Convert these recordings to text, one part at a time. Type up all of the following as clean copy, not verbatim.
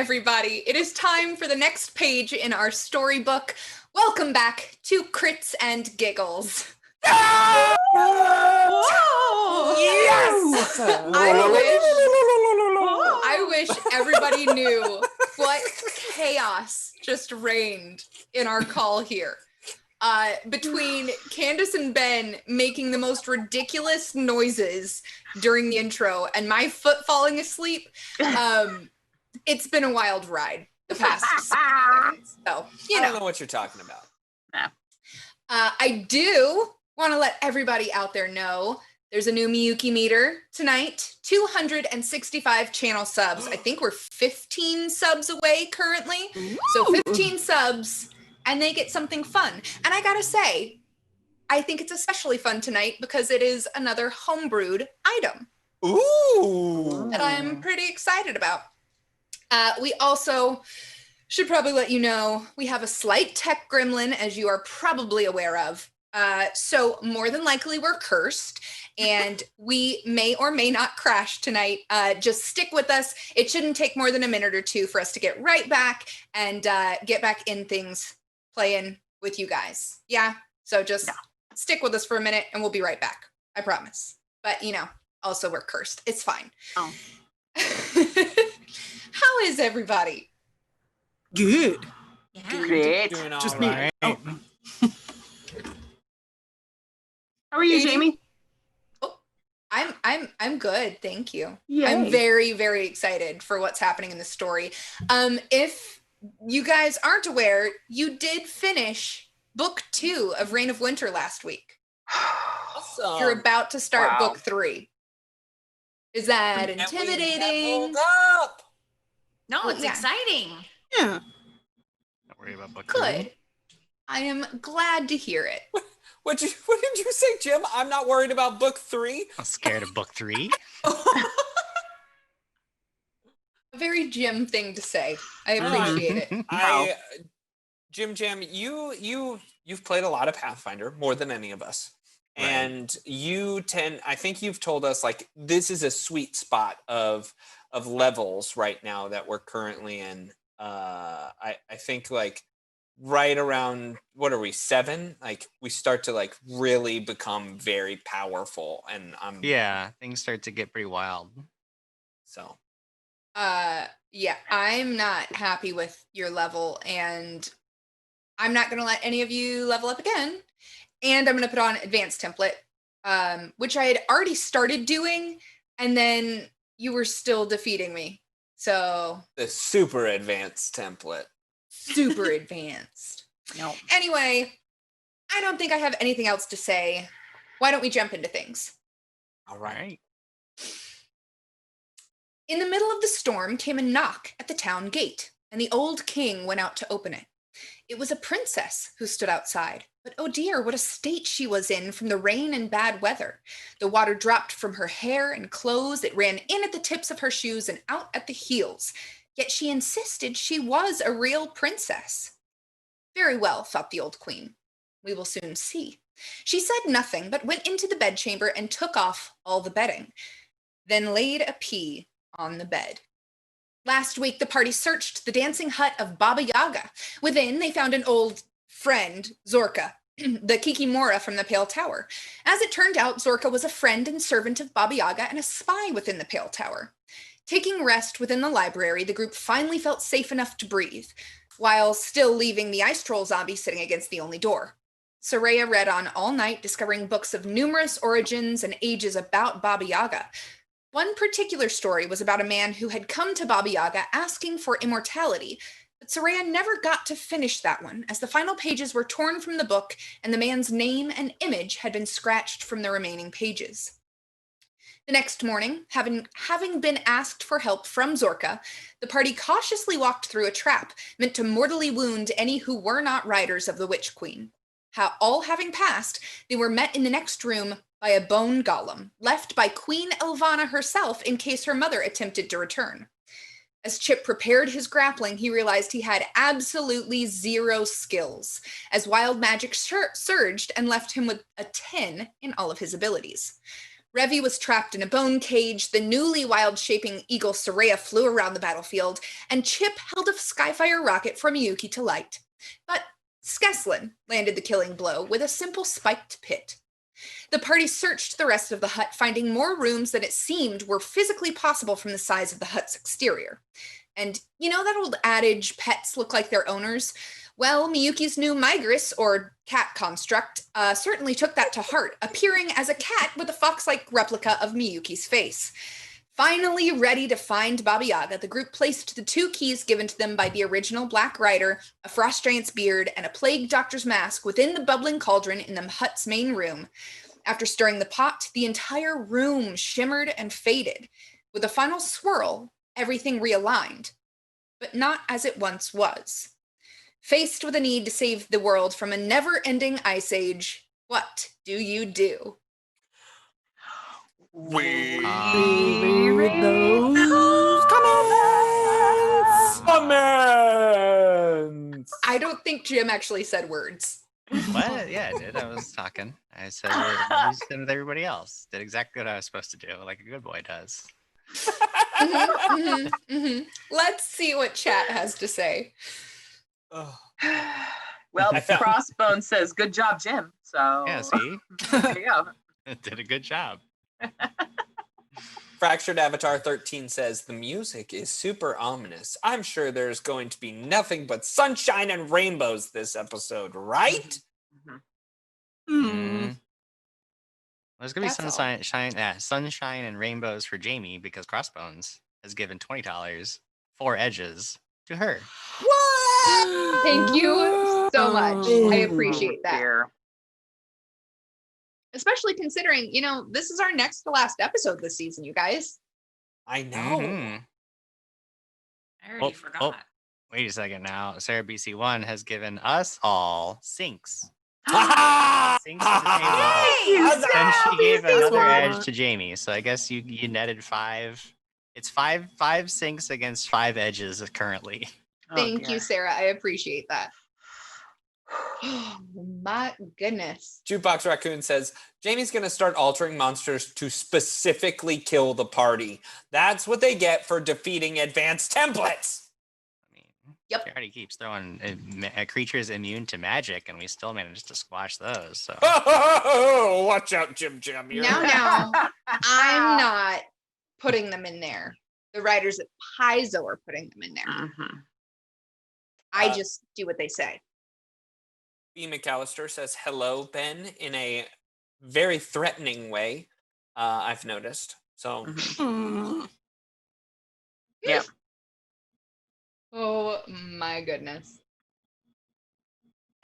everybody. It is time for the next page in our storybook. Welcome back to Crits and Giggles. Whoa! Yes! I wish everybody knew what chaos just reigned in our call here. Between Candace and Ben making the most ridiculous noises during the intro and my foot falling asleep, it's been a wild ride the past 6 seconds. So, I don't know what you're talking about. I do want to let everybody out there know there's a new Miyuki meter tonight. 265 channel subs. I think we're 15 subs away currently. Ooh. So 15 subs. And they get something fun. And I gotta say, I think it's especially fun tonight because it is another homebrewed item. Ooh! That I'm pretty excited about. We also should probably let you know, we have a slight tech gremlin, as you are probably aware of. So more than likely we're cursed and we may or may not crash tonight. Just stick with us. It shouldn't take more than a minute or two for us to get right back and get back in things. Playing with you guys. Yeah. So just stick with us for a minute and we'll be right back. I promise. But also we're cursed. It's fine. Oh. How is everybody? Good. Yeah. Great. Doing all Just right. me. Oh. How are you, Jamie? Oh, I'm good. Thank you. Yay. I'm very, very excited for what's happening in the story. If you guys aren't aware, you did finish book 2 of Reign of Winter last week. Awesome. You're about to start Wow. book 3. Is that And we intimidating? leveled up. No, it's Yeah. exciting. Yeah. Don't worry about book Good. I am glad to hear it. What did you say, Jim? I'm not worried about book 3. I'm scared of book 3. A very Jim thing to say. I appreciate it. Jim Jam, you've played a lot of Pathfinder, more than any of us. Right. And I think you've told us like this is a sweet spot of levels right now that we're currently in. I think like right around, what are we, 7? Like we start to like really become very powerful, and Yeah, things start to get pretty wild. so Yeah, I'm not happy with your level, and I'm not going to let any of you level up again. And I'm going to put on advanced template, which I had already started doing, and then you were still defeating me. So the super advanced template. super advanced. No. Anyway, I don't think I have anything else to say. Why don't we jump into things? All All right. right. In the middle of the storm came a knock at the town gate, and the old king went out to open it. It was a princess who stood outside, but oh dear, what a state she was in from the rain and bad weather. The water dropped from her hair and clothes, it ran in at the tips of her shoes and out at the heels, yet she insisted she was a real princess. Very well, thought the old queen. We will soon see. She said nothing, but went into the bedchamber and took off all the bedding, then laid a pea on the bed. Last week, the party searched the dancing hut of Baba Yaga. Within, they found an old friend, Zorka, the Kikimora from the Pale Tower. As it turned out, Zorka was a friend and servant of Baba Yaga and a spy within the Pale Tower. Taking rest within the library, the group finally felt safe enough to breathe, while still leaving the ice troll zombie sitting against the only door. Soraya read on all night, discovering books of numerous origins and ages about Baba Yaga. One particular story was about a man who had come to Baba Yaga asking for immortality, but Soraya never got to finish that one, as the final pages were torn from the book and the man's name and image had been scratched from the remaining pages. The next morning, having been asked for help from Zorka, the party cautiously walked through a trap meant to mortally wound any who were not riders of the Witch Queen. All having passed, they were met in the next room by a bone golem, left by Queen Elvana herself in case her mother attempted to return. As Chip prepared his grappling, he realized he had absolutely zero skills, as wild magic surged and left him with a 10 in all of his abilities. Revi was trapped in a bone cage, the newly wild-shaping eagle Soraya flew around the battlefield, and Chip held a Skyfire rocket for Miyuki to light. But Skeslin landed the killing blow with a simple spiked pit. The party searched the rest of the hut, finding more rooms than it seemed were physically possible from the size of the hut's exterior. And you know that old adage, pets look like their owners? Well, Miyuki's new Migris, or cat construct, certainly took that to heart, appearing as a cat with a fox-like replica of Miyuki's face. Finally ready to find Baba Yaga, the group placed the 2 keys given to them by the original Black Rider, a frost giant's beard, and a plague doctor's mask within the bubbling cauldron in the hut's main room. After stirring the pot, the entire room shimmered and faded. With a final swirl, everything realigned, but not as it once was. Faced with a need to save the world from a never-ending ice age, what do you do? We Read those comments. comments. I don't think Jim actually said words. What? Yeah, I did. I was talking. I said you said with everybody else. Did exactly what I was supposed to do, like a good boy does. Let's see what chat has to say. Oh. Well, I found- Crossbones says, "Good job, Jim." So Yeah, see? there you go. Did a good job. Fractured Avatar 13 says the music is super ominous. I'm sure there's going to be nothing but sunshine and rainbows this episode, right? Mm. There's gonna be That's all. sunshine and rainbows for Jamie because Crossbones has given $20 for edges to her. What? Thank you so much. I appreciate that. Dear. Especially considering, this is our next to last episode this season, you guys. I know. Mhm. I already Oh, forgot. Wait a second now. Sarah BC1 has given us all sinks. Sinks to the table. Huzzah! And she gave another BC1. edge to Jamie. So I guess you netted 5. It's five sinks against 5 edges currently. Oh, Thank dear. you, Sarah. I appreciate that. Oh, my goodness. Jukebox Raccoon says Jamie's going to start altering monsters to specifically kill the party. That's what they get for defeating advanced templates. I mean, Yep. she already keeps throwing creatures immune to magic, and we still managed to squash those. So Oh, watch out, Jim Jam. Now, I'm not putting them in there. The writers at Paizo are putting them in there. Mhm. I just do what they say. B. McAllister says hello, Ben, in a very threatening way. I've noticed. So Mm. Yep. Oh my goodness.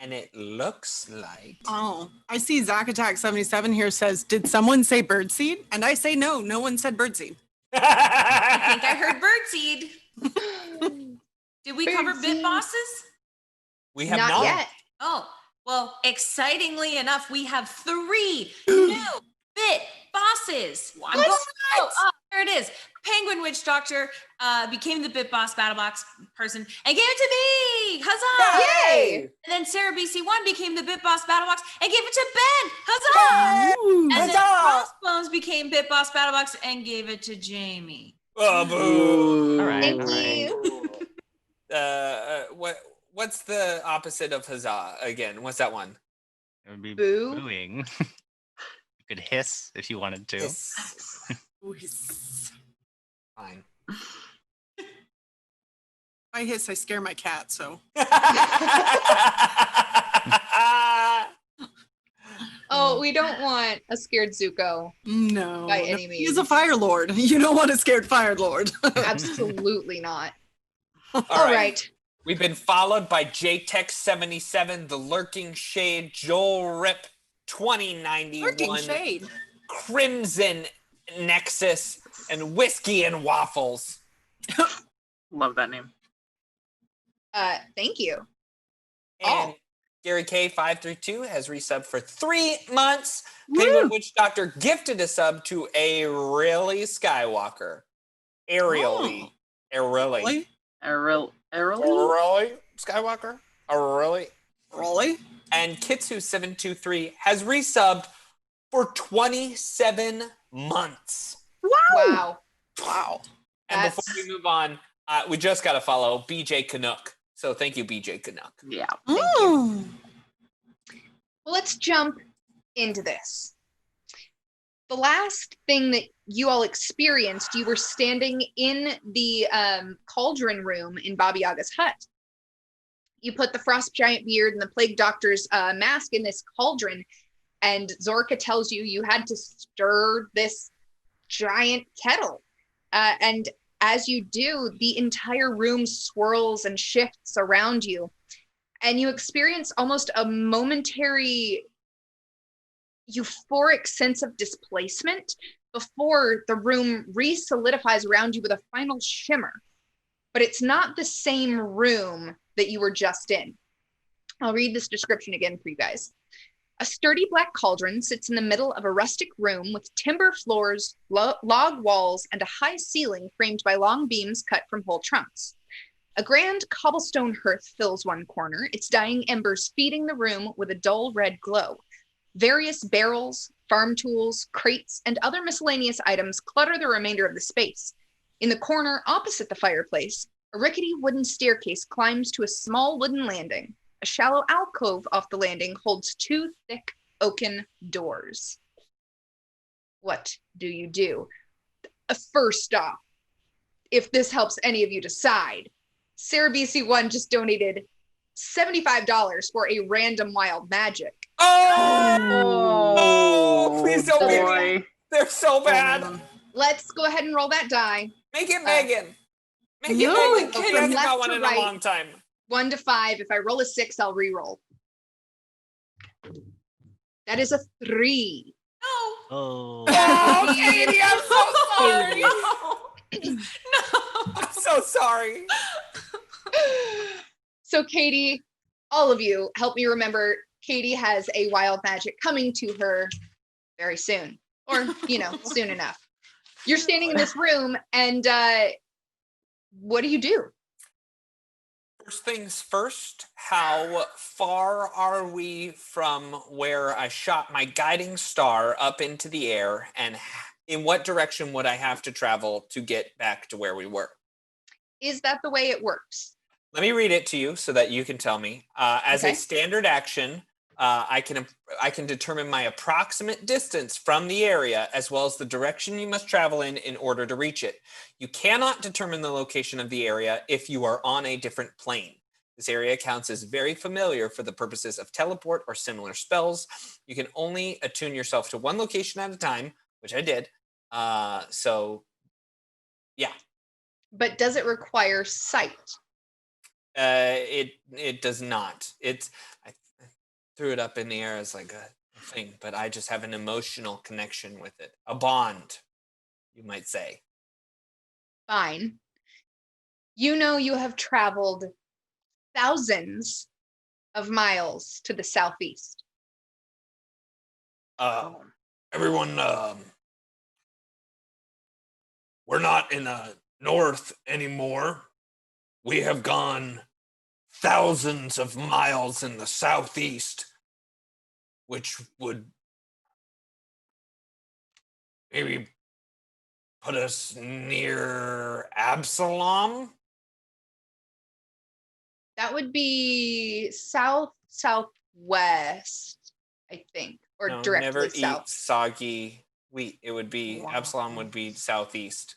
and it looks like Oh, I see Zack Attack 77 here says, did someone say birdseed? And I say no, no one said birdseed. I think I heard birdseed. Did we cover bit Birdseed. bosses? we have Not not. yet. Oh, well, excitingly enough, we have 3 new bit bosses. What? I'm going- oh, there it is. Penguin Witch Doctor became the bit boss battle box person and gave it to me. Huzzah! Yay! And then Sarah BC1 became the bit boss battle box and gave it to Ben. Huzzah! Ooh. And then Huzzah! Crossbones became bit boss battle box and gave it to Jamie. Oh, boo. all right, Thank all right. you. What's the opposite of huzzah again? What's that one? It would be Boo. booing. You could hiss if you wanted to. Hiss. Ooh, hiss. Fine. If I hiss, I scare my cat, so. Oh, we don't want a scared Zuko. No. By no, any He's a means. fire lord. You don't want a scared fire lord. Absolutely not. All All right. right. We've been followed by JTech77, The Lurking Shade, Joel Rip 2091, Lurking shade. Crimson Nexus, and Whiskey and Waffles. Love that name. Thank you. And Oh. Gary K532 has resubbed for 3 months. Penguin Witch Doctor gifted a sub to a really Skywalker. Aerially. Really? Errol. Really? Skywalker? Really? Really? And Kitsu723 has resubbed for 27 months. Wow. Wow. And That's- before we move on, we just got to follow BJ Canuck. So thank you, BJ Canuck. Yeah. Thank you. Mm. Well, let's jump into this. The last thing that you all experienced, you were standing in the cauldron room in Baba Yaga's hut. You put the frost giant beard and the plague doctor's mask in this cauldron, and Zorka tells you you had to stir this giant kettle. And as you do, the entire room swirls and shifts around you, and you experience almost a momentary euphoric sense of displacement before the room re-solidifies around you with a final shimmer. But it's not the same room that you were just in. I'll read this description again for you guys. A sturdy black cauldron sits in the middle of a rustic room with timber floors, log walls, and a high ceiling framed by long beams cut from whole trunks. A grand cobblestone hearth fills one corner, its dying embers feeding the room with a dull red glow. Various barrels, farm tools, crates, and other miscellaneous items clutter the remainder of the space. In the corner opposite the fireplace, a rickety wooden staircase climbs to a small wooden landing. A shallow alcove off the landing holds two thick oaken doors. What do you do? First off, if this helps any of you decide, Sarah BC1 just donated $75 for a random wild magic. Oh, please don't make boy. me. They're so bad. Let's go ahead and roll that die. Make it Megan. Make no, it Megan. from Katie hasn't left got one to in right. a long time. 1 to 5. If I roll a 6, I'll re-roll. That is a 3. Oh. Oh, Katie, I'm so sorry. No. I'm so sorry. So Katie, all of you, help me remember, Katie has a wild magic coming to her very soon. Or, soon enough. You're standing in this room, and what do you do? First things first, how far are we from where I shot my guiding star up into the air, and in what direction would I have to travel to get back to where we were? Is that the way it works? Let me read it to you so that you can tell me. As Okay. a standard action, I can determine my approximate distance from the area as well as the direction you must travel in order to reach it. You cannot determine the location of the area if you are on a different plane. This area counts as very familiar for the purposes of teleport or similar spells. You can only attune yourself to one location at a time, which I did. So, yeah. But does it require sight? It does not. I threw it up in the air as like a thing, but I just have an emotional connection with it, a bond, you might say. Fine. You have traveled thousands of miles to the southeast. Everyone, we're not in the north anymore. We have gone thousands of miles in the southeast, which would maybe put us near Absalom. That would be southwest, I think, or No, directly never south. eat soggy wheat. It would be Wow. Absalom would be southeast.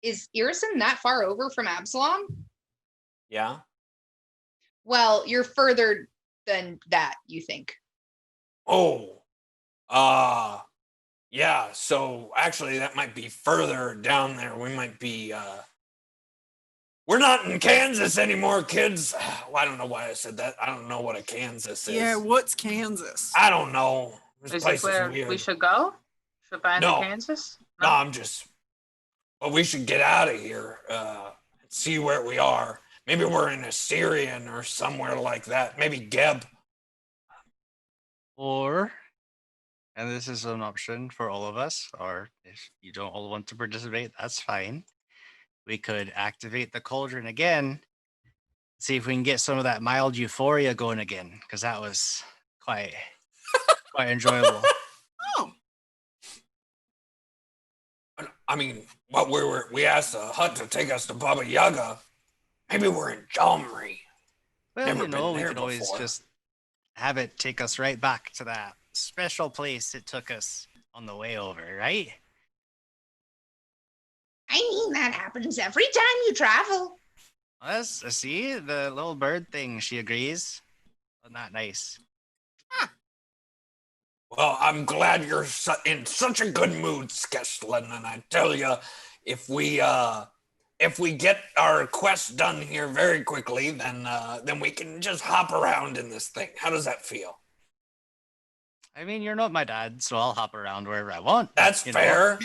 Is Irison that far over from Absalom? Yeah. Well, you're further than that, you think. Oh. Yeah, so actually that might be further down there. We might be we're not in Kansas anymore, kids. Well, I don't know why I said that. I don't know what a Kansas is. Yeah, what's Kansas? I don't know. This Is place this where is weird. we should go? Should find No. Kansas? No, but we should get out of here and see where we are. Maybe we're in Assyrian or somewhere like that. Maybe Geb. Or, and this is an option for all of us, or if you don't all want to participate, that's fine. We could activate the cauldron again, see if we can get some of that mild euphoria going again, because that was quite enjoyable. Oh, I mean, what we asked the hut to take us to Baba Yaga. Maybe we're in Jomri. Well, Never you know, been we there could always before. just have it take us right back to that special place it took us on the way over, right? I mean, that happens every time you travel. Yes, I see the little bird thing. She agrees. Well, not nice. Well, I'm glad you're in such a good mood, Skesslin, and I tell you, if we get our quest done here very quickly, then we can just hop around in this thing. How does that feel? I mean, you're not my dad, so I'll hop around wherever I want. That's you know. fair.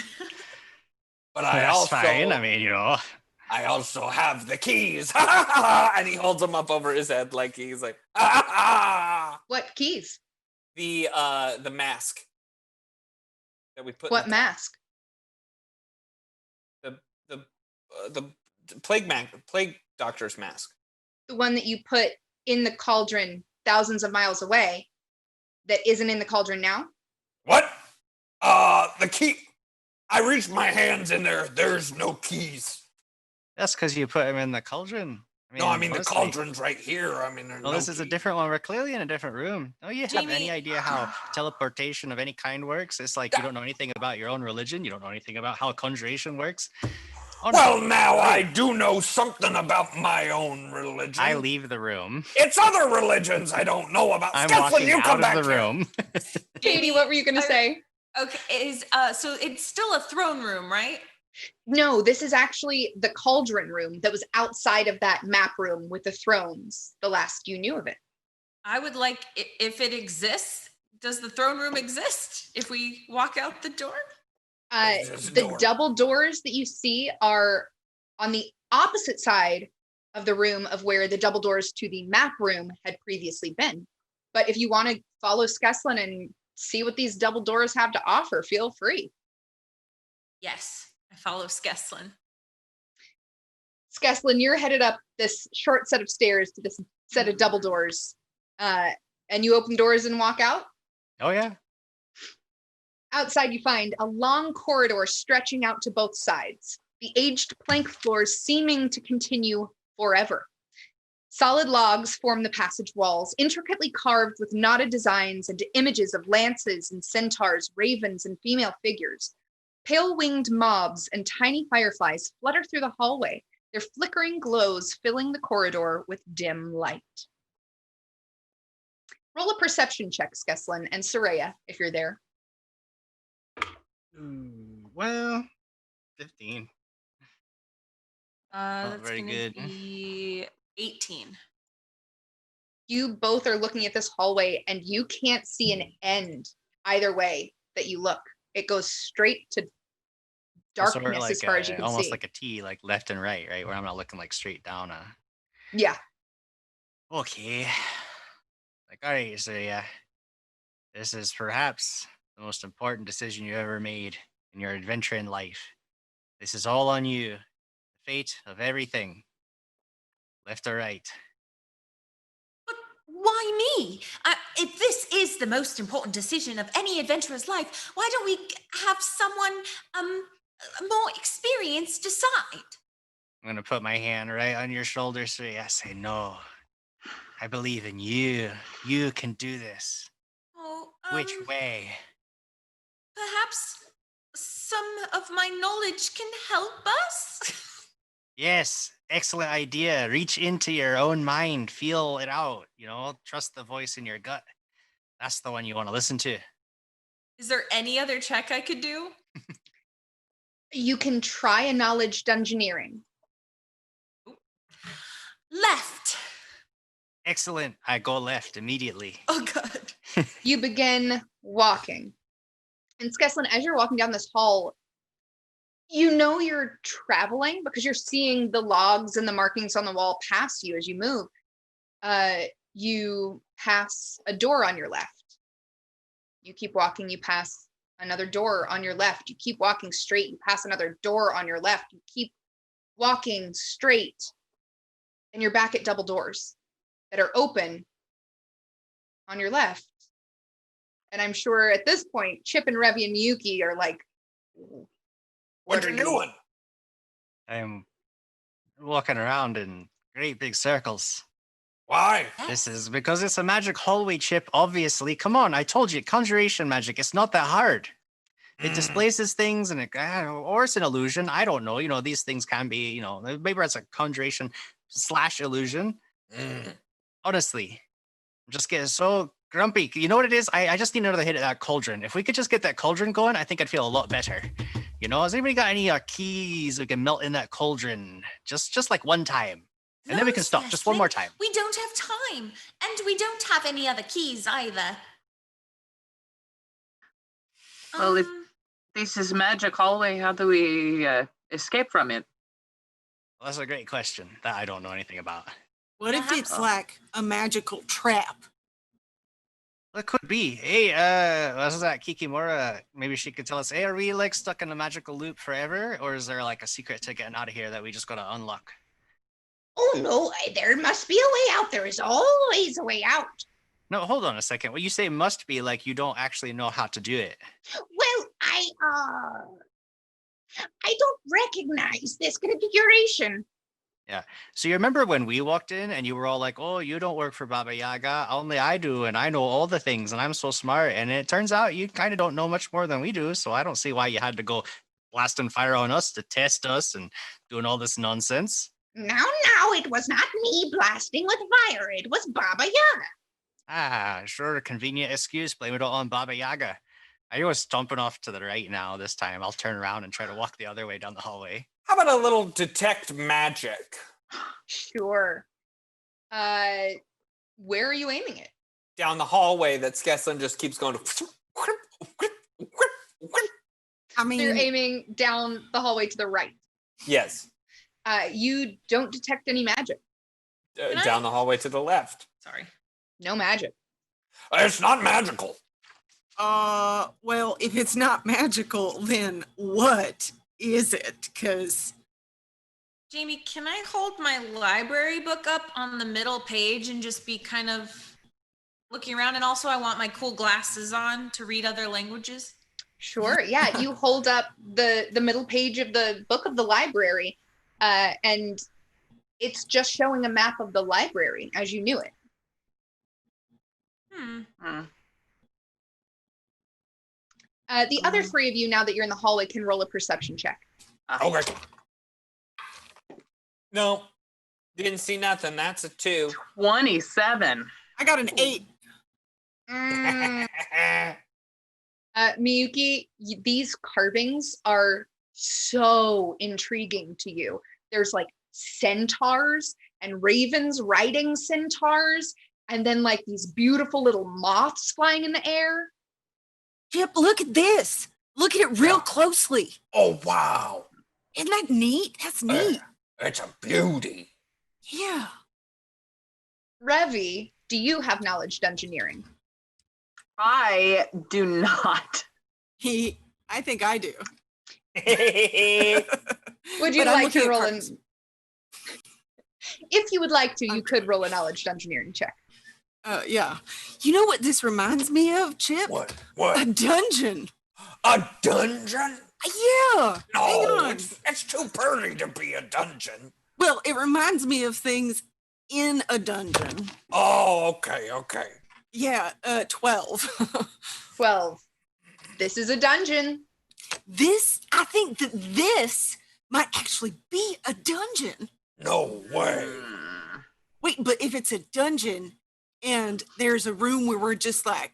But I That's also, fine. I mean, you know. I also have the keys. And And he holds them up over his head like he's like, What keys? the mask that we put. What in mask? the plague doctor's mask. The one that you put in the cauldron thousands of miles away that isn't in the cauldron now? What? The key. I reached my hands in there. There's no keys. That's because you put him in the cauldron. No, I mean the honestly. cauldron's right here. I mean, there's Well, no this is a key. different one. We're clearly in a different room. Do you have any Jamie- idea how teleportation of any kind works? It's like you don't know anything about your own religion. You don't know anything about how conjuration works. Well, now I do know something about my own religion. I leave the room. It's other religions I don't know about. I'm Skesslin, walking you out come of back the here. room. Katie, what were you going to say? Okay, so it's still a throne room, right? No, this is actually the cauldron room that was outside of that map room with the thrones the last you knew of it. I would like, if it exists, does the throne room exist if we walk out the door? There's a The door. double doors that you see are on the opposite side of the room of where the double doors to the map room had previously been. But if you want to follow Skesslin and see what these double doors have to offer, feel free. Yes, I follow Skesslin. Skesslin, you're headed up this short set of stairs to this set of double doors. And you open doors and walk out. Oh, yeah. Outside, you find a long corridor stretching out to both sides, the aged plank floors seeming to continue forever. Solid logs form the passage walls, intricately carved with knotted designs and images of lances and centaurs, ravens, and female figures. Pale-winged mobs and tiny fireflies flutter through the hallway, their flickering glows filling the corridor with dim light. Roll a perception check, Skesslin, and Soraya, if you're there. Well, 15. That's very gonna good. be 18. You both are looking at this hallway and you can't see an end either way that you look. It goes straight to darkness Sort of like as far as you can almost see. like a T, like left and right, where I'm not looking like straight down. Yeah. Okay. Like, all right, so yeah, this is perhaps the most important decision you ever made in your adventure in life. This is all on you. The fate of everything, left or right. But why me? If this is the most important decision of any adventurer's life, why don't we have someone more experienced decide? I'm gonna put my hand right on your shoulder, so I say, no, I believe in you. You can do this. Oh, Which way? perhaps some of my knowledge can help us? Yes, excellent idea. Reach into your own mind, feel it out, trust the voice in your gut. That's the one you want to listen to. Is there any other check I could do? You can try a knowledge dungeoneering. Left. Excellent. I go left immediately. Oh, God. You begin walking. And Skesslin, as you're walking down this hall, you know you're traveling because you're seeing the logs and the markings on the wall past you as you move. You pass a door on your left. You keep walking, you pass another door on your left. You keep walking straight, you pass another door on your left. You keep walking straight, and you're back at double doors that are open on your left. And I'm sure at this point, Chip and Revi and Miyuki are like, What you doing? I'm walking around in great big circles. Why? This is because it's a magic hallway, Chip. Obviously, come on. I told you, conjuration magic. It's not that hard. It displaces things, and or it's an illusion. I don't know. You know, these things can be. Maybe it's a conjuration / illusion. Honestly, I'm just getting so grumpy. You know what it is? I just need another hit at that cauldron. If we could just get that cauldron going, I think I'd feel a lot better. Has anybody got any keys we can melt in that cauldron? Just like one time. And then we can stop. Just one more time. We don't have time. And we don't have any other keys either. Well, if this is magic hallway, how do we escape from it? Well, that's a great question that I don't know anything about. What if it's like a magical trap? Well, it could be. Hey, what's that, Kikimora? Maybe she could tell us, hey, are we like stuck in a magical loop forever? Or is there like a secret to getting out of here that we just gotta unlock? Oh no, there must be a way out. There is always a way out. No, hold on a second. What you say must be like you don't actually know how to do it. Well, I don't recognize this configuration. Yeah. So you remember when we walked in and you were all like, oh, you don't work for Baba Yaga. Only I do. And I know all the things and I'm so smart. And it turns out you kind of don't know much more than we do. So I don't see why you had to go blasting fire on us to test us and doing all this nonsense. Now, it was not me blasting with fire. It was Baba Yaga. Ah, sure. A convenient excuse. Blame it all on Baba Yaga. I was stomping off to the right now this time. I'll turn around and try to walk the other way down the hallway. How about a little detect magic? Sure. Where are you aiming it? Down the hallway that Skeslin just keeps going. I mean, You're aiming down the hallway to the right. Yes. You don't detect any magic. Down the hallway to the left. Sorry. No magic. It's not magical. well, if it's not magical, then what is it? Because Jamie, can I hold my library book up on the middle page and just be kind of looking around? And also I want my cool glasses on to read other languages. Sure. Yeah. You hold up the middle page of the book of the library, and it's just showing a map of the library as you knew it. The other three of you, now that you're in the hallway, can roll a perception check. Okay. No. Didn't see nothing. That's a 2. 27. I got an 8. Miyuki, these carvings are so intriguing to you. There's like centaurs and ravens riding centaurs, and then like these beautiful little moths flying in the air. Chip, look at this. Look at it real closely. Oh, wow. Isn't that neat? That's neat. It's a beauty. Yeah. Revi, do you have knowledge dungeoneering? I do not. I think I do. Would you But I'm like to looking at roll cards. If you would like to, you could roll a knowledge dungeoneering check. Yeah. You know what this reminds me of, Chip? What? A dungeon. A dungeon? Yeah. Hang No, on. it's too pretty to be a dungeon. Well, it reminds me of things in a dungeon. Oh, okay. Yeah, 12. 12. This is a dungeon. I think that this might actually be a dungeon. No way. Wait, but if it's a dungeon and there's a room where we're just like,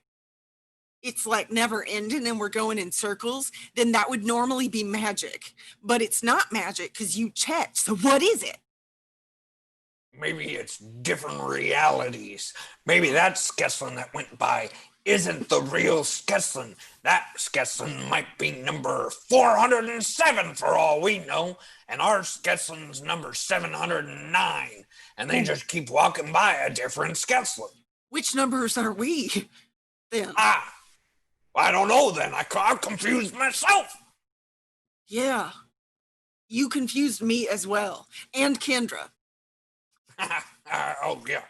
it's like never ending and we're going in circles, then that would normally be magic. But it's not magic because you checked. So what is it? Maybe it's different realities. Maybe that Skeslin that went by isn't the real Skeslin. That Skeslin might be number 407 for all we know, and our Skeslin's number 709, and they just keep walking by a different Skeslin. Which numbers are we then? I don't know then. I'm confused myself. Yeah. You confused me as well. And Kendra. Oh, yeah.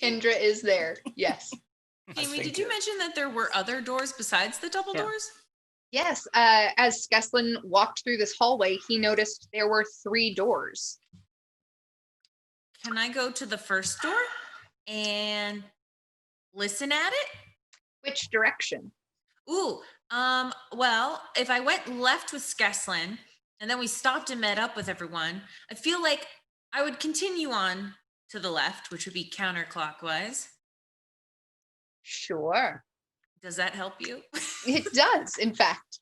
Kendra is there. Yes. Jamie, think did you mention that there were other doors besides the double Yeah. doors? Yes, as Skeslin walked through this hallway, he noticed there were 3 doors. Can I go to the first door and listen at it? Which direction? Ooh, well, if I went left with Skeslin and then we stopped and met up with everyone, I feel like I would continue on to the left, which would be counterclockwise. Sure. Does that help you? It does, in fact.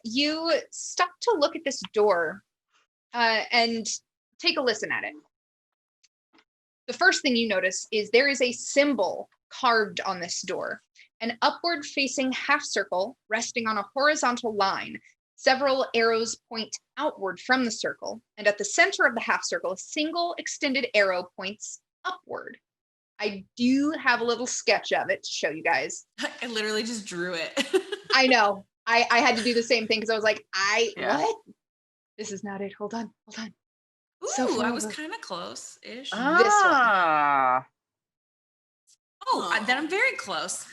You stop to look at this door and take a listen at it. The first thing you notice is there is a symbol carved on this door, an upward facing half circle resting on a horizontal line. Several arrows point outward from the circle, and at the center of the half circle, a single extended arrow points upward. I do have a little sketch of it to show you guys. I literally just drew it. I know. I had to do the same thing because I was like, Yeah. what? This is not it. Hold on. Ooh, So I was close. kind of close-ish. one. Ah. Then I'm very close.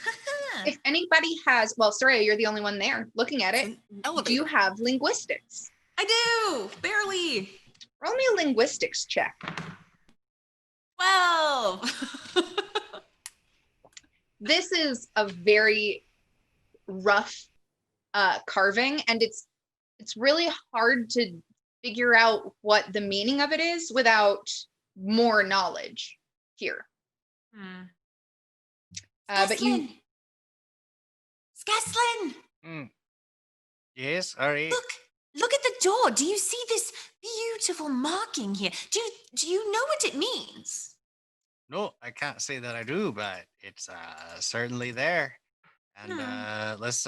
If anybody has, well, Soraya, you're the only one there looking at it. An Do elevator. you have linguistics? I do, barely. Roll me a linguistics check. 12. This is a very rough carving, and it's really hard to figure out what the meaning of it is without more knowledge here. But you, Skeslin, Yes, all right. look at the door. Do you see this beautiful marking here? Do you know what it means? No, I can't say that I do, but it's certainly there. And let's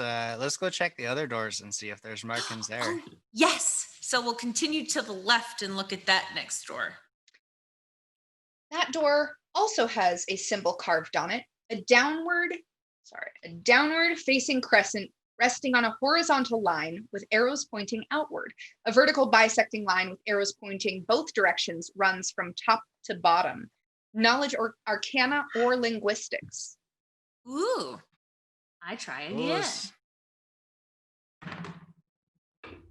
go check the other doors and see if there's markings there. Oh, yes. So we'll continue to the left and look at that next door. that door also has a symbol carved on it, a downward facing crescent resting on a horizontal line with arrows pointing outward. A vertical bisecting line with arrows pointing both directions runs from top to bottom. Knowledge or arcana or linguistics. Ooh, I try again. Those-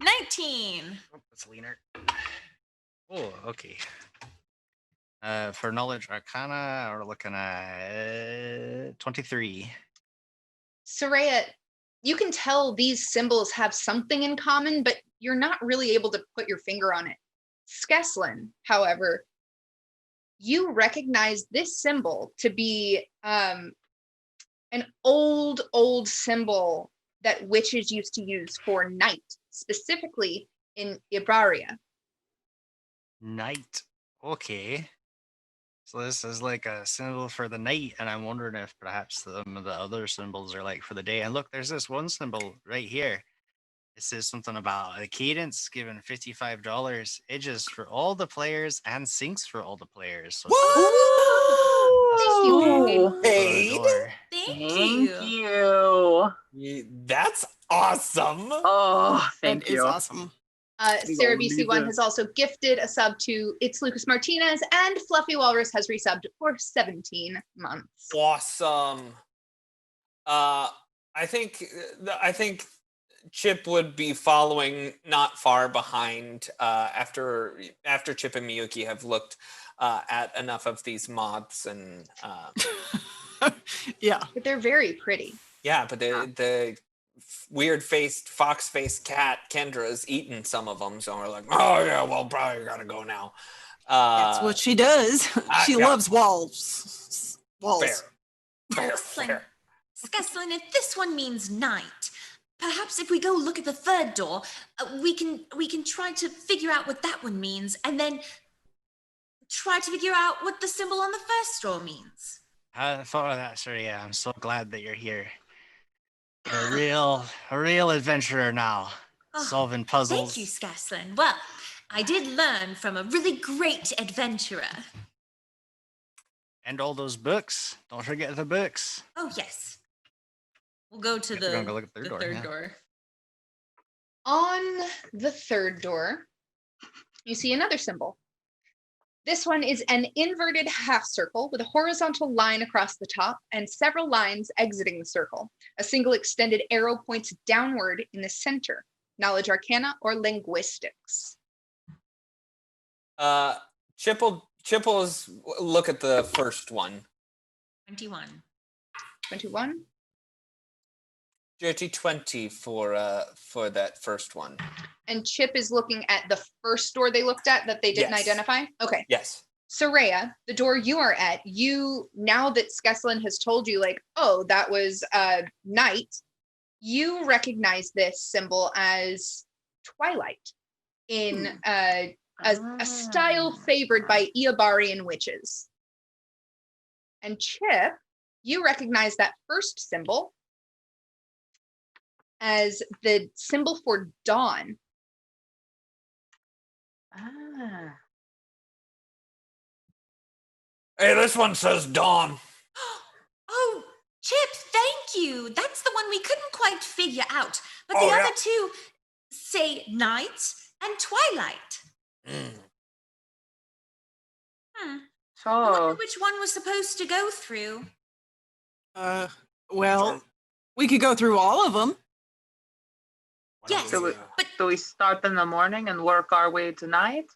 19. Oh, it's leaner. Oh, okay. For knowledge arcana, we're looking at 23. Soraya, you can tell these symbols have something in common, but you're not really able to put your finger on it. Skeslin, however, you recognize this symbol to be an old symbol that witches used to use for night, specifically in Ibaria. Night. Okay. So this is like a symbol for the night, and I'm wondering if perhaps some of the other symbols are like for the day. And look, there's this one symbol right here. It says something about a cadence given $55, edges for all the players, and sinks for all the players. So Thank you, Gabe. Ooh. for the door. Thank you. you. That's awesome. Oh, thank That is you. awesome. Sarah Leave BC1 it. has also gifted a sub to It's Lucas Martinez, and Fluffy Walrus has resubbed for 17 months. Awesome. I think Chip would be following not far behind after Chip and Miyuki have looked at enough of these moths and Yeah. But they're very pretty. yeah, but the weird faced fox faced cat Kendra's eaten some of them, so we're like, Oh yeah, well probably gotta go now. That's what she does. She yeah. loves walls. Walls. Fair. Skeslin, Skeslin, if this one means night, perhaps if we go look at the third door, we can try to figure out what that one means, and then try to figure out what the symbol on the first door means. I hadn't thought of that, sir. Yeah, I'm so glad that you're here. You're a real adventurer now, Oh, solving puzzles. Thank you, Skeslin. Well, I did learn from a really great adventurer. And all those books. Don't forget the books. Oh, yes. We'll go to Guess we're the, gonna go look at the third door, third yeah. door. On the third door, you see another symbol. This one is an inverted half circle with a horizontal line across the top and several lines exiting the circle. A single extended arrow points downward in the center. Knowledge Arcana or Linguistics. Chipple's look at the first one. 21. 21. Dirty 20 for that first one. And Chip is looking at the first door they looked at that they didn't Yes. identify? Okay. Yes. Soraya, the door you are at, now that Skeslin has told you, like, oh, that was night, you recognize this symbol as twilight in a style favored by Eobarian witches. And Chip, you recognize that first symbol as the symbol for dawn. Hey, this one says dawn. Oh, Chip, thank you. That's the one we couldn't quite figure out. But Oh, the yeah. other two say night and twilight. I wonder So, which one was supposed to go through. Well, we could go through all of them. Yes, do we, but do we start in the morning and work our way to night?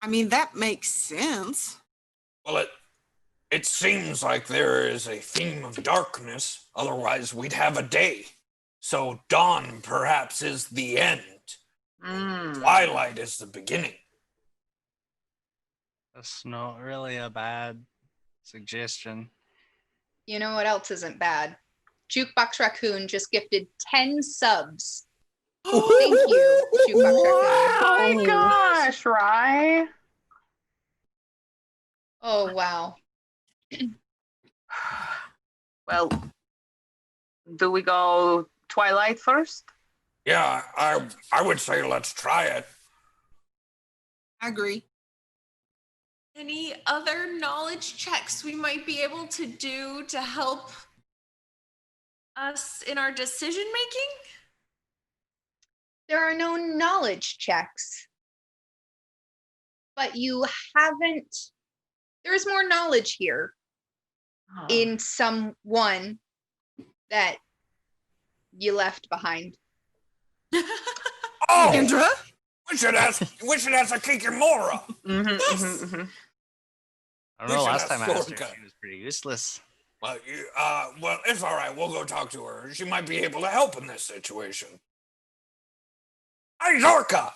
I mean, that makes sense. well, it seems like there is a theme of darkness. Otherwise, we'd have a day. So dawn perhaps is the end. Twilight is the beginning. That's not really a bad suggestion. You know what else isn't bad? Jukebox Raccoon just gifted 10 subs. Thank you, Jukebox Raccoon. Oh my gosh, right? Oh, wow. Well, do we go Twilight first? Yeah, I would say let's try it. I agree. any other knowledge checks we might be able to do to help us in our decision making? There are no knowledge checks. But you haven't. There's more knowledge here in someone that you left behind. Oh, Andra? we should ask Kikimora. Yes. I don't We know. should Last have time I asked her, Sorka. she was pretty useless. Well, well, it's all right. We'll go talk to her. She might be able to help in this situation. Hey, Zorka.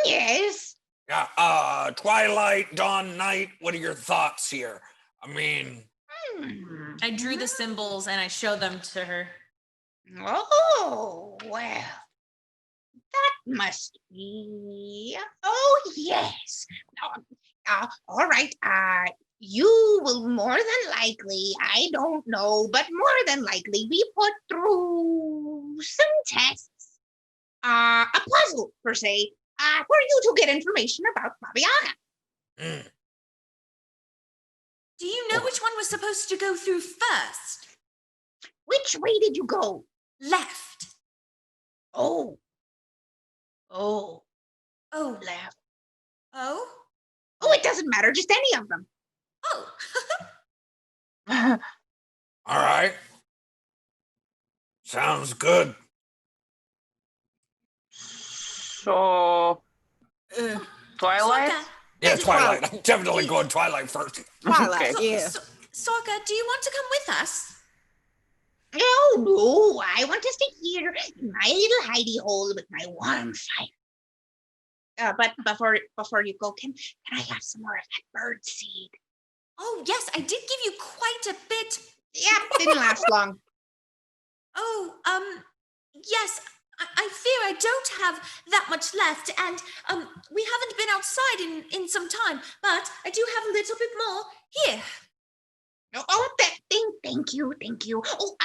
Yes. Yeah. Twilight, dawn, night. What are your thoughts here? I mean, I drew the symbols and I show them to her. Oh, well. That must be. Oh, yes. All right. You will more than likely, I don't know, but more than likely be put through some tests. A puzzle, per se, for you to get information about Baba Yaga. Do you know which one was supposed to go through first? Which way did you go? Left. Oh, Oh. left. Oh? Oh, it doesn't matter, just any of them. Oh. all right. Sounds good. So, Twilight? Sorka, Yeah, Twilight. Twilight. I'm definitely going Twilight first. Twilight, Okay. yeah. Sorka, do you want to come with us? No, I want to stay here in my little hidey hole with my warm fire. But before you go, can I have some more of that bird seed? Oh, yes, I did give you quite a bit. Yep, didn't last long. Oh, yes, I fear I don't have that much left, and we haven't been outside in some time, but I do have a little bit more here. Oh, thank you. Oh,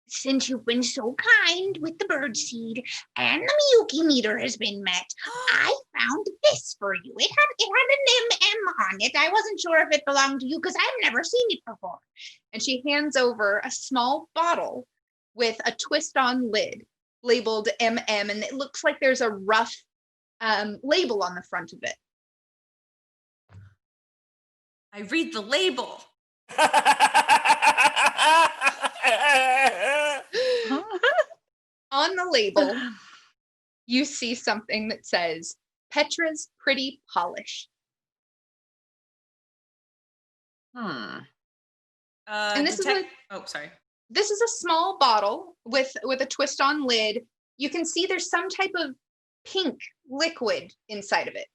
since you've been so kind with the bird seed and the Miyuki meter has been met, I found this for you. It had an MM on it. I wasn't sure if it belonged to you because I've never seen it before. And she hands over a small bottle with a twist-on lid labeled MM, and it looks like there's a rough label on the front of it. I read the label. On the label, you see something that says Petra's Pretty Polish. And this is sorry. This is a small bottle with a twist on lid. You can see there's some type of pink liquid inside of it.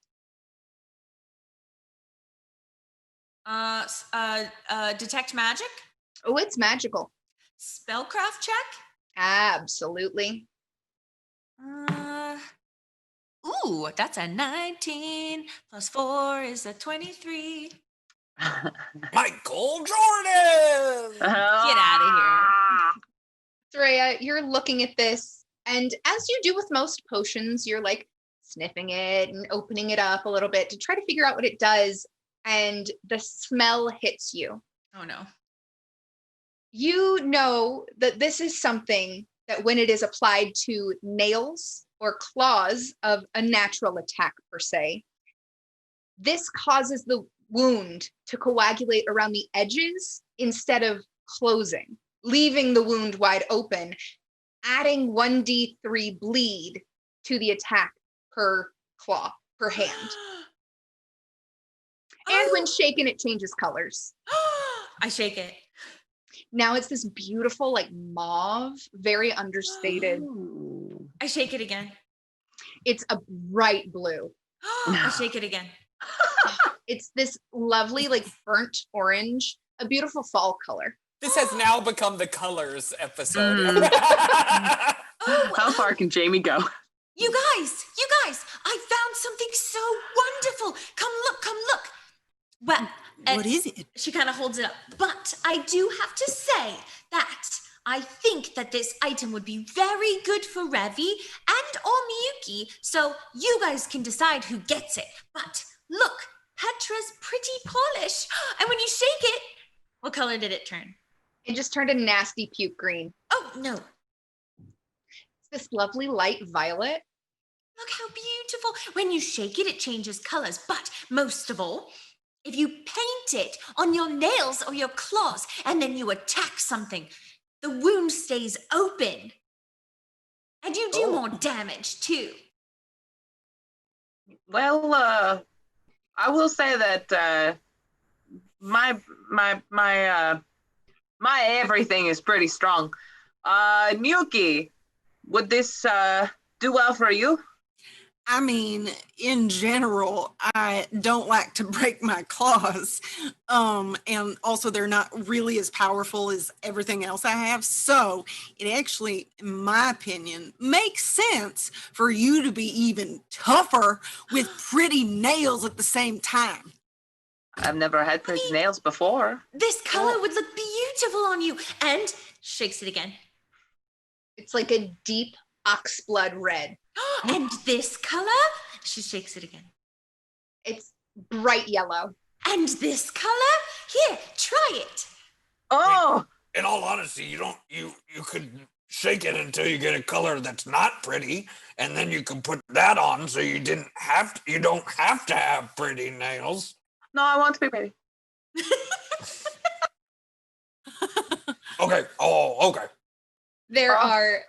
Detect magic? Oh, it's magical. Spellcraft check? Absolutely. Ooh, that's a 19 plus 4 is a 23. Michael Jordan! Get out of here. Threya, you're looking at this, and as you do with most potions, you're like sniffing it and opening it up a little bit to try to figure out what it does, and the smell hits you. Oh no. You know that this is something that when it is applied to nails or claws of a natural attack per se, this causes the wound to coagulate around the edges instead of closing, leaving the wound wide open, adding 1d3 bleed to the attack per claw, per hand. And when shaken, it changes colors. I shake it. Now it's this beautiful, like mauve, very understated. I shake it again. It's a bright blue. I shake it again. It's this lovely, like burnt orange, a beautiful fall color. This has now become the colors episode. How far can Jamie go? You guys, I found something so wonderful. Come look. Well, What is it? she kind of holds it up. But I do have to say that I think that this item would be very good for Revi and or Miyuki, so you guys can decide who gets it. But look, Petra's Pretty Polish. And when you shake it, what color did it turn? It just turned a nasty puke green. Oh, no. It's this lovely light violet. Look how beautiful. When you shake it, it changes colors. But most of all, if you paint it on your nails or your claws and then you attack something, the wound stays open. And you do more damage too. Well, I will say that my everything is pretty strong. Miyuki, would this do well for you? I mean, in general, I don't like to break my claws. And also they're not really as powerful as everything else I have. So it actually, in my opinion, makes sense for you to be even tougher with pretty nails at the same time. I've never had pretty nails before. This color would look beautiful on you. And shakes it again. It's like a deep oxblood red. And this color, she shakes it again. It's bright yellow. And this color, here, try it. Oh, In all honesty, you could shake it until you get a color that's not pretty, and then you can put that on so you don't have to have pretty nails. no, I want to be pretty. Okay. Oh, okay. There are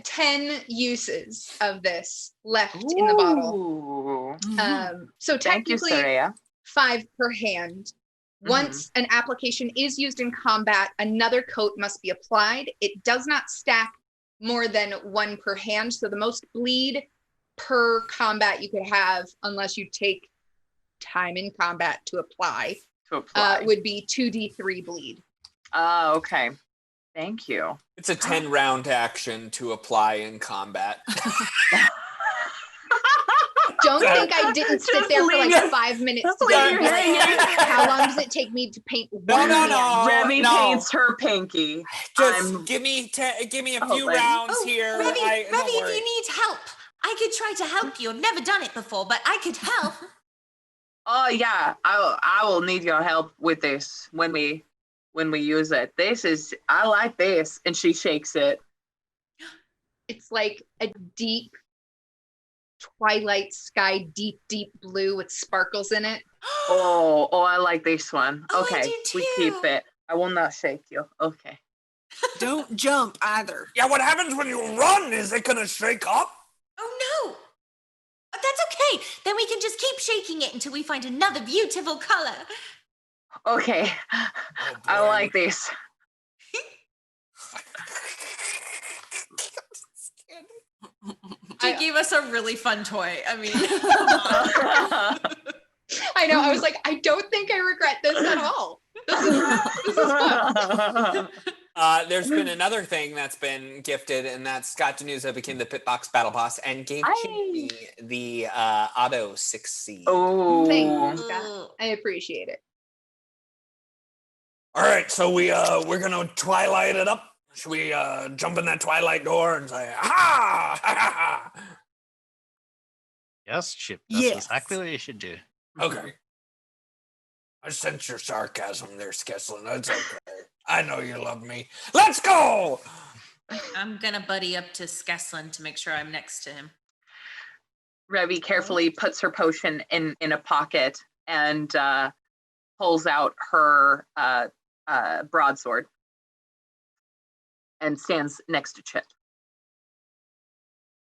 10 uses of this left in the bottle. Ooh. So Thank you, technically, Saraya. 5 per hand. Once an application is used in combat, another coat must be applied. It does not stack more than 1 per hand. So the most bleed per combat you could have, unless you take time in combat to apply, would be 2d3 bleed. Okay. Thank you. It's a 10-round action to apply in combat. Don't think I didn't sit there for like 5 minutes to be like, how long does it take me to paint one hand? Remy paints her pinky. Just give me a few rounds here. Revi, Don't if worry. you need help, I could try to help you. I've never done it before, but I could help. Oh yeah, I will need your help with this when we use it. I like this, and she shakes it. It's like a deep twilight sky, deep, deep blue with sparkles in it. Oh, I like this one. Oh, I Okay, do we keep too. it. I will not shake you. Okay. Don't jump either. Yeah, what happens when you run? Is it gonna shake up? Oh no. That's okay. Then we can just keep shaking it until we find another beautiful color. Okay. I boy. like this. She gave us a really fun toy. I mean, I know. I was like, I don't think I regret this at all. This is fun. There's been another thing that's been gifted, and that's Scott Danusa became the Pitbox Battle Boss and gave me the Auto 6C. Oh. Thanks, Scott. I appreciate it. All right, so we're gonna twilight it up. Should we jump in that twilight door and say, "Ha ha ha ha"? Yes, Chip. That's Yes. exactly what you should do. Okay. I sense your sarcasm there, Skeslin. That's okay. I know you love me. Let's go! I'm gonna buddy up to Skeslin to make sure I'm next to him. Revy carefully puts her potion in a pocket and pulls out her broadsword and stands next to Chip.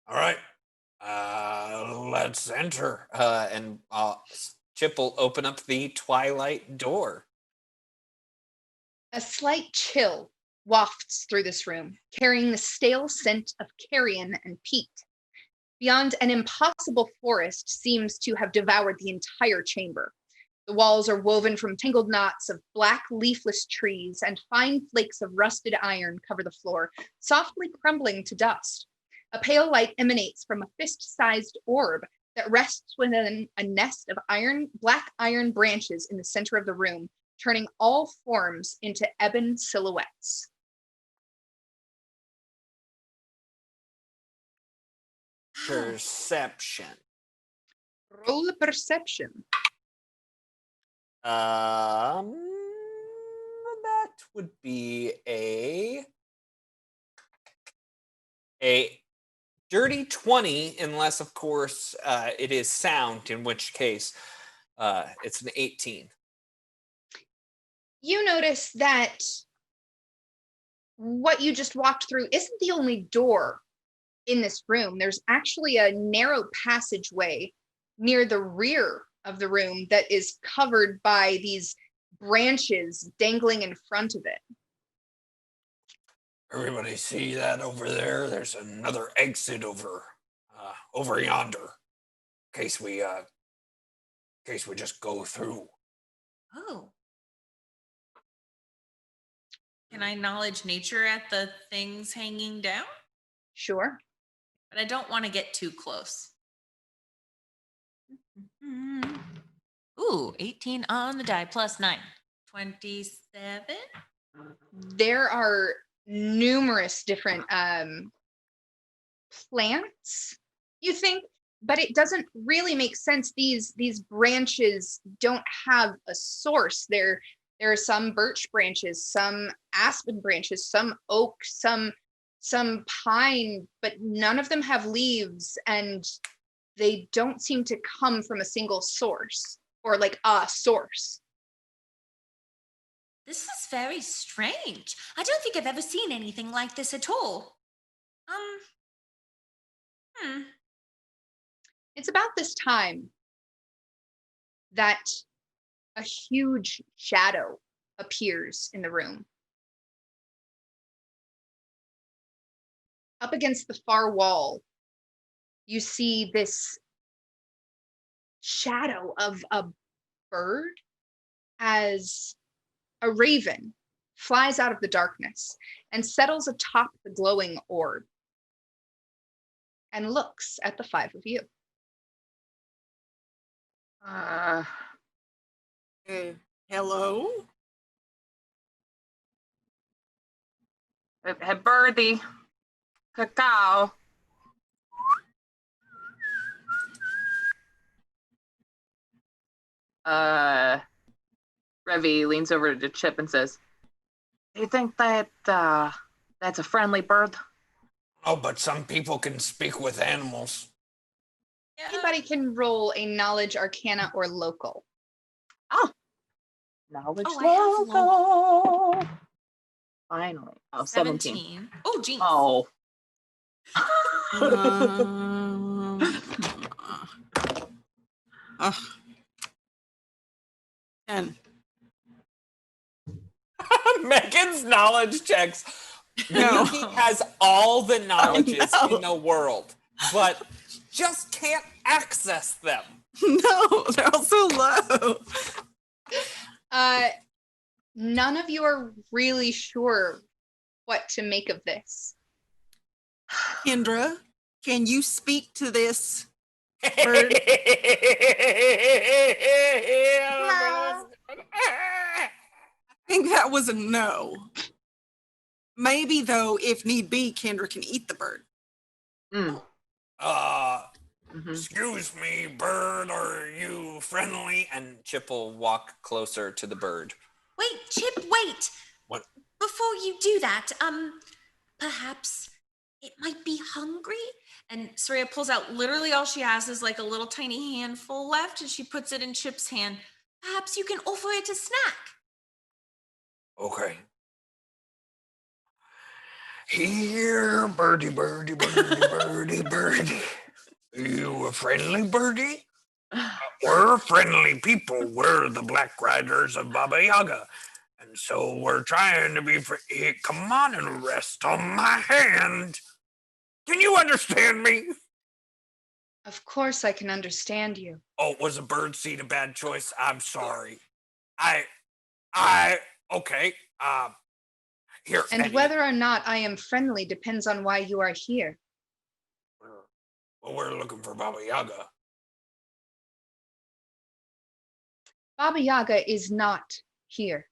All right. Let's enter. And Chip will open up the twilight door. A slight chill wafts through this room, carrying the stale scent of carrion and peat. Beyond, an impossible forest seems to have devoured the entire chamber. The walls are woven from tangled knots of black leafless trees, and fine flakes of rusted iron cover the floor, softly crumbling to dust. A pale light emanates from a fist-sized orb that rests within a nest of black iron branches in the center of the room, turning all forms into ebon silhouettes. Perception. Roll a perception. That would be a dirty 20, unless of course it is sound, in which case it's an 18. You notice that what you just walked through isn't the only door in this room. There's actually a narrow passageway near the rear of the room that is covered by these branches dangling in front of it. Everybody see that over there? There's another exit over yonder. In case we just go through. Oh. Can I knowledge nature at the things hanging down? Sure. But I don't want to get too close. Ooh, 18 on the die plus 9. 27? There are numerous different plants, you think, but it doesn't really make sense. These branches don't have a source. There are some birch branches, some aspen branches, some oak, some pine, but none of them have leaves, and they don't seem to come from a single source, or like a source. This is very strange. I don't think I've ever seen anything like this at all. It's about this time that a huge shadow appears in the room. Up against the far wall, you see this shadow of a bird as a raven flies out of the darkness and settles atop the glowing orb and looks at the five of you. Hello? Hey, birdie. Cacao. Revy leans over to Chip and says, "Do you think that that's a friendly bird?" Oh, but some people can speak with animals. Anybody can roll a knowledge, arcana, or local. Knowledge Oh, I have local. Finally. Oh, 17. 17. Oh, geez. Oh. Ugh. And Megan's knowledge checks. No. He has all the knowledges no. in the world, but just can't access them. no, they're all so low. None of you are really sure what to make of this. Kendra, can you speak to this bird? I think that was a no. Maybe though, if need be, Kendra can eat the bird. Mm. Mhm. Excuse me, bird, are you friendly? And Chip will walk closer to the bird. Wait, Chip, wait. What? Before you do that, perhaps it might be hungry? And Soraya pulls out literally all she has is like a little tiny handful left, and she puts it in Chip's hand. Perhaps you can offer it a snack. Okay. Here, birdie, birdie, birdie, birdie, birdie. You a friendly birdie? We're friendly people. We're the Black Riders of Baba Yaga. And so we're trying to be Hey, come on and rest on my hand. Can you understand me? Of course I can understand you. Oh, was a bird seed a bad choice? I'm sorry. Okay. Here. And Eddie. whether or not I am friendly depends on why you are here. Well, we're looking for Baba Yaga. Baba Yaga is not here,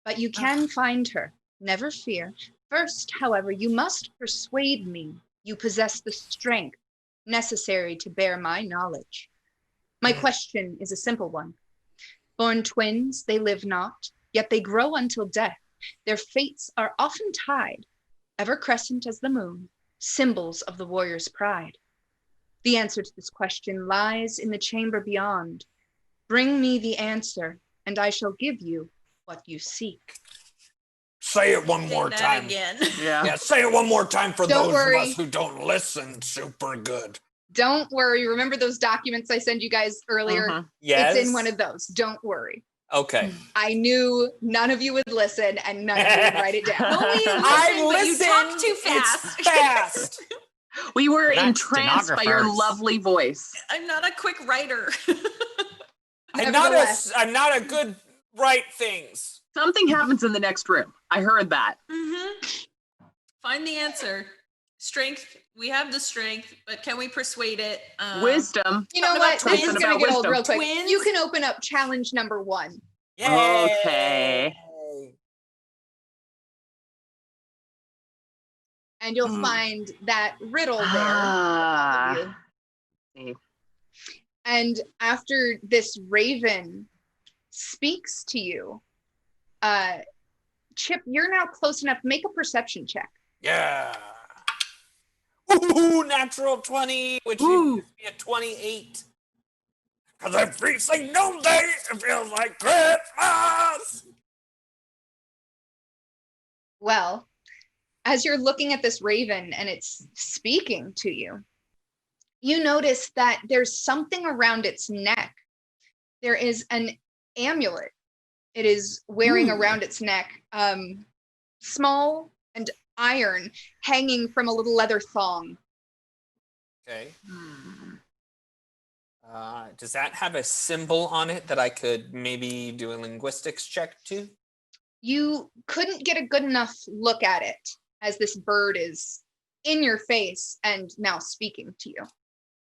but you can find her. Never fear. First, however, you must persuade me you possess the strength necessary to bear my knowledge. My question is a simple one. Born twins, they live not, yet they grow until death. Their fates are often tied, ever crescent as the moon, symbols of the warrior's pride. The answer to this question lies in the chamber beyond. Bring me the answer, and I shall give you what you seek. Say it one Say more that time. again. Yeah, say it one more time for Don't those worry. of us who don't listen super good. Don't worry. Remember those documents I sent you guys earlier? Mhm. Yes. It's in one of those. Don't worry. Okay. I knew none of you would listen and none of you would write it down. Only you I listen, but you talk listened. too fast. It's fast. We were That's entranced by your stenographers. lovely voice. I'm not a quick writer. Nevertheless. I'm not a good write things. Something happens in the next room. I heard that. Find the answer. Strength. We have the strength, but can we persuade it? Wisdom. You know Something what? about This is twins. going to get old Wisdom. real quick. Twins? You can open up challenge number 1. Yay. Okay. And you'll find that riddle there. Ah. for you. And after this raven speaks to you, Chip, you're now close enough. Make a perception check. Yeah. Ooh, natural 20, which Ooh. would be a 28. Because every single day it feels like Christmas. Well, as you're looking at this raven and it's speaking to you, you notice that there's something around its neck. There is an amulet. It is wearing around its neck, small and iron, hanging from a little leather thong. Okay. Does that have a symbol on it that I could maybe do a linguistics check to? You couldn't get a good enough look at it as this bird is in your face and now speaking to you.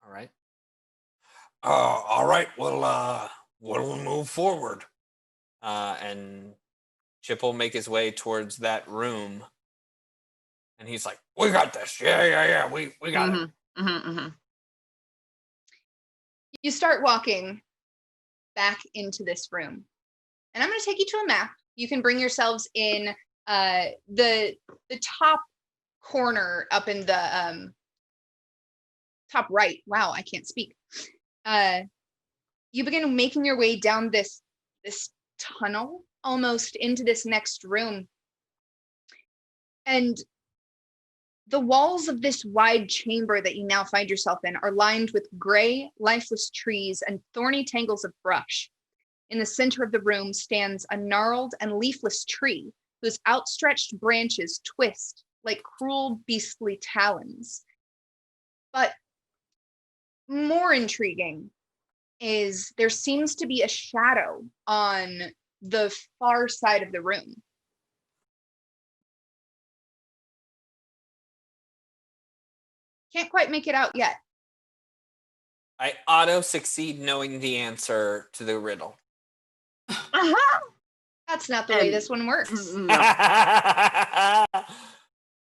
All right. All right. Well, we'll move forward. And Chip will make his way towards that room. And he's like, We got this. Yeah. We got it. You start walking back into this room. And I'm going to take you to a map. You can bring yourselves in the top corner up in the top right. Wow, I can't speak. You begin making your way down this tunnel almost into this next room. And the walls of this wide chamber that you now find yourself in are lined with gray, lifeless trees and thorny tangles of brush. In the center of the room stands a gnarled and leafless tree whose outstretched branches twist like cruel, beastly talons. But more intriguing is there seems to be a shadow on the far side of the room. Can't quite make it out yet. I auto succeed knowing the answer to the riddle. That's not the way this one works. No.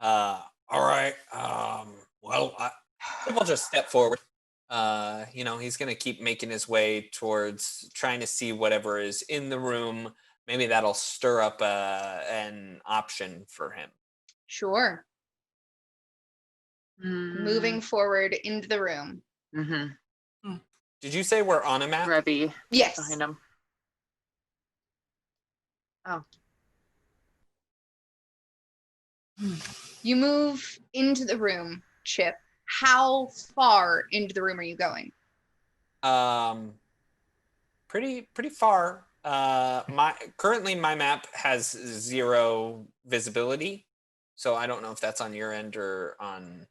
All right. We'll just step forward. He's going to keep making his way towards trying to see whatever is in the room. Maybe that'll stir up an option for him. Sure. Moving forward into the room. Mm-hmm. Did you say we're on a map? Revy. Yes. Behind him. Oh. You move into the room, Chip. How far into the room are you going? Pretty far. Currently my map has 0 visibility, so I don't know if that's on your end or on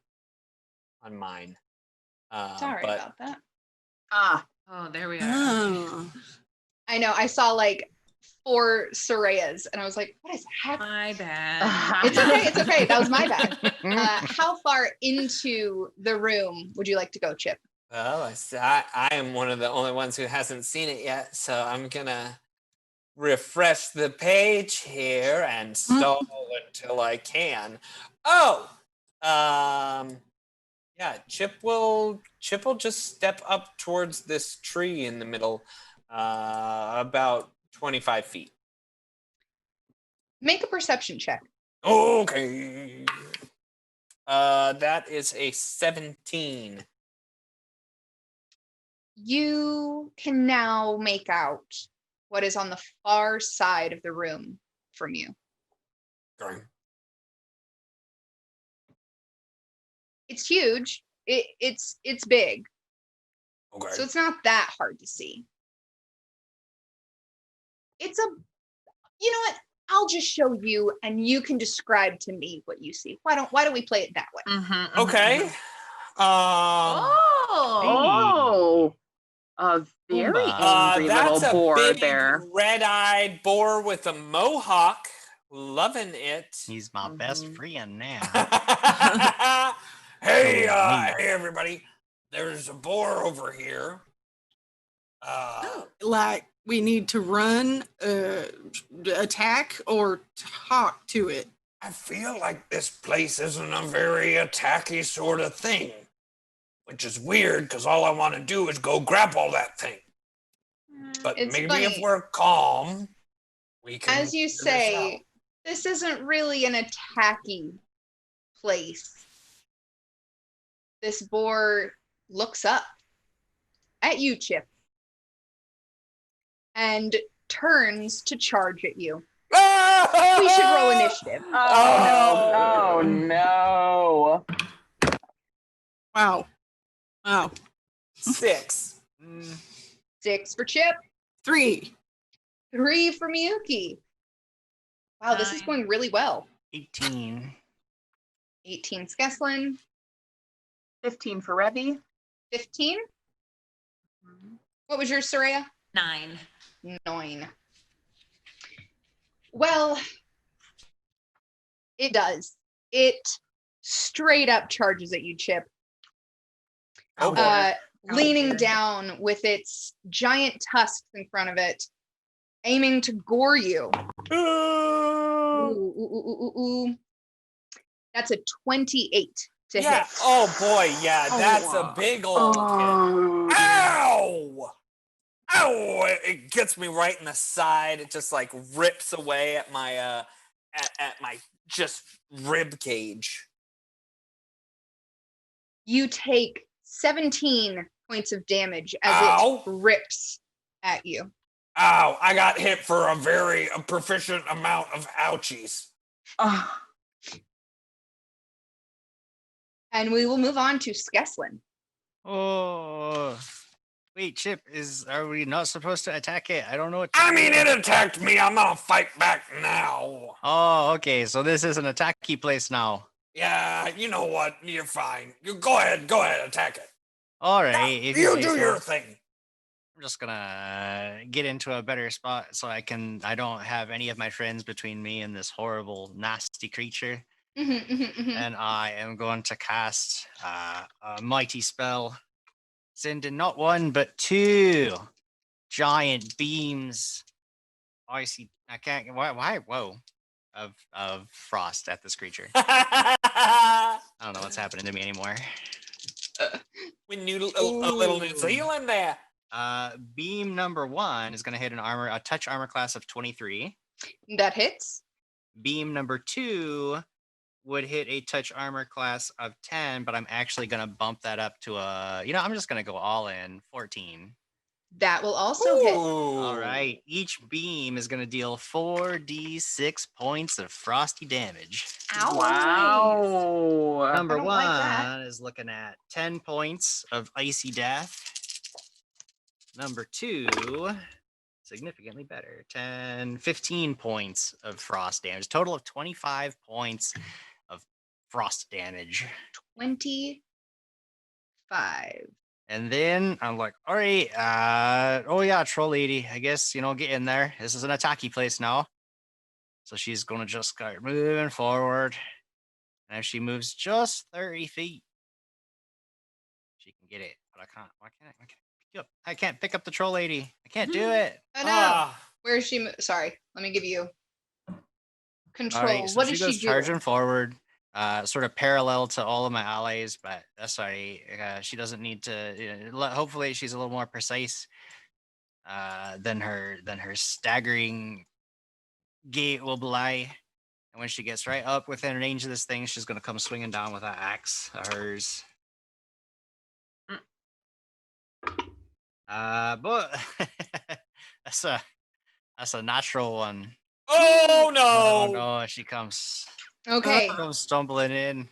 mine. Sorry but about that. Oh, there we are. Oh. I know. I saw like 4 Sorayas, and I was like, "What is happening?" My bad. It's okay. It's okay. That was my bad. How far into the room would you like to go, Chip? Well, I am one of the only ones who hasn't seen it yet, so I'm gonna refresh the page here and stall until I can. Oh, yeah. Chip will just step up towards this tree in the middle, about 25 feet. Make a perception check. Okay. That is a 17. You can now make out what is on the far side of the room from you. Okay. It's huge. It's big. Okay. So it's not that hard to see. You know what? I'll just show you and you can describe to me what you see. Why don't we play it that way? Okay. Oh. A very Boomba. angry little That's a boar big there. red-eyed boar with a mohawk. Loving it. He's my best friend now. Hey, So mean. hey, everybody. There's a boar over here. Like we need to run, attack, or talk to it. I feel like this place isn't a very attacky sort of thing, which is weird because all I want to do is go grab all that thing. But It's maybe funny. if we're calm, we can. As you figure this say, out. this isn't really an attacky place. This boar looks up at you, Chip, and turns to charge at you. We should roll initiative. Oh no. Wow. 6. 6 for Chip, 3. 3 for Miyuki. Wow, this is 9. going really well. 18. 18 Skeslin, 15 for Revy. 15. What was your Soraya? 9. 9. Well, it does. It straight up charges at you, Chip. Oh, boy. Leaning boy. down with its giant tusks in front of it, aiming to gore you. Ooh. That's a 28 to Yeah. hit. Oh boy. Yeah. That's a big old hit. Oh. Ow! Ow! It gets me right in the side. It just like rips away at my at my just rib cage. You take 17 points of damage as Ow. it rips at you. Ow, I got hit for a proficient amount of ouchies. Oh, And we will move on to Skeslin. Oh, wait, Chip, are we not supposed to attack it? I don't know what to I do. mean, it attacked me. I'm gonna fight back now. Oh, okay, so this is an attacky place now. Yeah, you know what? You're fine. You go ahead, attack it. All right, if You say do so. your thing. I'm just gonna get into a better spot so I don't have any of my friends between me and this horrible, nasty creature. And I am going to cast a mighty spell, sending not one but two giant beams. I see. I can't. Why? Whoa! Of frost at this creature. I don't know what's happening to me anymore. We need a little New Zealand there. Beam number 1 is going to hit a touch armor class of 23. That hits. Beam number 2 would hit a touch armor class of 10, but I'm actually going to bump that up to I'm just going to go all in 14. That will also hit. All right. Each beam is going to deal 4d6 points of frosty damage. Ow. wow. Number I don't 1 like that. is looking at 10 points of icy death. Number 2, significantly better, 15 points of frost damage. Total of 25 points of frost damage. 25. And then I'm like, all right, oh yeah, troll lady, I guess, get in there. This is an attacky place now. So she's going to just start moving forward. And if she moves just 30 feet, she can get it. But I can't. Why can't I pick it up? I can't pick up the troll lady. I can't do it. Oh no. Where is she? Sorry. Let me give you control. All right, so What she is goes she doing? charging forward, sort of parallel to all of my allies, but that's all right. She doesn't need to. Hopefully, she's a little more precise than her staggering gait will belie. And when she gets right up within range of this thing, she's going to come swinging down with that axe of hers. But that's a natural one. Oh Oh no! no, she comes Okay. stumbling in.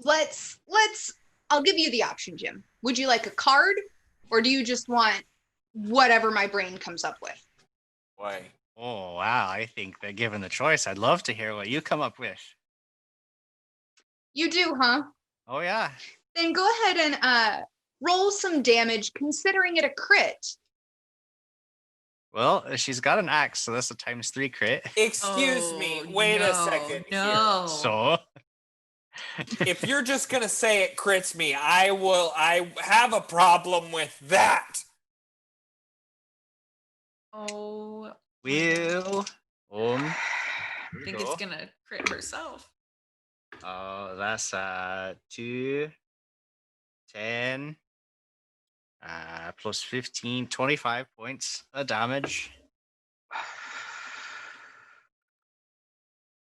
Let's I'll give you the option, Jim. Would you like a card or do you just want whatever my brain comes up with? Why? Oh wow, I think that given the choice, I'd love to hear what you come up with. You do, huh? Oh yeah. Then go ahead and roll some damage considering it a crit. Well, she's got an axe, so that's a ×3 crit. Excuse me. Wait a second. No. So If you're just gonna say it crits me, I have a problem with that. Oh. will I think it's gonna crit herself. Oh, that's 2, 10, plus 15, 25 points of damage.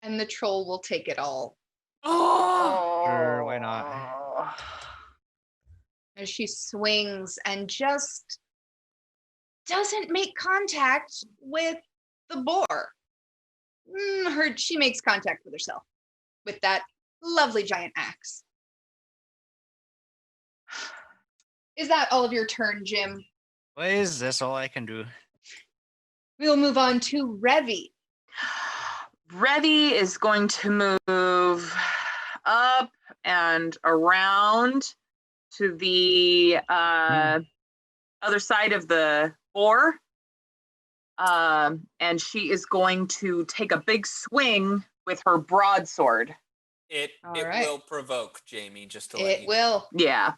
And the troll will take it all. Sure, why not? As she swings and just doesn't make contact with the boar. She makes contact with herself with that lovely giant axe. Is that all of your turn, Jim? What is this? All I can do? We'll move on to Revy. Revy is going to move up and around to the other side of the boar. And she is going to take a big swing with her broadsword. It right. will provoke, Jamie, just to let It you will. Yeah.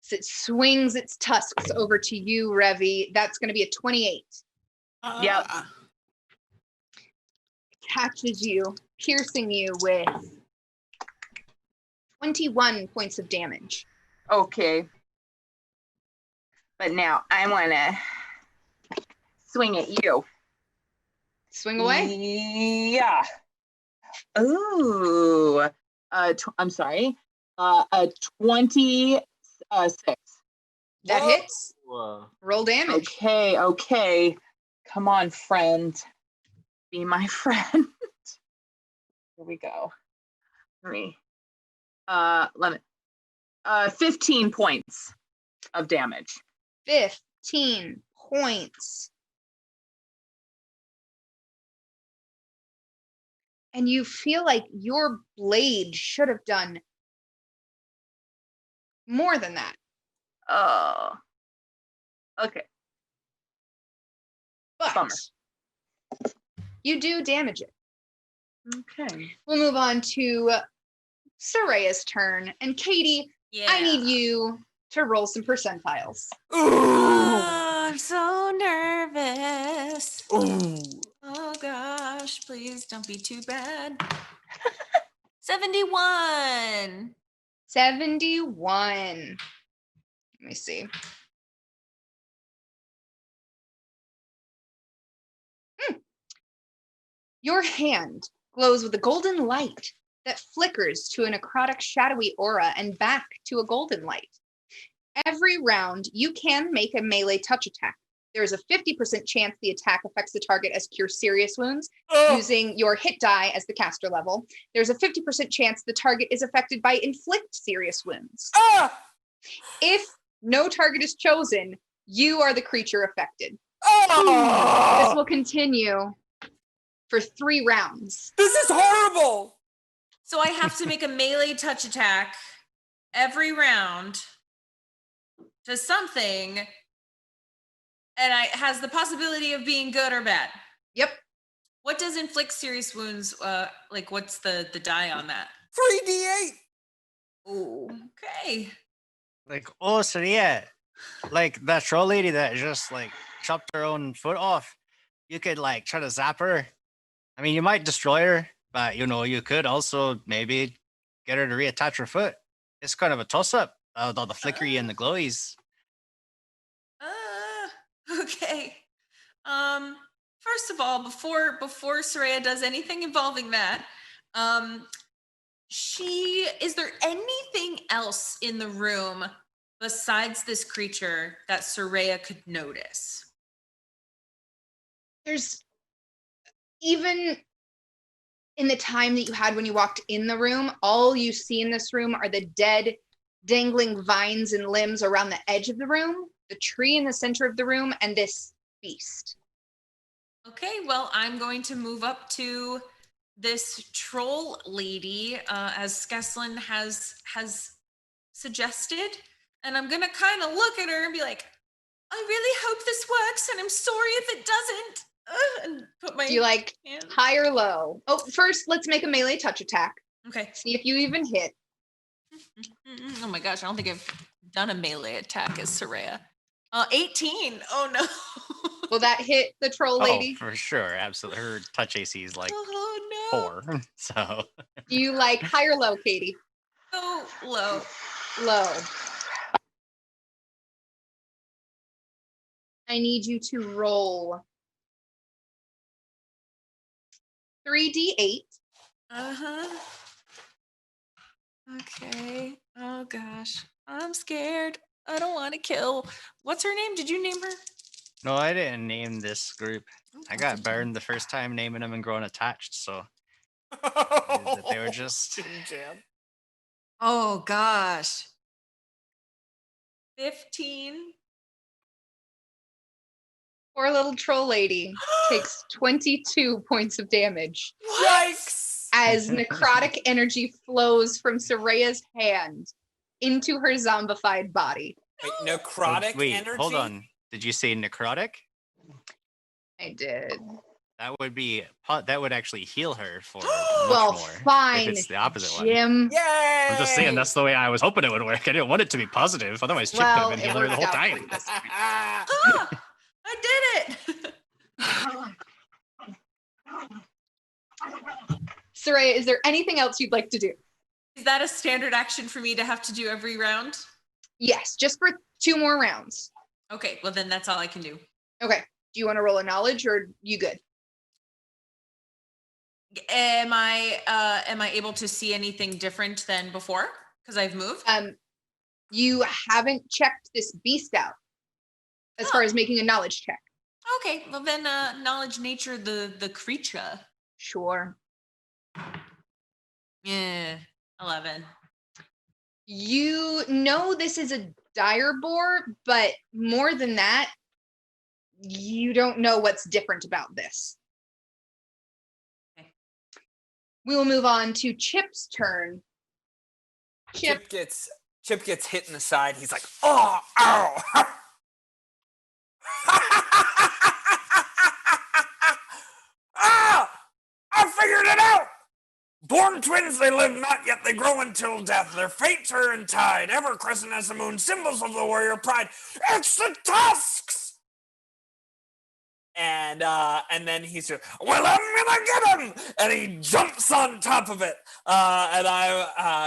So it swings its tusks over to you, Revy. That's going to be a 28. Yep. Catches you, piercing you with 21 points of damage. Okay. But now I want to swing at you. Swing away. Yeah. Ooh. I'm sorry. A 26. That hits. Whoa. Roll damage. Okay. Come on, friend. Be my friend. Here we go. 15 points of damage. 15 points. And you feel like your blade should have done more than that. Oh. Okay. But Bummer. you do damage it. Okay. We'll move on to Soraya's turn. And Katie, Yeah. I need you to roll some percentiles. Oh, I'm so nervous. Ooh. Oh gosh, please don't be too bad. 71. 71. Let me see. Your hand glows with a golden light that flickers to a necrotic shadowy aura and back to a golden light. Every round, you can make a melee touch attack. There is a 50% chance the attack affects the target as cure serious wounds using your hit die as the caster level. There's a 50% chance the target is affected by inflict serious wounds. If no target is chosen, you are the creature affected. This will continue for 3 rounds. This is horrible. So I have to make a melee touch attack every round to something, and it has the possibility of being good or bad. Yep. What does inflict serious wounds, like what's the die on that? 3d8. Oh, okay. Like, oh, so yeah, like that troll lady that just like chopped her own foot off. You could like try to zap her. I mean, you might destroy her, but you could also maybe get her to reattach her foot. It's kind of a toss-up with all the flickery and the glowies. Okay. First of all, before Soraya does anything involving that, is there anything else in the room besides this creature that Soraya could notice? There's even in the time that you had when you walked in the room, all you see in this room are the dead, dangling vines and limbs around the edge of the room, the tree in the center of the room, and this beast. Okay, well, I'm going to move up to this troll lady, as Skeslin has suggested, and I'm gonna kind of look at her and be like, I really hope this works, and I'm sorry if it doesn't. And put my Do you like hand. high or low? Oh, first, let's make a melee touch attack. Okay. See if you even hit. Oh my gosh, I don't think I've done a melee attack as Soraya. 18. Oh no. Will that hit the troll lady? Oh, for sure, absolutely. Her touch AC is like Oh no. 4, so. Do you like high or low, Katie? Oh, low. Low. I need you to roll 3d8. Uh-huh. Okay. Oh gosh. I'm scared. I don't want to kill. What's her name? Did you name her? No, I didn't name this group. I got burned the first time naming them and growing attached, so they were just. Oh gosh. 15. Poor little troll lady takes 22 points of damage Yikes. as necrotic energy flows from Soraya's hand into her zombified body. Wait, necrotic Wait, energy? hold on. Did you say necrotic? I did. That would actually heal her for much Well, more. fine, If it's the opposite one. Jim. Yay! I'm just saying that's the way I was hoping it would work. I didn't want it to be positive. Otherwise, Chip Well, could have been it healing her the worked whole out for time. you. Ah, I did it. Soraya, is there anything else you'd like to do? Is that a standard action for me to have to do every round? Yes, just for 2 more rounds. Okay, well then that's all I can do. Okay. Do you want to roll a knowledge or you good? Am I able to see anything different than before? Because I've moved? You haven't checked this beast out as far as making a knowledge check. Okay, well then knowledge nature the creature. Sure. Yeah. 11. You know this is a dire boar, but more than that, you don't know what's different about this. Okay. We will move on to Chip's turn. Chip gets hit in the side. He's like, oh, ow. Ah! I figured it out! Born twins they live not, yet they grow until death. Their fates are entide, ever crescent as the moon, symbols of the warrior pride. It's the tusks! And then he's just, Well, I'm gonna get him! and he jumps on top of it.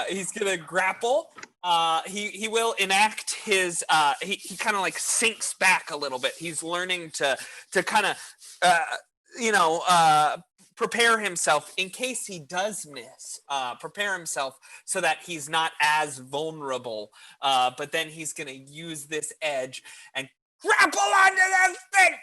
He's gonna grapple. He will enact his. He kind of like sinks back a little bit. He's learning to kind of prepare himself in case he does miss. Prepare himself so that he's not as vulnerable. But then he's gonna use this edge and grapple onto that thing.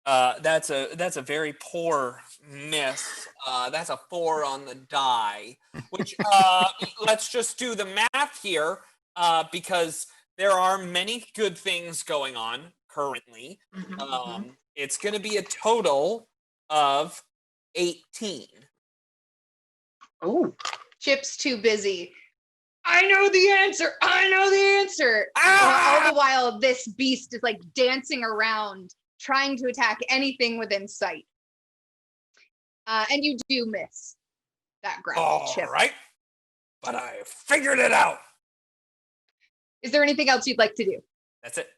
That's a very poor miss. That's a 4 on the die. Which let's just do the math here, because there are many good things going on currently. It's going to be a total of 18. Oh, Chip's too busy. I know the answer. I know the answer. All the while, this beast is like dancing around, trying to attack anything within sight. And you do miss that grapple, Chip. All right, but I figured it out. Is there anything else you'd like to do? That's it.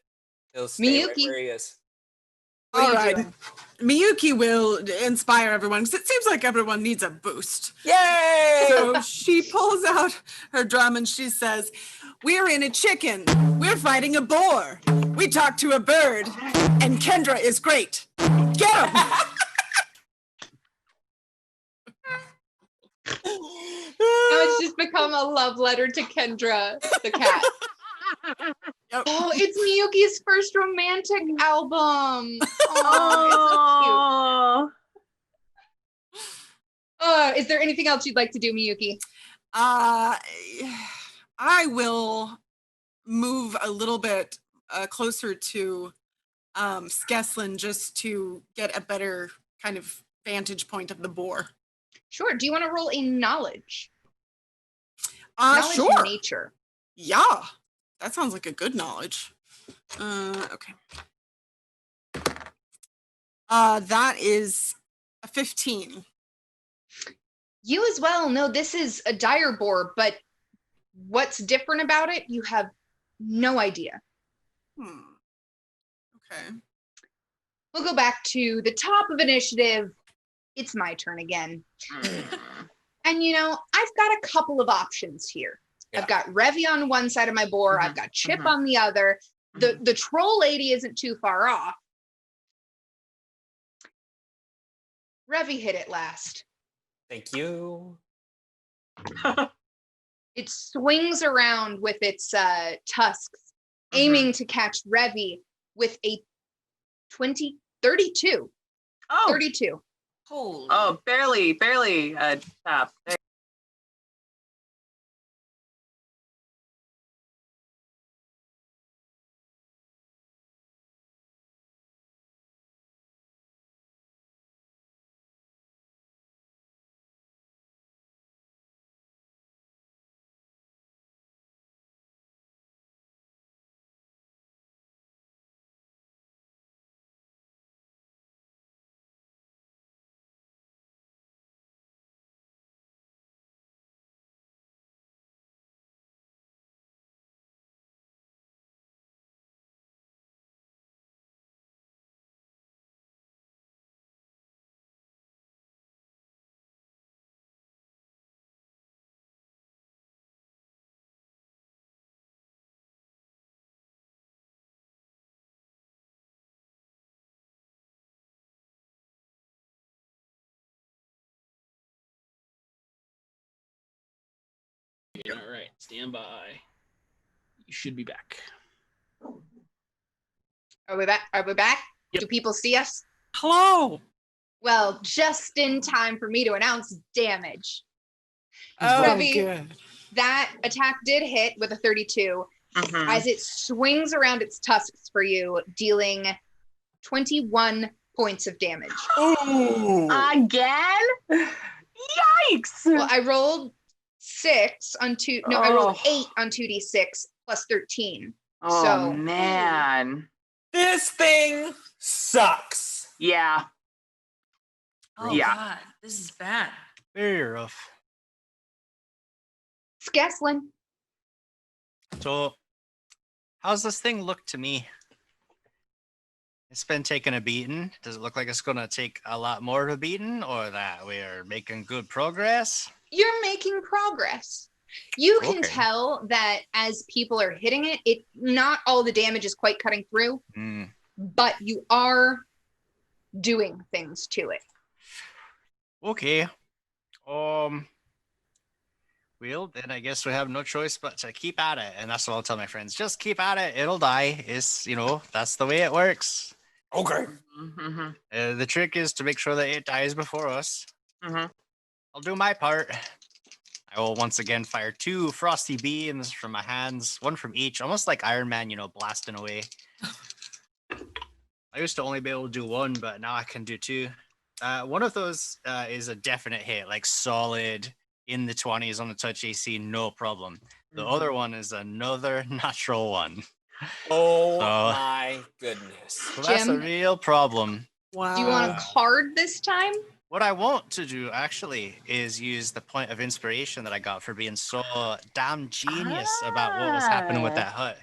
He'll stay right Miyuki. where he is. What are All you right. doing? Miyuki will inspire everyone because it seems like everyone needs a boost. Yay! So she pulls out her drum and she says, "We're in a chicken. We're fighting a boar. We talk to a bird. And Kendra is great. Get him!" Now it's just become a love letter to Kendra, the cat. Yep. Oh, it's Miyuki's first romantic album. Oh, it's so cute. Is there anything else you'd like to do, Miyuki? I will move a little bit closer to Skeslin just to get a better kind of vantage point of the boar. Sure. Do you want to roll a knowledge? Knowledge Sure. nature. Yeah, that sounds like a good knowledge. Okay. That is a 15. You as well know this is a dire boar, but what's different about it, you have no idea. Okay. We'll go back to the top of initiative. It's my turn again. And I've got a couple of options here. Yeah. I've got Revy on one side of my board. I've got Chip on the other. The troll lady isn't too far off. Revy hit it last. Thank you. It swings around with its tusks, aiming to catch Revy with a 32. oh, 32. Holy. oh, barely top. Stand by. You should be back. Are we back? Are we back? Yep. Do people see us? Hello. Well, just in time for me to announce damage. Oh, Revy, good. that attack did hit with a 32 Mhm. as it swings around its tusks for you, dealing 21 points of damage. Ooh. Again? Yikes! Well, I rolled 6 on two. No, I rolled Oh. 8 on 2d6 plus 13. Oh, so- man. This thing sucks. Yeah. Oh Yeah. God, this is bad. Very rough. Skeslin. So, how's this thing look to me? It's been taking a beating. Does it look like it's going to take a lot more of a beating, or that we're making good progress? You're making progress. You can Okay. tell that as people are hitting it, not all the damage is quite cutting through, Mm. but you are doing things to it. Okay. Well, then I guess we have no choice but to keep at it, and that's what I'll tell my friends. Just keep at it. It'll die. It's, that's the way it works. Okay. Mm-hmm. The trick is to make sure that it dies before us. Mhm. I'll do my part. I will once again fire 2 frosty beams from my hands, 1 from each, almost like Iron Man, blasting away. I used to only be able to do 1, but now I can do 2. One of those is a definite hit, like solid in the 20s on the touch AC, no problem. The other one is another natural one. Oh So- my goodness. So that's a Jim? real problem. Wow. Do you want a card this time? What I want to do actually is use the point of inspiration that I got for being so damn genius about what was happening with that hut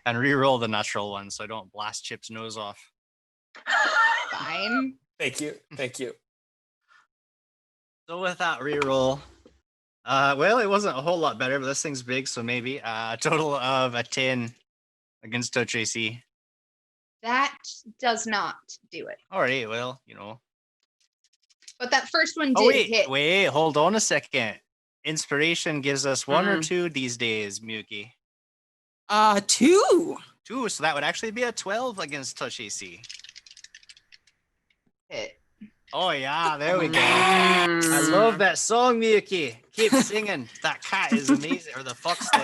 and re-roll the natural one so I don't blast Chip's nose off. Fine. Thank you. Thank you. So with that re-roll, well, it wasn't a whole lot better, but this thing's big, so maybe a total of a 10 against touch AC. That does not do it. All right, well, But that first one did Oh wait, hit. wait, hold on a second. Inspiration gives us 1 or Mm. 2 these days, Miyuki. 2. 2, so that would actually be a 12 against touch AC. Hit. Oh yeah, there we go. I love that song, Miyuki. Keep singing. That cat is amazing, or the fox thing.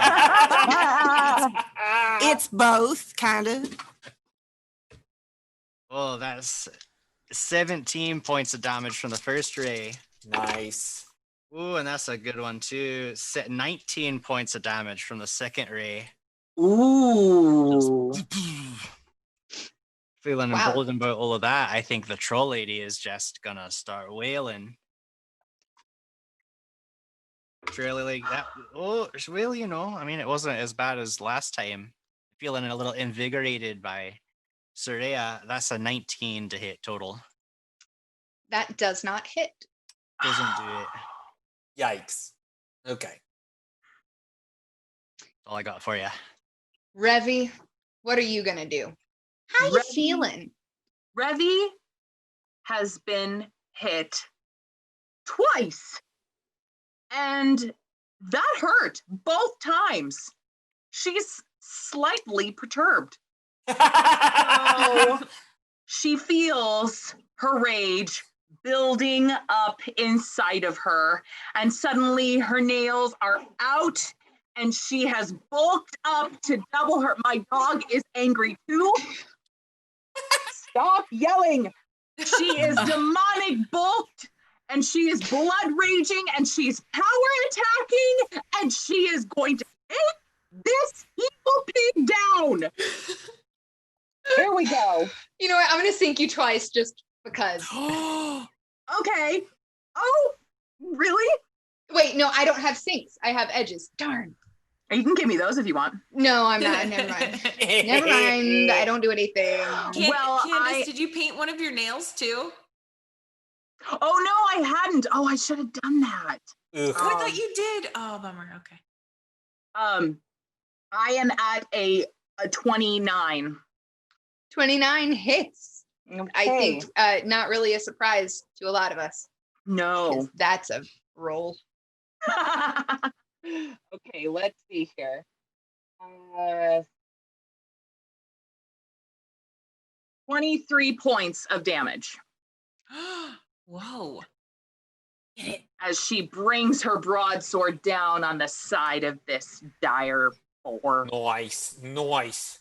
It's both, kind of. Oh, that's 17 points of damage from the first ray. Nice. Ooh, and that's a good one too. 19 points of damage from the second ray. Ooh. Feeling Wow. emboldened about all of that, I think the troll lady is just gonna start wailing. It's really like that. Oh, it's really, I mean, it wasn't as bad as last time. Feeling a little invigorated by Soraya. That's a 19 to hit total. That does not hit. Doesn't do it. Yikes. Okay. That's all I got for you. Revy, what are you gonna do? How you Revy? feeling? Revy has been hit twice. And that hurt both times. She's slightly perturbed. So she feels her rage building up inside of her, and suddenly her nails are out and she has bulked up to double her. My dog is angry too. Stop yelling. She is demonic bulked and she is blood raging and she's power attacking and she is going to take this evil pig down. Here we go. You know what? I'm gonna sink you twice just because. Okay. Oh, really? Wait, no, I don't have sinks. I have edges. Darn. You can give me those if you want. No, I'm not. Never mind. Never mind. I don't do anything. Well, Candace, did you paint one of your nails too? Oh no, I hadn't. Oh, I should have done that. Ugh. Oh, I thought you did. Oh, bummer. Okay. I am at a 29. 29 hits. I think not really a surprise to a lot of us. No. 'cause that's a roll. Okay, let's see here. 23 points of damage Whoa. Get it. as she brings her broadsword down on the side of this dire boar. Nice.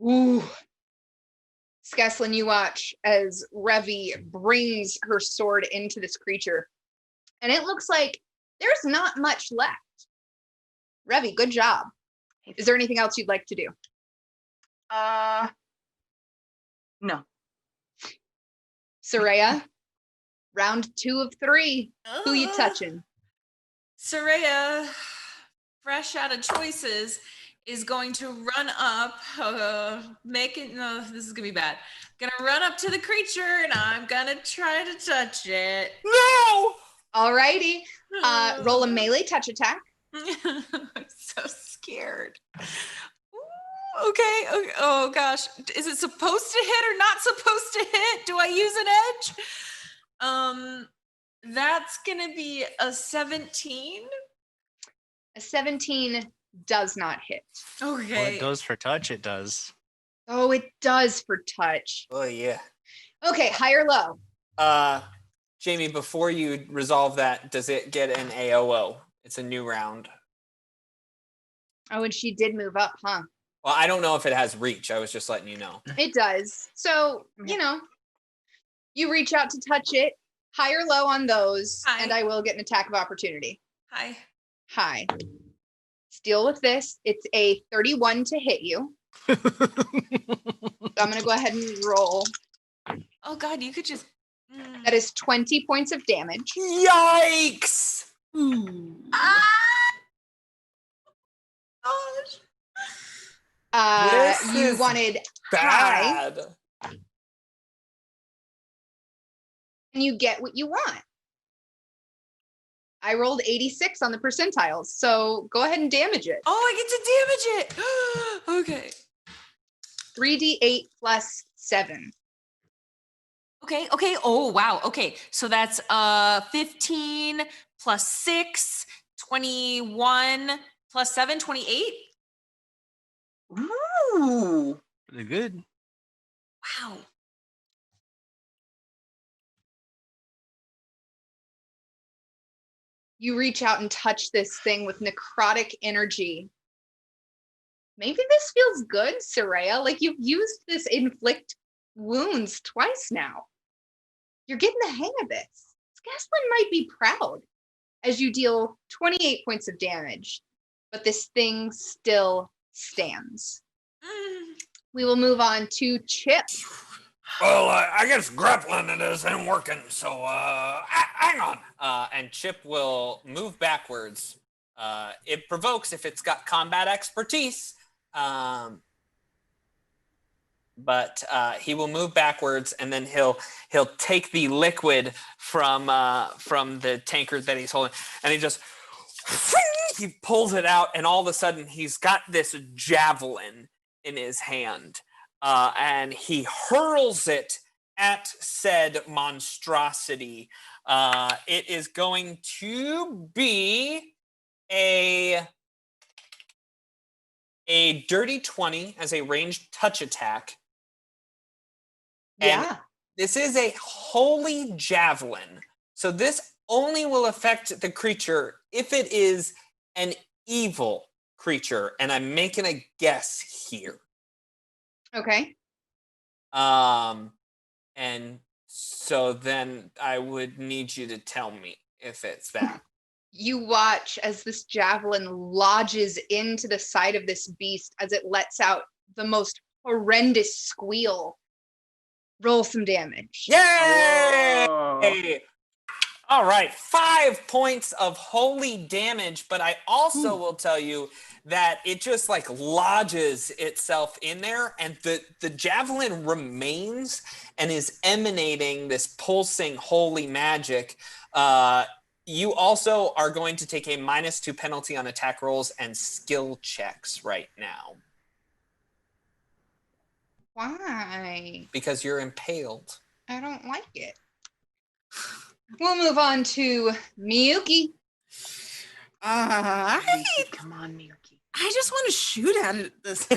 Ooh. Skeslin, you watch as Revi brings her sword into this creature, and it looks like there's not much left. Revi, good job. Is there anything else you'd like to do? No. Soraya, round 2 of 3. Who you touching? Soraya, fresh out of choices, is going to run up, this is gonna be bad. Gonna run up to the creature and I'm gonna try to touch it. No! Alrighty. Roll a melee touch attack. I'm so scared. Ooh, okay. Oh gosh. Is it supposed to hit or not supposed to hit? Do I use an edge? That's gonna be a 17. A 17 does not hit. Okay. Well, it goes for touch, it does. Oh, it does for touch. Oh yeah. Okay, high or low? Jamie, before you resolve that, does it get an AOO? It's a new round. Oh, and she did move up, huh? Well, I don't know if it has reach. I was just letting you know. It does. So, you reach out to touch it, high or low on those, High. and I will get an attack of opportunity. Hi. High. Let's deal with this. It's a 31 to hit you. So I'm going to go ahead and roll. Oh God, you could just. That is 20 points of damage. Yikes! Gosh. This You is wanted high, bad. and you get what you want. I rolled 86 on the percentiles, so go ahead and damage it. Oh, I get to damage it. Okay. 3d8 plus 7. Okay. Oh, wow. Okay. So that's 15 plus 6, 21 plus 7, 28. Ooh. Pretty good. Wow. You reach out and touch this thing with necrotic energy. Maybe this feels good, Soraya. Like you've used this inflict wounds twice now. You're getting the hang of this. Skeslin might be proud as you deal 28 points of damage, but this thing still stands. We will move on to Chip. Well, I guess grappling it isn't working, so hang on. And Chip will move backwards. It provokes if it's got combat expertise. But he will move backwards, and then he'll take the liquid from the tankard that he's holding, and he pulls it out, and all of a sudden he's got this javelin in his hand, and he hurls it at said monstrosity. It is going to be a dirty 20 as a ranged touch attack. And Yeah. this is a holy javelin. So this only will affect the creature if it is an evil creature. And I'm making a guess here. Okay. And so then I would need you to tell me if it's that. You watch as this javelin lodges into the side of this beast as it lets out the most horrendous squeal. Roll some damage. Yay! Whoa. All right, 5 points of holy damage, but I also will tell you that it just like lodges itself in there, and the javelin remains and is emanating this pulsing holy magic. You also are going to take a -2 penalty on attack rolls and skill checks right now. Why? Because you're impaled. I don't like it. We'll move on to Miyuki. I Come on, Miyuki. just want to shoot at it this go.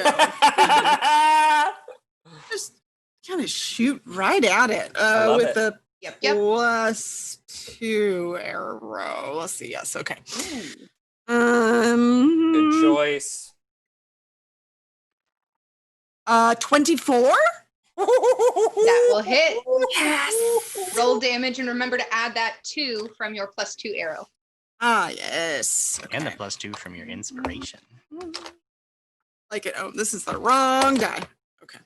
Just kind of shoot right at it love with it. the Yep. +2 arrow. Let's see. Yes. Okay. Good choice. 24. That will hit. Yes. Roll damage and remember to add that 2 from your +2 arrow. Yes. Okay. And the +2 from your inspiration. Like it. Oh, this is the wrong die. Okay.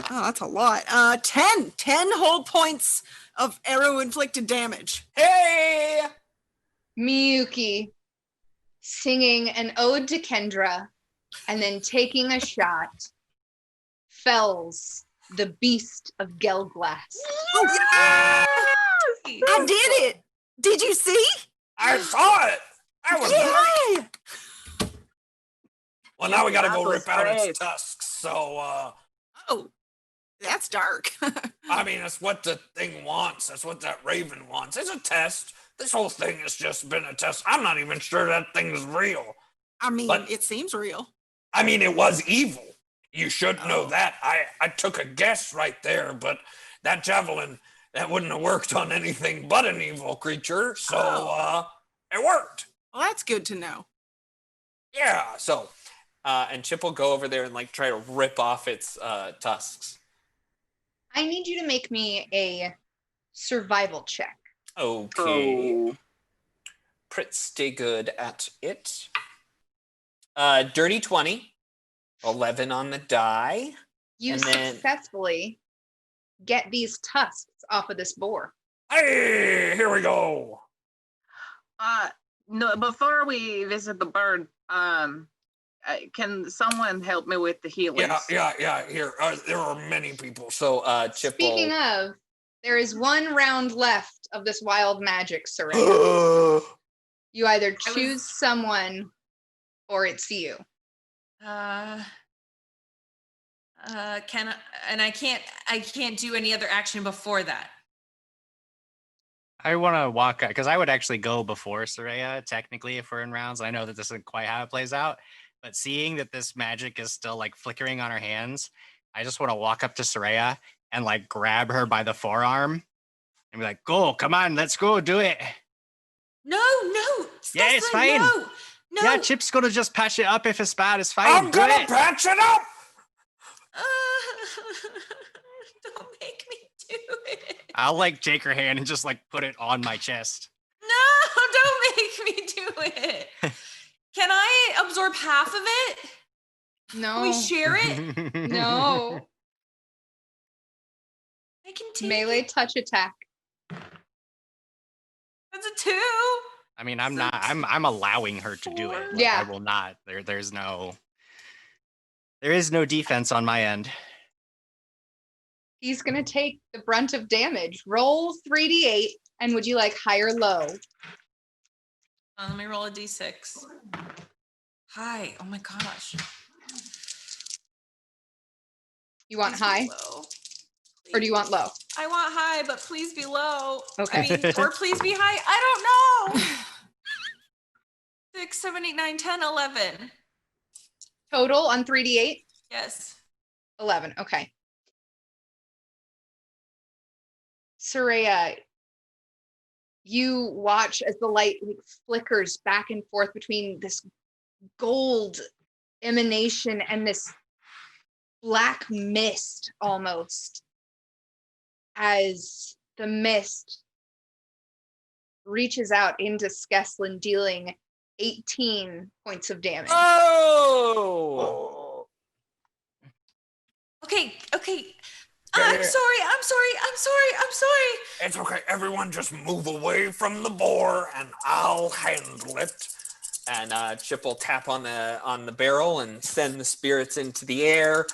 Oh, that's a lot. 10 whole points of arrow inflicted damage. Hey! Miyuki singing an ode to Kendra and then taking a shot fells the beast of Gelglass. Oh, yeah! I did it. Did you see? I saw it. That was great. Yeah. Well, now we got to That go was rip out its great. tusks. So, Oh, that's dark. I mean, that's what the thing wants. That's what that raven wants. It's a test. This whole thing has just been a test. I'm not even sure that thing's real. I mean, But- it seems real. I mean, it was evil. You should know Oh. that. I took a guess right there, but that javelin, that wouldn't have worked on anything but an evil creature. So, it worked. Well, that's good to know. Yeah. So, and Chip will go over there and like try to rip off its tusks. I need you to make me a survival check. Okay. Pretty good at it. Dirty 20. 11 on the die. You And then- successfully get these tusks off of this boar. Hey, here we go. No, before we visit the bird, can someone help me with the healings? Yeah. Here, there are many people. So, Chip Speaking will... of, there is 1 round left of this wild magic, Saraya. You either choose someone or it's you. I can't do any other action before that. I want to walk because I would actually go before Soraya, technically, if we're in rounds. I know that this isn't quite how it plays out, but seeing that this magic is still like flickering on her hands, I just want to walk up to Soraya and like grab her by the forearm and be like, "Go, come on, let's go, do it." No. Yeah, it's Skeslin, fine. No. Yeah, Chip's gonna just patch it up if it's bad. It's fine. I'm do gonna it. patch it up. Don't make me do it. I'll like take her hand and just like put it on my chest. No, don't make me do it. Can I absorb half of it? Can No. we share it? No. I can take Melee it. touch attack. That's a 2. I mean, I'm not. I'm allowing her to do it. Four. Like, Yeah. I will not. There is no defense on my end. He's going to take the brunt of damage. Roll 3d8. And would you like high or low? Let me roll a d6. Hi. Oh my gosh. You want Please be high low. or do you want low? I want high, but please be low. Okay. I mean, or please be high. I don't know. 6, 7, 8, 9, 10, 11. Total on 3d8? Yes. 11. Okay. Saraya, you watch as the light like, flickers back and forth between this gold emanation and this black mist almost, as the mist reaches out into Skeslin, dealing 18 points of damage. Oh! Okay. Yeah, I'm yeah. sorry. It's okay. Everyone just move away from the boar and I'll handle it. And Chip will tap on the barrel and send the spirits into the air,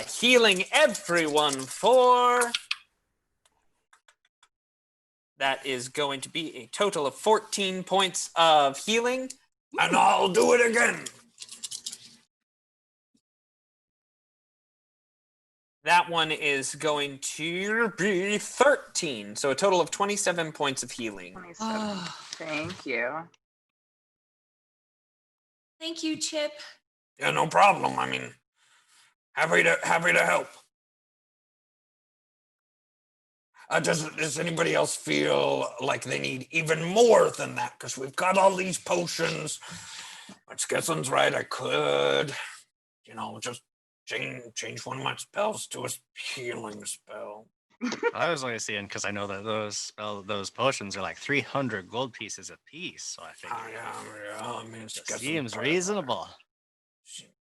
healing everyone for... That is going to be a total of 14 points of healing. And I'll do it again. That one is going to be 13. So a total of 27 points of healing. 27. Oh, Thank you. Thank you, Chip. Yeah, no problem. I mean, happy to help. Does anybody else feel like they need even more than that? Because we've got all these potions. But Sketson's right. I could, just change one of my spells to a healing spell. I was only seeing because I know that those potions are like 300 gold pieces a piece. So I think Yeah. I mean, it seems reasonable.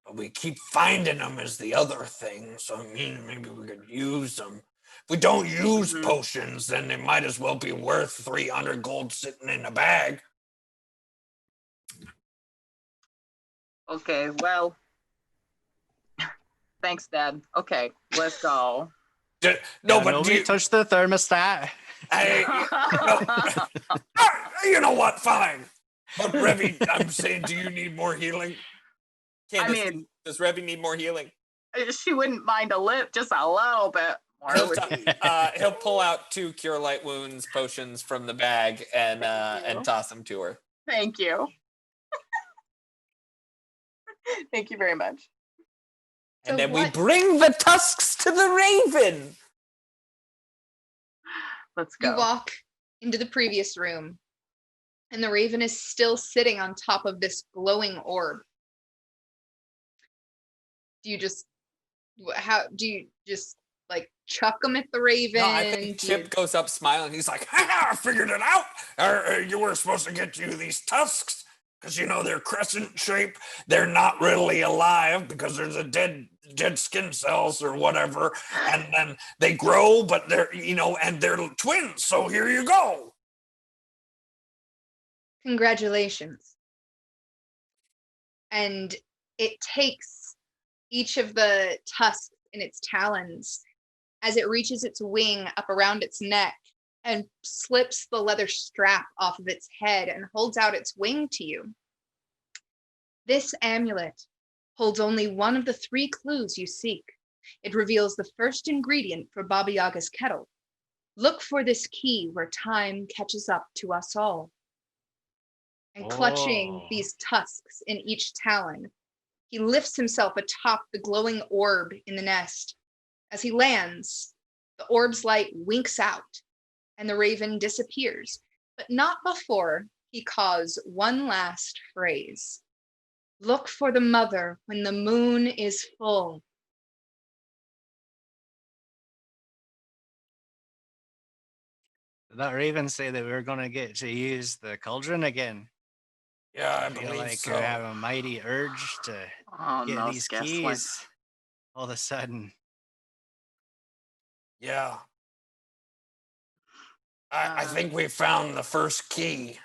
But we keep finding them is the other thing. So I mean, maybe we could use them. If we don't use potions, then they might as well be worth 300 gold sitting in a bag. Okay, well, thanks, Dad. Okay, let's go. Nobody touch the thermostat. You know what? Fine. But Revy, I'm saying, do you need more healing? Candace, does Revy need more healing? She wouldn't mind just a little bit more. He'll pull out 2 Cure Light Wounds potions from the bag and toss them to her. Thank you. Thank you very much. And then we bring the tusks to the raven. Let's go. You walk into the previous room, and the raven is still sitting on top of this glowing orb. Do you just like chuck them at the raven? No, I think Chip goes up smiling. He's like, "Ha! I figured it out. You were supposed to get you these tusks because they're crescent shape. They're not really alive because there's a dead skin cells or whatever, and then they grow, but they're and they're twins. So here you go." Congratulations. And it takes each of the tusks in its talons as it reaches its wing up around its neck and slips the leather strap off of its head and holds out its wing to you. This amulet holds only one of the 3 clues you seek. It reveals the first ingredient for Baba Yaga's kettle. Look for this key where time catches up to us all. And clutching these tusks in each talon, he lifts himself atop the glowing orb in the nest. As he lands, the orb's light winks out, and the raven disappears, but not before he caws one last phrase. Look for the mother when the moon is full. Did that raven say that we were going to get to use the cauldron again? Yeah, I feel believe like so. I have a mighty urge to get these keys all of a sudden. Yeah. I think we found the first key.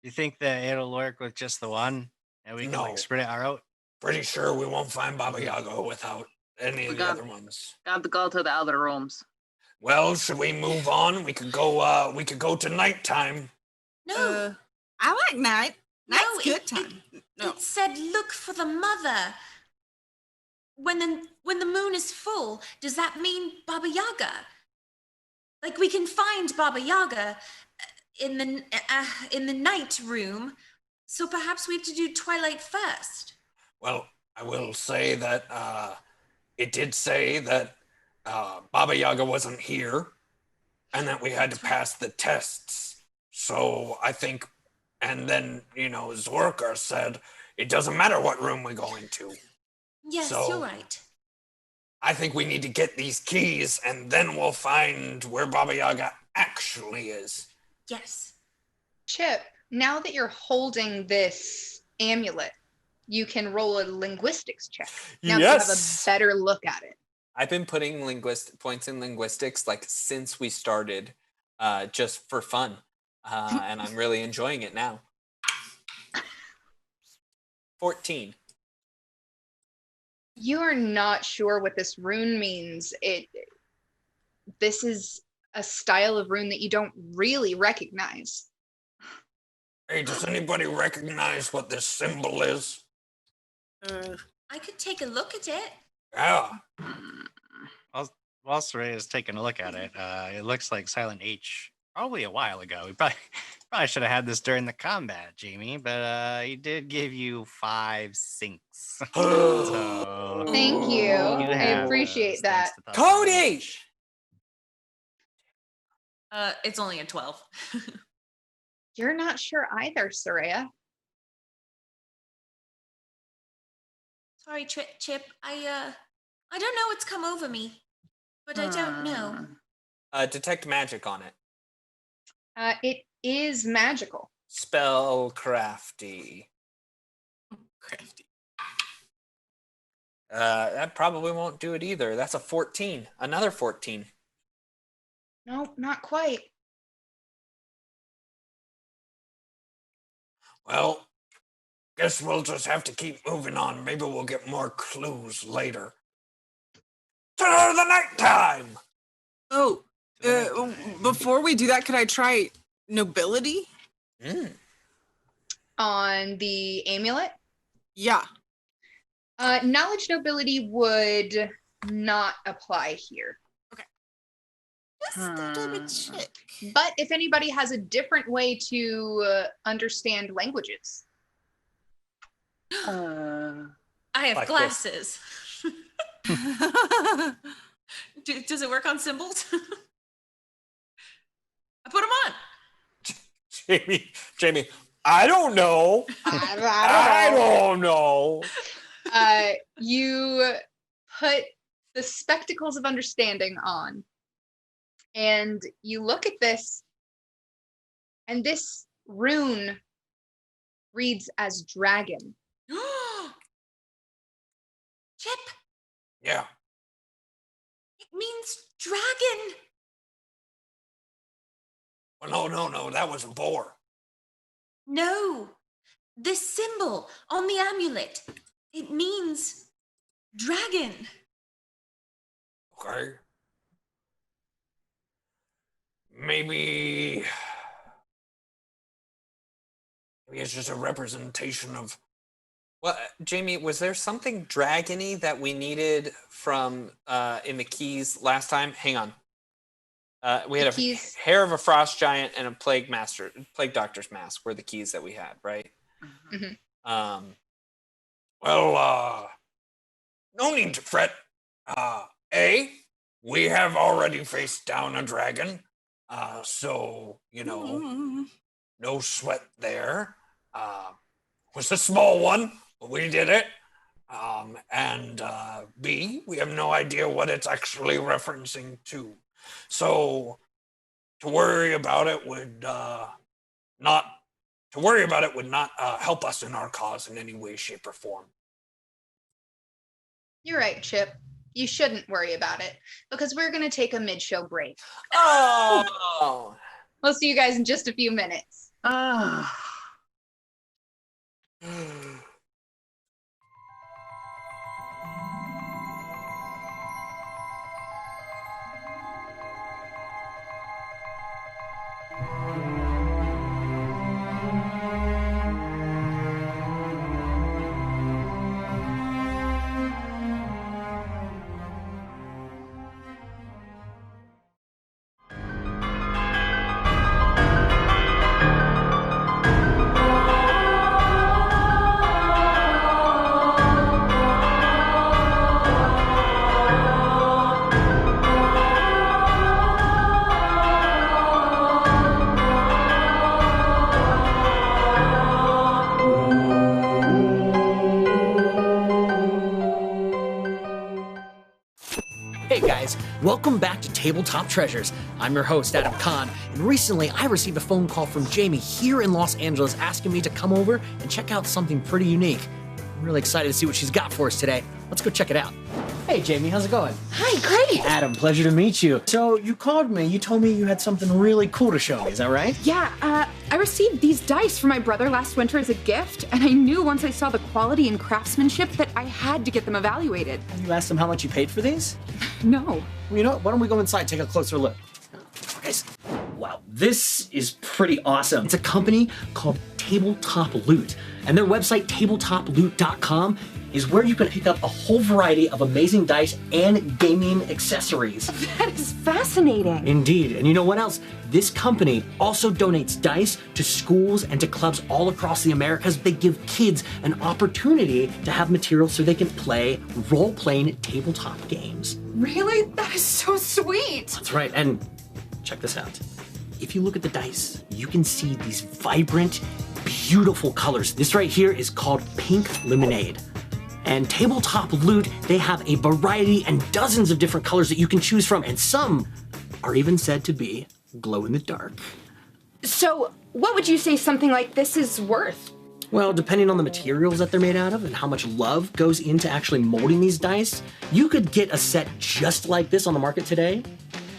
You think that it'll work with just the one? And we can spread it out? Pretty sure we won't find Baba Yaga without any of the other ones. Got to go to the other rooms. Well, should we move on? We could go to nighttime. No. I like night. Night's good time. It said look for the mother. When the moon is full, does that mean Baba Yaga? Like we can find Baba Yaga in the night room, so perhaps we have to do twilight first. Well, I will say that it did say that Baba Yaga wasn't here, and that we had to pass the tests. So I think, and then Zorkar said it doesn't matter what room we go into. Yes, So, you're right. I think we need to get these keys, and then we'll find where Baba Yaga actually is. Yes. Chip, now that you're holding this amulet, you can roll a linguistics check. Now that you have a better look at it. I've been putting points in linguistics like since we started, just for fun, and I'm really enjoying it now. 14. You are not sure what this rune means. This is a style of rune that you don't really recognize. Hey, does anybody recognize what this symbol is? I could take a look at it. Yeah. Whilst Ray is taking a look at it, it looks like Silent H. Probably a while ago. We probably Probably should have had this during the combat, Jamie, but he did give you 5 sinks. So Thank you. I have appreciate those, that. thanks to Tough Cody! Damage. It's only a 12. You're not sure either, Soraya. Sorry, Chip. I don't know what's come over me, but I don't know. Detect magic on it. It is magical. Spell crafty. Crafty. That probably won't do it either. That's a 14. Another 14. Nope, not quite. Well, guess we'll just have to keep moving on. Maybe we'll get more clues later. To the nighttime! Oh, before we do that, could I try nobility? On the amulet, Yeah. knowledge nobility would not apply here. Just to double check. But if anybody has a different way to understand languages, I have Like glasses. Does it work on symbols? I put them on. Jamie, I don't know. I don't know. You put the spectacles of understanding on, and you look at this, and this rune reads as dragon. Chip, Yeah. it means dragon. Well, no. That was a boar. No, this symbol on the amulet, it means dragon. Okay. Maybe it's just a representation of. Well, Jamie, was there something dragony that we needed from in the keys last time? Hang on. We had keys? hair of a frost giant and a plague doctor's mask were the keys that we had, right? Mhm. Well, no need to fret. We have already faced down a dragon. So, no sweat there. Was a small one, but we did it. And B, we have no idea what it's actually referencing to. So to worry about it would not help us in our cause in any way, shape, or form. You're right, Chip. You shouldn't worry about it because we're going to take a mid-show break. Oh. We'll see you guys in just a few minutes. Hey guys, welcome back to Tabletop Treasures. I'm your host, Adam Kahn, and recently I received a phone call from Jamie here in Los Angeles asking me to come over and check out something pretty unique. I'm really excited to see what she's got for us today. Let's go check it out. Hey Jamie, how's it going? Hi, great. Adam, pleasure to meet you. So you called me, you told me you had something really cool to show me, is that right? Yeah, I received these dice from my brother last winter as a gift, and I knew once I saw the quality and craftsmanship that I had to get them evaluated. You asked him how much you paid for these? No. Well, you know what, why don't we go inside and take a closer look? Guys, wow, this is pretty awesome. It's a company called Tabletop Loot, and their website, tabletoploot.com, is where you can pick up a whole variety of amazing dice and gaming accessories. That is fascinating. Indeed. And you know what else? This company also donates dice to schools and to clubs all across the Americas. They give kids an opportunity to have material so they can play role-playing tabletop games. Really? That is so sweet. That's right. And check this out. If you look at the dice, you can see these vibrant, beautiful colors. This right here is called Pink Lemonade. And Tabletop Loot, they have a variety and dozens of different colors that you can choose from, and some are even said to be glow in the dark. So, what would you say something like this is worth? Well, depending on the materials that they're made out of and how much love goes into actually molding these dice, you could get a set just like this on the market today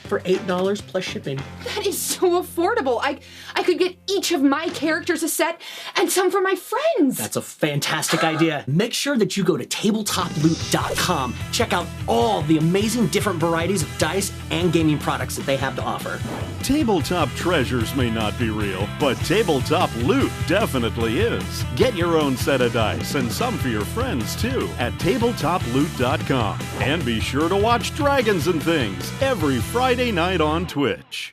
for $8 plus shipping. That is so affordable. I could get each of my characters a set and some for my friends. That's a fantastic idea. Make sure that you go to tabletoploot.com. Check out all the amazing different varieties of dice and gaming products that they have to offer. Tabletop treasures may not be real, but tabletop loot definitely is. Get your own set of dice and some for your friends too at tabletoploot.com. And be sure to watch Dragons and Things every Friday night on Twitch.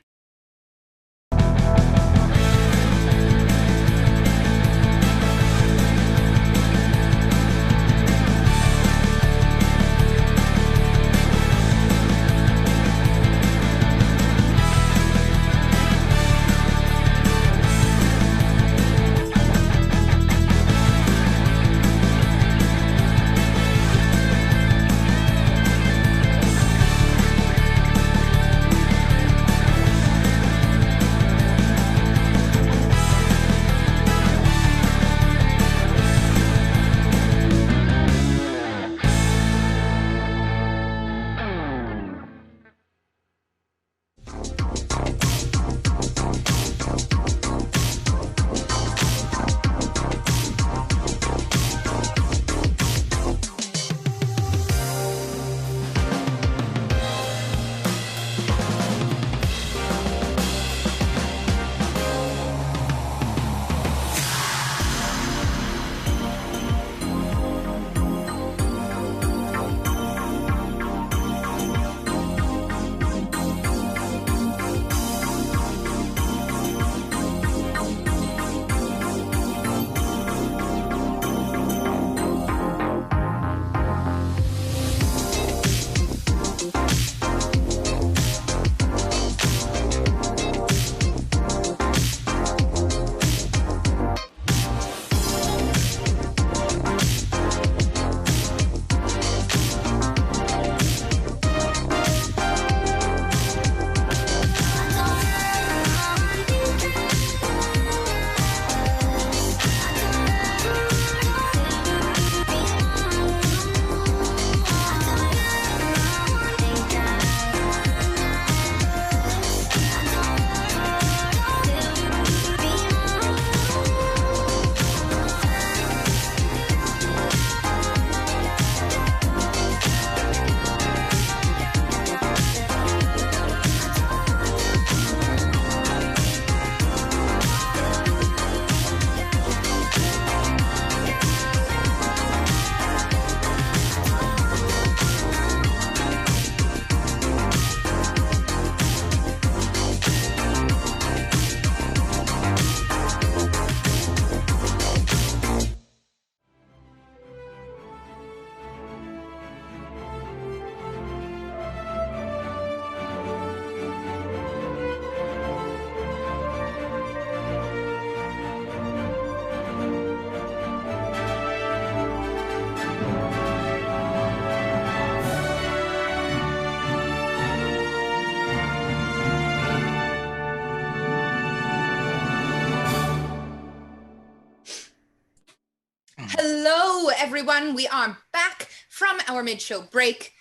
Hello, everyone. We are back from our mid-show break.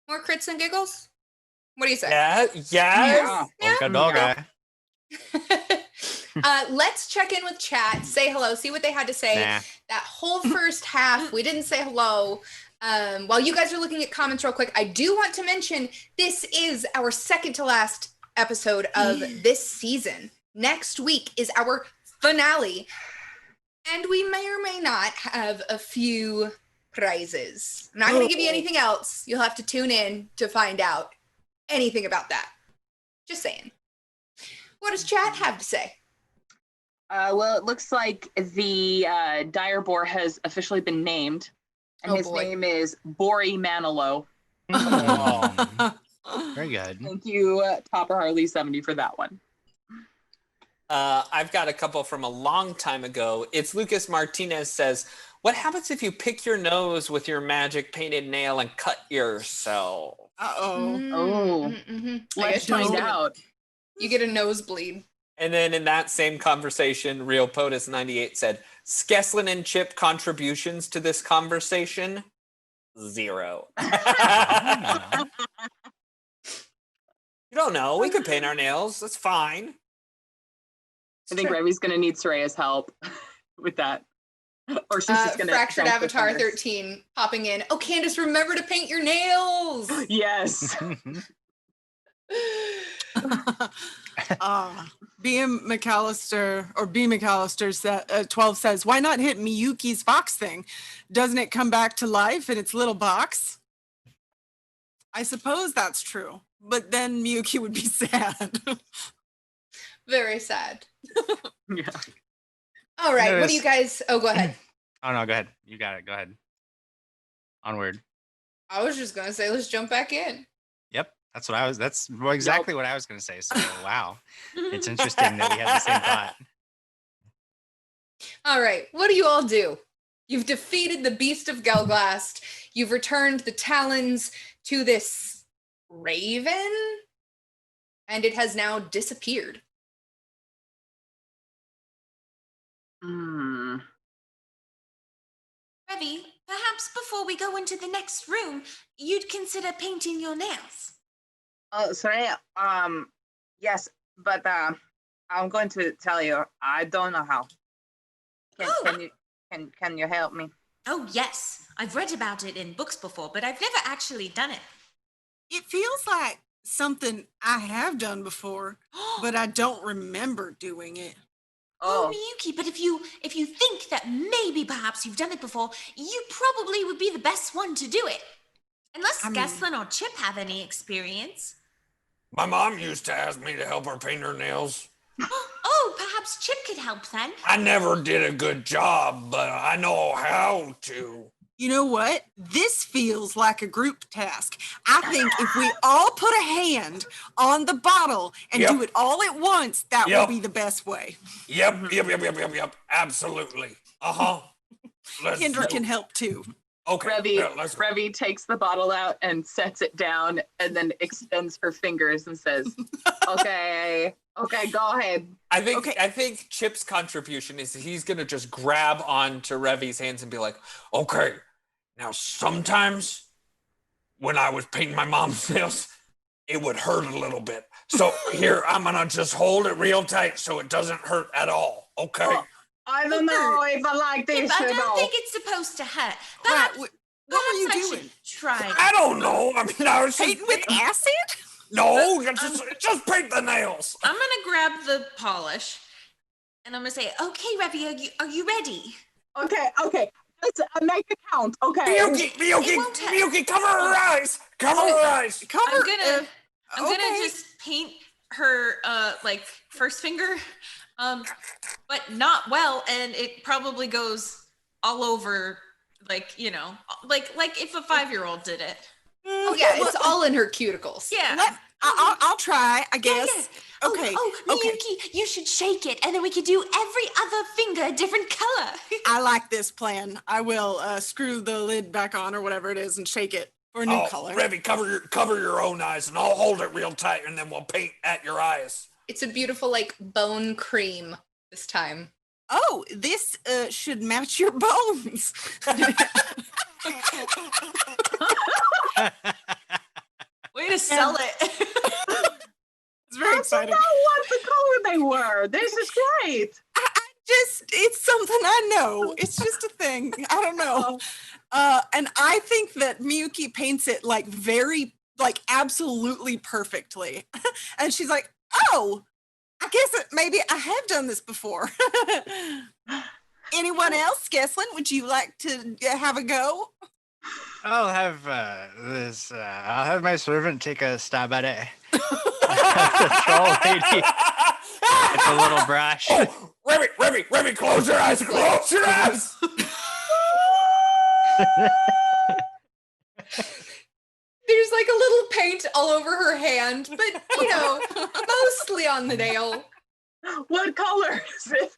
More crits and giggles? What do you say? Yeah, yes. Oka doga. Let's check in with chat, say hello, see what they had to say. Nah. That whole first half, we didn't say hello. While you guys are looking at comments real quick, I do want to mention this is our second to last episode of this season. Next week is our finale. And we may or may not have a few prizes. I'm not going to give you anything else. You'll have to tune in to find out anything about that. Just saying. What does chat have to say? Well, it looks like the dire boar has officially been named, and his name is Bori Manilow. Very good. Thank you, Topper Harley 70 for that one. I've got a couple from a long time ago. It's Lucas Martinez says, what happens if you pick your nose with your magic painted nail and cut yourself? Let's find out. You get a nosebleed. And then in that same conversation, Real POTUS 98 said, Skeslin and Chip contributions to this conversation? 0. You don't know. We could paint our nails. That's fine. I think Revy's going to need Soraya's help with that. Or she's just going to... Fractured Avatar 13 popping in. Oh, Candace, remember to paint your nails. Yes. BM McAllister or B McAllister 12 says, why not hit Miyuki's fox thing? Doesn't it come back to life in its little box? I suppose that's true, but then Miyuki would be sad. Very sad. Yeah. All right, what do you guys... Oh, go ahead. Oh, no, go ahead. You got it. Go ahead. Onward. I was just going to say, let's jump back in. Yep. That's exactly what I was going to say. So, wow. It's interesting that we had the same thought. All right. What do you all do? You've defeated the Beast of Gelglast. You've returned the talons to this raven. And it has now disappeared. Revy, perhaps before we go into the next room, you'd consider painting your nails. Oh, Soraya, yes, but I'm going to tell you, I don't know how. Can you help me? Oh, yes. I've read about it in books before, but I've never actually done it. It feels like something I have done before, but I don't remember doing it. Oh, Miyuki, but if you think that maybe perhaps you've done it before, you probably would be the best one to do it. Unless Skeslin or Chip have any experience. My mom used to ask me to help her paint her nails. Oh, perhaps Chip could help then. I never did a good job, but I know how to. You know what? This feels like a group task. I think if we all put a hand on the bottle and do it all at once, that will be the best way. Yep. Absolutely. Kendra can help too. Okay. Revy takes the bottle out and sets it down and then extends her fingers and says, okay, go ahead. I think Chip's contribution is he's going to just grab onto Revy's hands and be like, okay, now sometimes when I was painting my mom's nails, it would hurt a little bit. So here, I'm going to just hold it real tight so it doesn't hurt at all. Okay. Oh, I don't know if I like this. I don't think it's supposed to hurt. Perhaps, what were you I doing? should try. I don't know. I mean, I was painting with acid? No, just paint the nails. I'm gonna grab the polish, and I'm gonna say, "Okay, Revy, are you ready?" Okay. Let's make a count. Okay. Miyuki, cover her eyes. Cover her eyes. I'm gonna just paint her like first finger, but not well, and it probably goes all over, like if a 5-year-old did it. Oh yeah, it's all in her cuticles. Yeah. I'll try, I guess. Yeah. Okay. Miyuki, you should shake it, and then we could do every other finger a different color. I like this plan. I will screw the lid back on or whatever it is and shake it for a new color. Revy, cover your own eyes, and I'll hold it real tight, and then we'll paint at your eyes. It's a beautiful, like, bone cream this time. Oh, this should match your bones. Way to sell it. It's very exciting. I don't know what the color they were. This is great. It's something I know. It's just a thing. I don't know. And I think that Miyuki paints it like absolutely perfectly. And she's like, oh, I guess maybe I have done this before. Anyone else? Skeslin, would you like to have a go? I'll have I'll have my servant take a stab at it. The troll lady. It's a little brash. Oh, Remy, close your eyes, close your eyes. There's like a little paint all over her hand, but mostly on the nail. What color is it?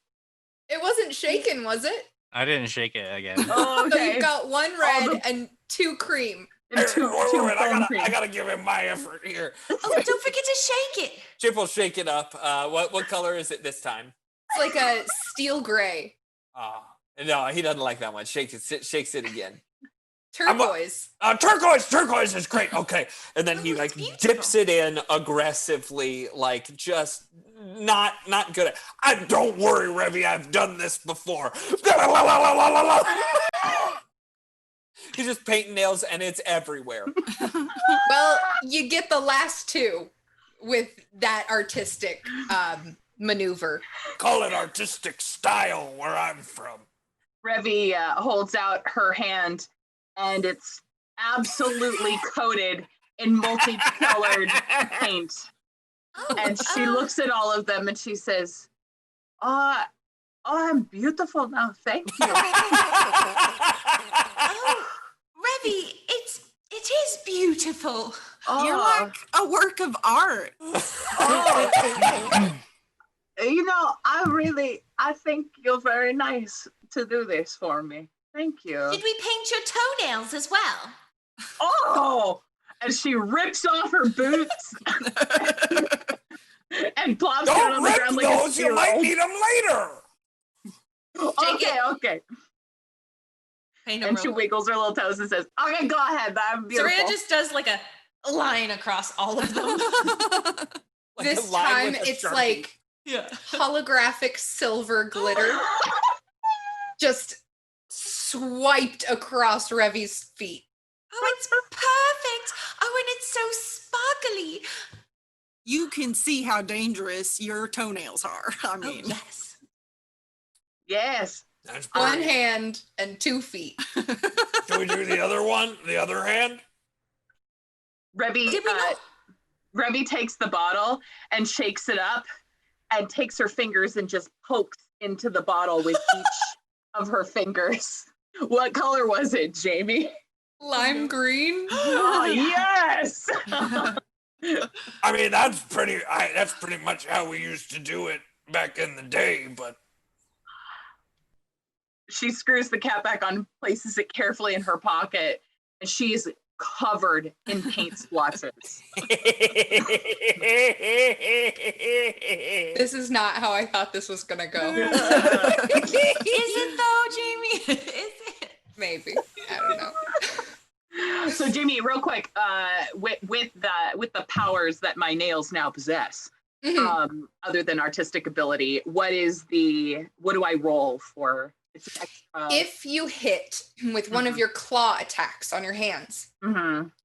It wasn't shaken, was it? I didn't shake it again. Oh, So okay. you've got 1 red and 2 cream. And two Wait, foam cream. I gotta give him my effort here. Oh, don't forget to shake it. Chip will shake it up. What color is it this time? It's like a steel gray. No, he doesn't like that one. Shakes it again. Turquoise. Turquoise is great. Okay, and then he like dips it in aggressively, like just not good at. Don't worry, Revy, I've done this before. He's just painting nails, and it's everywhere. Well, you get the last 2 with that artistic maneuver. Call it artistic style where I'm from. Revy holds out her hand, and it's absolutely coated in multicolored paint. And she looks at all of them and she says, I'm beautiful now. Thank you. Revy, it is beautiful. You're like a work of art. I think you're very nice to do this for me. Thank you. Did we paint your toenails as well? Oh! And she rips off her boots and plops down on the ground like a those, you might need them later. Okay. Paint And she wiggles her little toes and says, okay, go ahead. I'm beautiful. Serena just does like a line across all of them. This time it's like holographic silver glitter just swiped across Revy's feet. Oh, it's perfect. Oh, and it's so sparkly. You can see how dangerous your toenails are. I mean, yes. Yes. That's 1 hand and 2 feet. Should we do the other one? The other hand? Revy takes the bottle and shakes it up and takes her fingers and just pokes into the bottle with each of her fingers. What color was it, Jamie? Lime green. Oh, yes. I mean, that's pretty much how we used to do it back in the day, but she screws the cap back on, places it carefully in her pocket, and she is covered in paint splotches. This is not how I thought this was gonna go. Is it though, Jamie? Is it? Maybe. I don't know. So Jamie, real quick, with the powers that my nails now possess, other than artistic ability, what do I roll for? It's extra. If you hit with one of your claw attacks on your hands,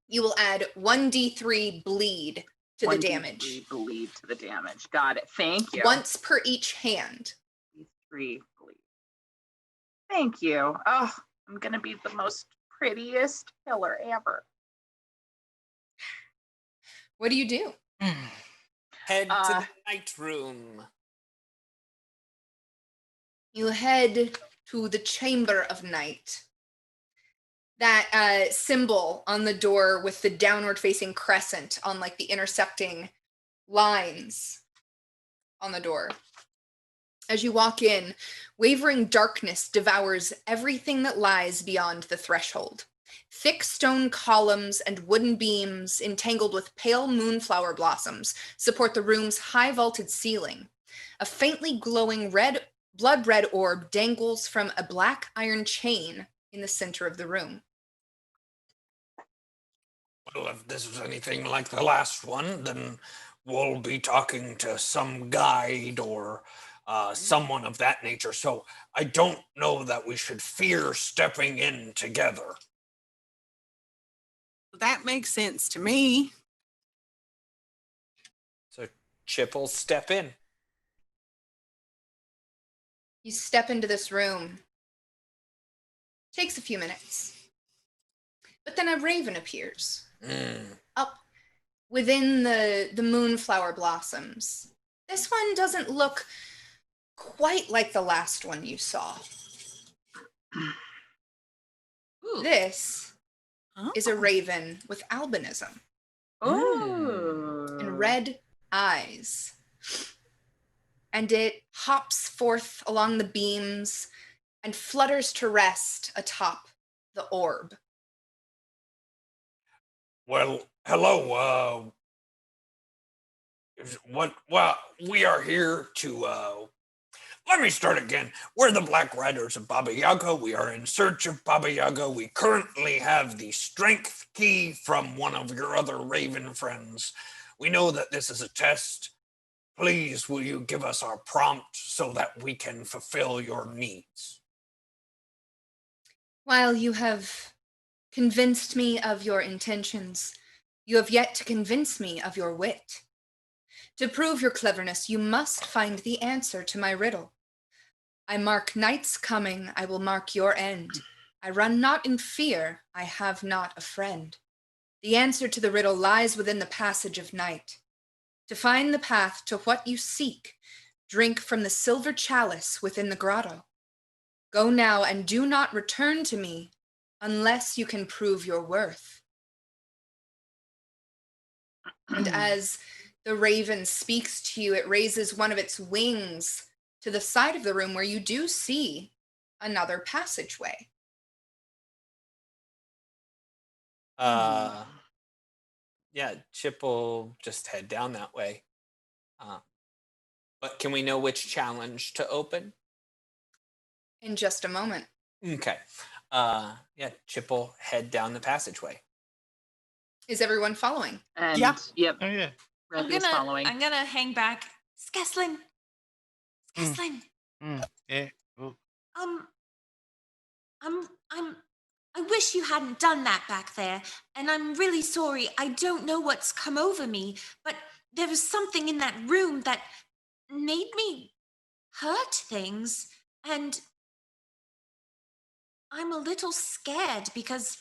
you will add 1d3 bleed to the damage. Bleed to the damage. Got it. Thank you. Once per each hand. 3 bleed. Thank you. Oh, I'm gonna be the most prettiest killer ever. What do you do? Head to the night room. You head to the Chamber of Night. That symbol on the door with the downward facing crescent on like the intersecting lines on the door. As you walk in, wavering darkness devours everything that lies beyond the threshold. Thick stone columns and wooden beams entangled with pale moonflower blossoms support the room's high vaulted ceiling. A faintly glowing blood red orb dangles from a black iron chain in the center of the room. Well, if this is anything like the last one, then we'll be talking to some guide or someone of that nature. So I don't know that we should fear stepping in together. that makes sense to me. So Chip will step in. You step into this room. Takes a few minutes. But then a raven appears. Up within the moonflower blossoms. This one doesn't look quite like the last one you saw. Ooh. This Oh. is a raven with albinism Oh. and red eyes. And it hops forth along the beams and flutters to rest atop the orb. Well, hello. Well, we are here to. Let me start again. We're the Black Riders of Baba Yaga. We are in search of Baba Yaga. We currently have the strength key from one of your other raven friends. We know that this is a test. Please, will you give us our prompt so that we can fulfill your needs? While you have convinced me of your intentions, you have yet to convince me of your wit. To prove your cleverness, you must find the answer to my riddle. I mark night's coming, I will mark your end. I run not in fear, I have not a friend. The answer to the riddle lies within the passage of night. To find the path to what you seek, drink from the silver chalice within the grotto. Go now and do not return to me unless you can prove your worth. And as the raven speaks to you, it raises one of its wings to the side of the room where you do see another passageway. Yeah, Chip will just head down that way. But can we know which challenge to open? In just a moment. Okay. Yeah, Chip will head down the passageway. Is everyone following? And Yeah. Yep. Oh yeah. Rev is following. I'm gonna hang back. Skeslin. Skeslin. Yeah. Oh. I wish you hadn't done that back there, and I'm really sorry. I don't know what's come over me, but there was something in that room that made me hurt things, and I'm a little scared because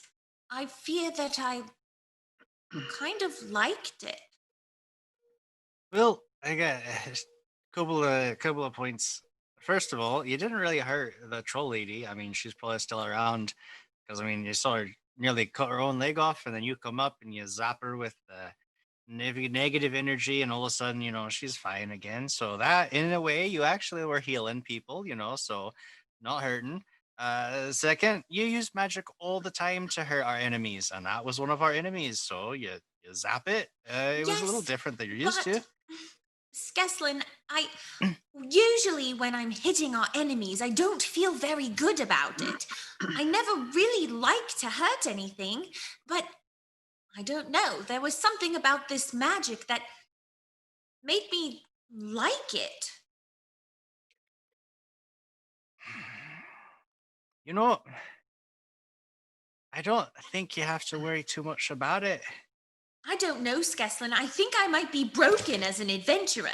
I fear that I kind of liked it. Well, I got a couple of points. First of all, you didn't really hurt the troll lady. I mean, she's probably still around because I mean, you saw her nearly cut her own leg off, and then you come up and you zap her with the negative energy, and all of a sudden, she's fine again. So that, in a way, you actually were healing people, so not hurting. Second, you use magic all the time to hurt our enemies, and that was one of our enemies. So you zap it. It was a little Yes, different than you're used to. Skeslin, I usually when I'm hitting our enemies, I don't feel very good about it. I never really like to hurt anything, but I don't know. There was something about this magic that made me like it. I don't think you have to worry too much about it. I don't know, Skeslin. I think I might be broken as an adventurer.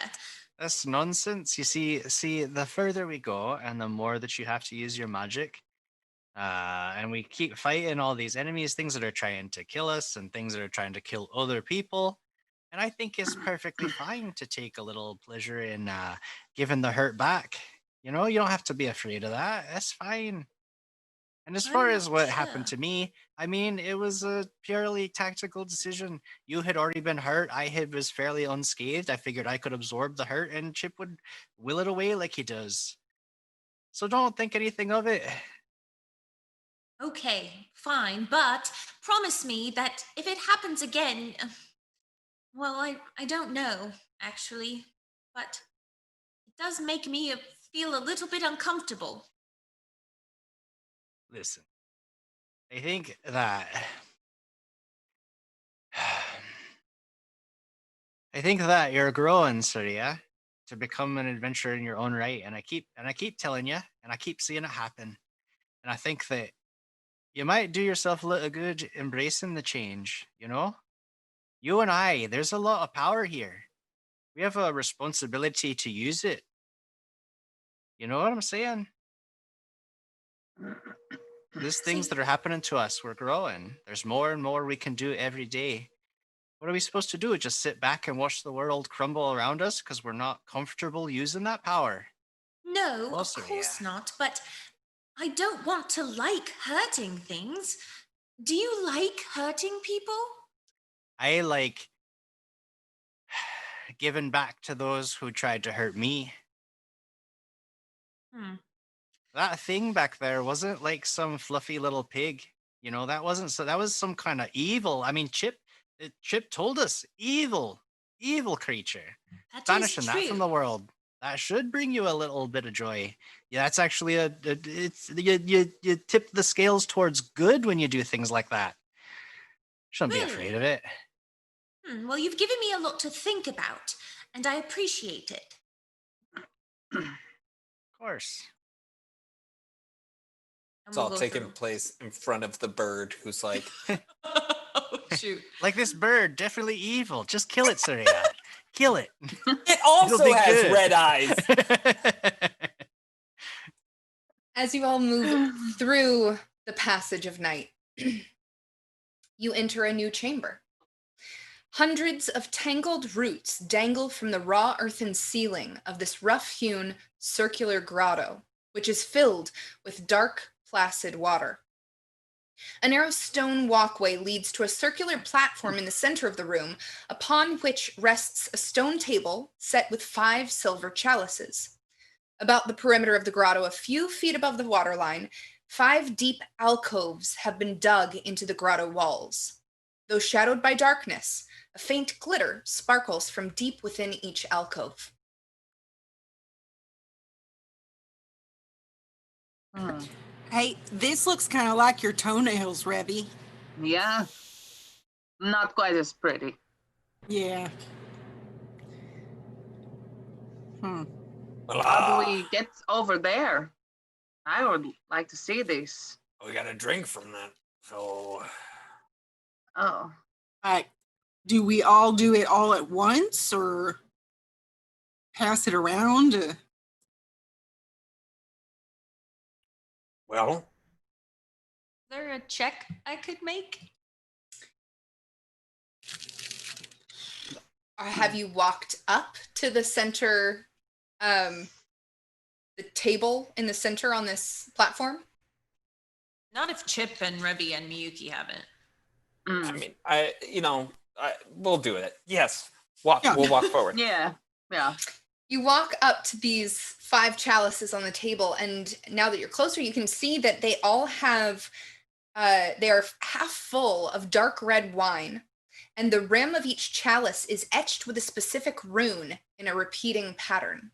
That's nonsense. You see, the further we go, and the more that you have to use your magic, and we keep fighting all these enemies, things that are trying to kill us, and things that are trying to kill other people. And I think it's perfectly fine to take a little pleasure in giving the hurt back. You don't have to be afraid of that. That's fine. And as far as what happened to me, I mean, it was a purely tactical decision. You had already been hurt. Was fairly unscathed. I figured I could absorb the hurt and Chip would will it away like he does. So don't think anything of it. Okay, fine, but promise me that if it happens again, well, I don't know, actually, but it does make me feel a little bit uncomfortable. Listen, I think that you're growing, Surya, to become an adventurer in your own right. And I keep telling you, and I keep seeing it happen. And I think that you might do yourself a little good embracing the change. You and I, there's a lot of power here. We have a responsibility to use it. You know what I'm saying? These things that are happening to us, we're growing. There's more and more we can do every day. What are we supposed to do? Just sit back and watch the world crumble around us because we're not comfortable using that power? No, Well, of sir, course yeah. not, but I don't want to like hurting things. Do you like hurting people? I like giving back to those who tried to hurt me. Hmm. That thing back there wasn't like some fluffy little pig. You know, that wasn't so. That was some kind of evil. I mean, Chip told us evil creature. That is Banishing that from true. the world. That should bring you a little bit of joy. Yeah, that's actually it's you tip the scales towards good when you do things like that. Shouldn't be afraid Really? of it. Well, you've given me a lot to think about, and I appreciate it. Of course. And It's we'll all go taking through. place in front of the bird who's like, Oh, shoot. Like this bird, definitely evil. Just kill it, Surya. Kill it. it also be has good. red eyes. As you all move through the passage of night, you enter a new chamber. Hundreds of tangled roots dangle from the raw earthen ceiling of this rough-hewn circular grotto, which is filled with dark, placid water. A narrow stone walkway leads to a circular platform in the center of the room, upon which rests a stone table set with 5 silver chalices. About the perimeter of the grotto, a few feet above the waterline, 5 deep alcoves have been dug into the grotto walls. Though shadowed by darkness, a faint glitter sparkles from deep within each alcove. Hey, this looks kind of like your toenails, Revy. Yeah. Not quite as pretty. Yeah. Well, How do we get over there? I would like to see this. we got a drink from that. So Oh. Do we all do it all at once or pass it around? well, Is there a check I could make? Have you walked up to the center, the table in the center on this platform? Not if Chip and Revy and Miyuki haven't. I mean, we'll do it. Yes. We'll walk forward. Yeah. You walk up to these 5 chalices on the table, and now that you're closer, you can see that they all have, they are half full of dark red wine, and the rim of each chalice is etched with a specific rune in a repeating pattern.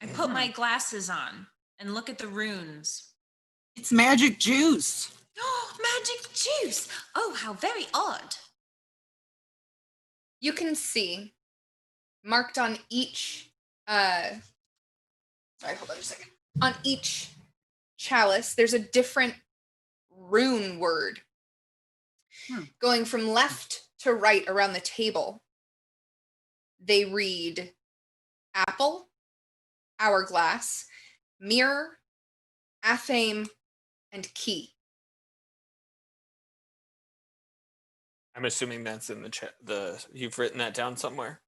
I put my glasses on and look at the runes. It's magic juice. Oh, magic juice! Oh, how very odd. You can see marked on each, sorry, hold on just a second. On each chalice, there's a different rune word. Going from left to right around the table, they read apple, hourglass, mirror, athame, and key. I'm assuming that's in the chat. You've written that down somewhere.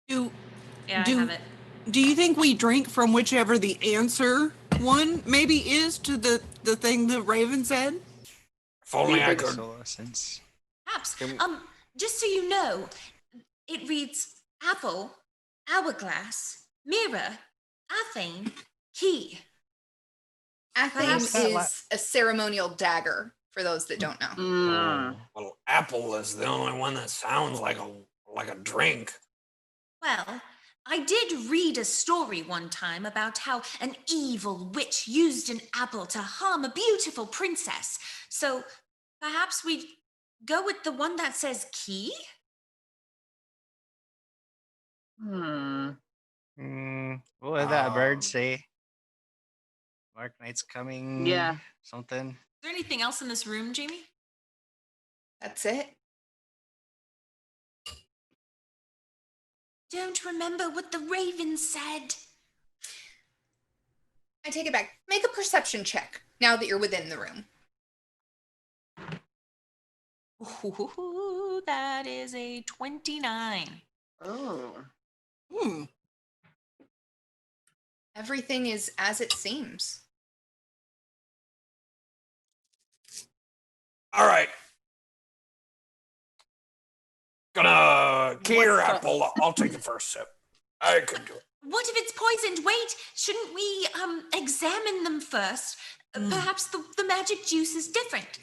Do I have it. Do you think we drink from whichever the answer one maybe is to the thing the Raven said? if only I could. Perhaps. Just so you know, it reads apple, hourglass, mirror, athame, key. Athame is a ceremonial dagger, for those that don't know. Well, apple is the only one that sounds like a drink. Well, I did read a story one time about how an evil witch used an apple to harm a beautiful princess. So perhaps we go with the one that says key? What did that bird say? Mark Knight's coming. Yeah. Something. Is there anything else in this room, Jamie? That's it. Don't remember what the Raven said. I take it back. Make a perception check now that you're within the room. Ooh, that is a 29. Oh. Everything is as it seems. All right. Gonna key your What's up? apple. I'll take the first sip. I can do it. What if it's poisoned? Wait, shouldn't we examine them first? Perhaps the magic juice is different.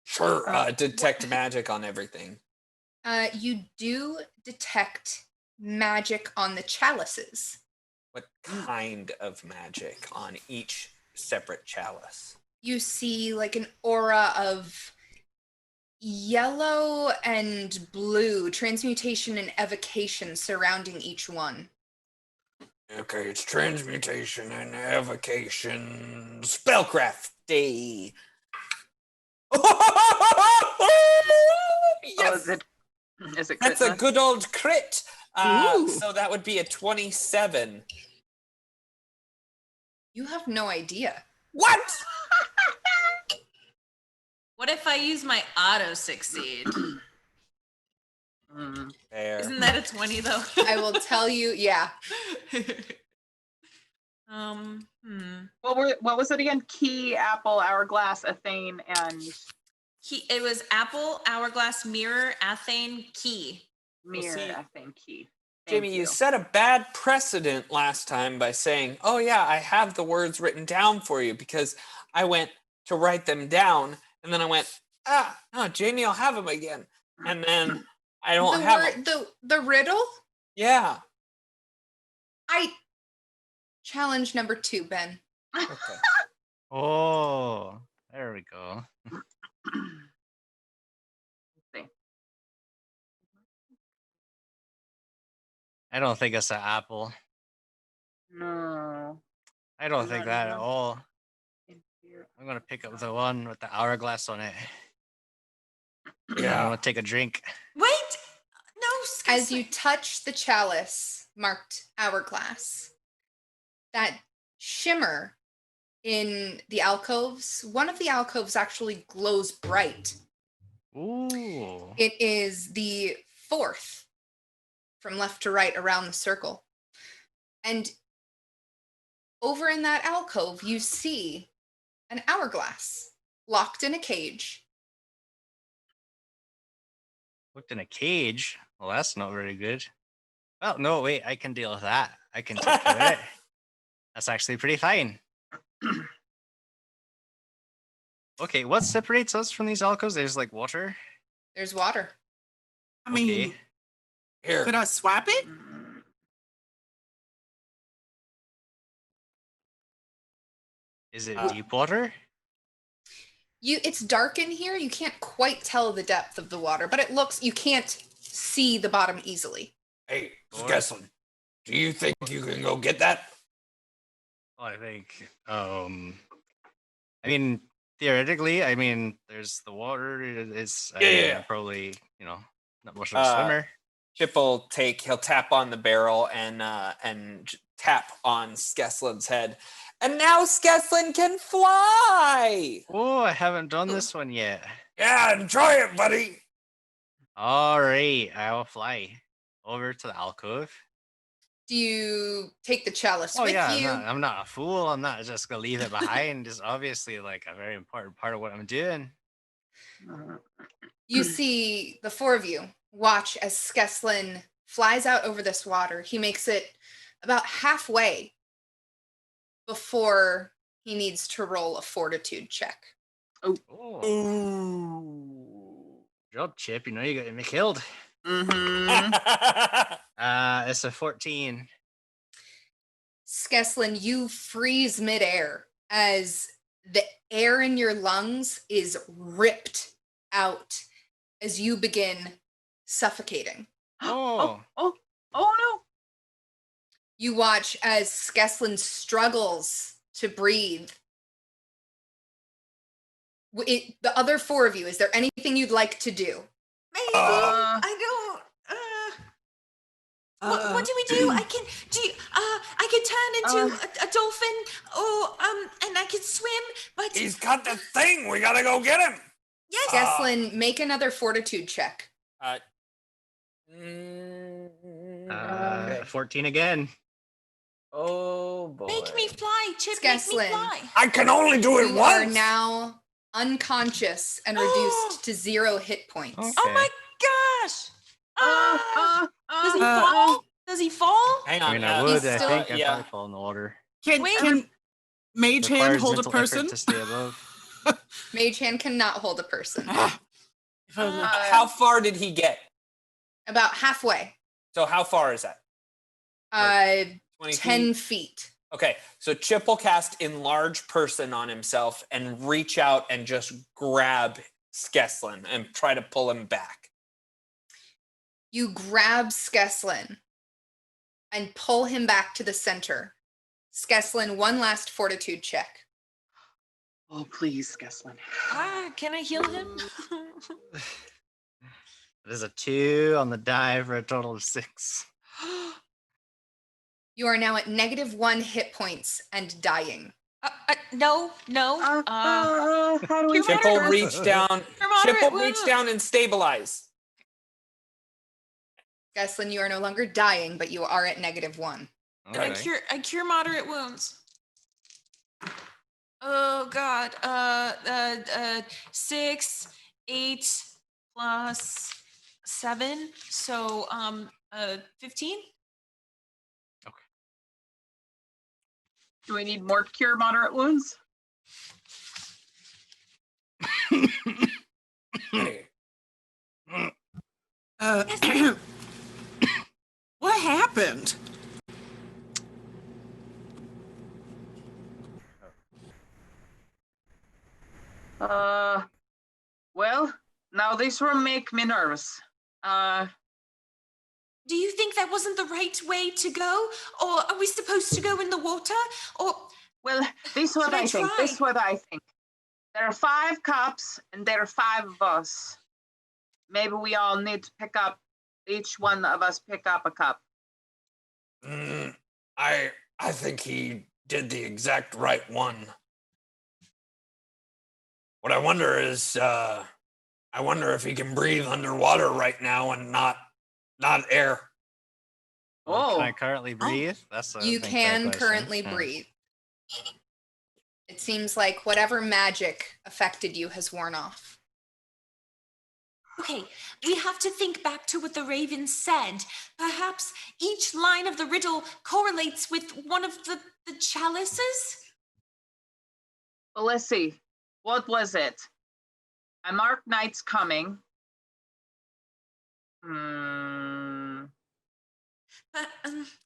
Sure. Detect magic on everything. You do detect magic on the chalices. What kind of magic on each separate chalice? You see like an aura of yellow and blue, transmutation and evocation surrounding each one. Okay, it's transmutation and evocation. Spellcrafty. Oh, is it crit That's a then? good old crit. Ooh. So that would be a 27. You have no idea. What? What if I use my auto succeed? Fair. Isn't that a 20 though? I will tell you, yeah. What was it again? Key, apple, hourglass, athane, and It was apple, hourglass, mirror, athane, key. mirror. see, Athane, key. Thank Jamie, you set a bad precedent last time by saying, "Oh yeah, I have the words written down for you," because I went to write them down, and then I went, no, Jamie will have them again, and then I don't have them. The riddle? Yeah. I challenge number 2, Ben. Okay. Oh, there we go. I don't think it's an apple. No. I don't think that at No. all. I'm gonna pick up the one with the hourglass on it. I'm gonna take a drink. Wait, no, As you touch the chalice marked hourglass, that shimmer in the alcoves, one of the alcoves actually glows bright. Ooh. It is the 4th from left to right around the circle. And over in that alcove, you see an hourglass locked in a cage. Looked in a cage. Well, that's not very good. Oh, no, wait, I can deal with that. I can take care of it. That's actually pretty fine. Okay, what separates us from these alcoves? There's like water. There's water. I mean, Here. could I swap it? Is it deep water? It's dark in here. You can't quite tell the depth of the water, but you can't see the bottom easily. Hey, Skeslin, do you think you can go get that? Well, I think, I mean, theoretically, I mean, there's the water. It's Yeah. probably, not much of a swimmer. Chip will he'll tap on the barrel and tap on Skeslin's head. And now Skeslin can fly! Oh, I haven't done this one yet. Yeah, enjoy it, buddy. All right, I'll fly over to the alcove. Do you take the chalice Oh with yeah, you? I'm not a fool. I'm not just gonna leave it behind. It's obviously like a very important part of what I'm doing. You see the 4 of you watch as Skeslin flies out over this water. He makes it about halfway before he needs to roll a fortitude check. Oh. Good job, Chip. You know you got me killed. Mm-hmm. It's a 14. Skeslin, you freeze midair as the air in your lungs is ripped out as you begin suffocating. Oh. Oh no. You watch as Skeslin struggles to breathe. The other 4 of you, is there anything you'd like to do? Maybe. I don't. What do we do? I can turn into a dolphin, or and I can swim. But He's got the thing. We gotta go get him. yes, Skeslin, make another fortitude check. 14 again. Oh boy. make me fly, Chip. Make me Skeslin. fly. I can only do it You once. are now unconscious and reduced to 0 hit points. Okay. Oh my gosh! Does he uh, fall? Does he fall? Hang I on. mean, I would. He's I still- think I'd yeah. probably fall in the water. Can Wait. Mage Hand Requires hold a mental effort person? to stay above. Mage Hand cannot hold a person. Ah, if only. How far did he get? About halfway. So how far is that? 20 10 feet? feet. Okay, so Chip will cast Enlarge Person on himself and reach out and just grab Skeslin and try to pull him back. You grab Skeslin and pull him back to the center. Skeslin, one last fortitude check. Oh, please, Skeslin. Can I heal him? There's a 2 on the die for a total of 6. You are now at -1 hit points and dying. No. How do we Chip will reach down. Chip will reach down and stabilize. Skeslin, you are no longer dying, but you are at -1. Okay. I cure moderate wounds. Oh God. 6, 8 plus 7, so 15. Do we need more cure moderate wounds? What happened? Well, now this room make me nervous. Do you think that wasn't the right way to go? Or are we supposed to go in the water? Or Well, this is what Should I I think. try? This is what I think. There are 5 cups and there are 5 of us. Maybe we all need to pick up, each one of us pick up a cup. I think he did the exact right one. What I wonder is, I wonder if he can breathe underwater right now and not air. Can I currently breathe? That's a You big can question. currently Yeah. breathe. It seems like whatever magic affected you has worn off. okay, we have to think back to what the raven said. Perhaps each line of the riddle correlates with one of the chalices? Well, let's see. What was it? I mark night's coming.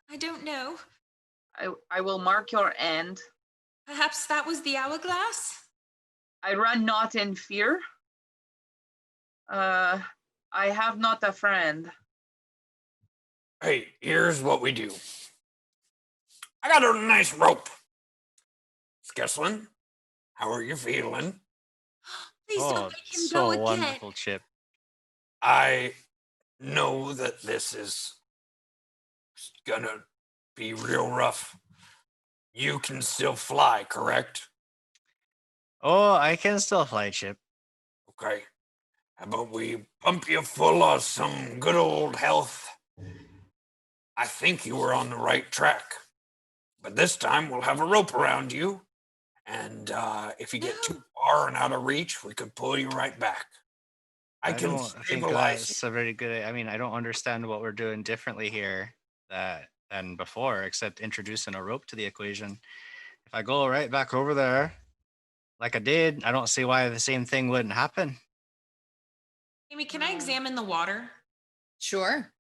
I don't know. I will mark your end. Perhaps that was the hourglass? I run not in fear. I have not a friend. Hey, here's what we do. I got a nice rope. Skeslin, how are you feeling? Please don't Oh, make him so go again. wonderful, Chip. I know that this is gonna be real rough. You can still fly, correct? Oh, I can still fly, Chip. Okay. How about we pump you full of some good old health? I think you were on the right track. But this time we'll have a rope around you. And if you get too far and out of reach, we could pull you right back. I can don't think stabilize you. that's a very good. I mean, I don't understand what we're doing differently here than before, except introducing a rope to the equation. If I go right back over there, like I did, I don't see why the same thing wouldn't happen. Amy, can I examine the water? Sure.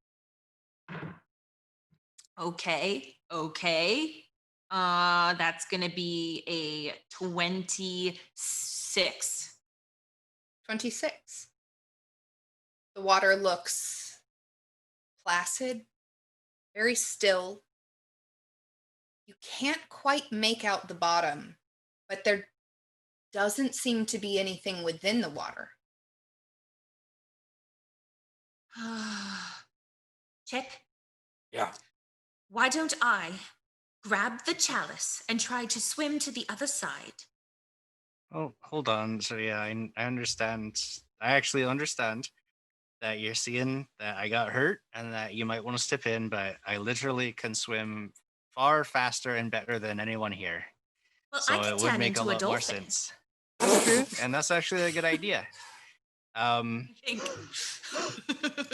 Okay. That's gonna be a 26. 26. The water looks placid, very still. You can't quite make out the bottom, but there doesn't seem to be anything within the water. Chip, Yeah. Why don't I grab the chalice and try to swim to the other side? Oh, hold on. So yeah, I understand. I actually understand that you're seeing that I got hurt and that you might want to step in, but I literally can swim far faster and better than anyone here. Well, So I can it would turn make a into a lot more dolphin. sense. That's true, and that's actually a good idea. I think.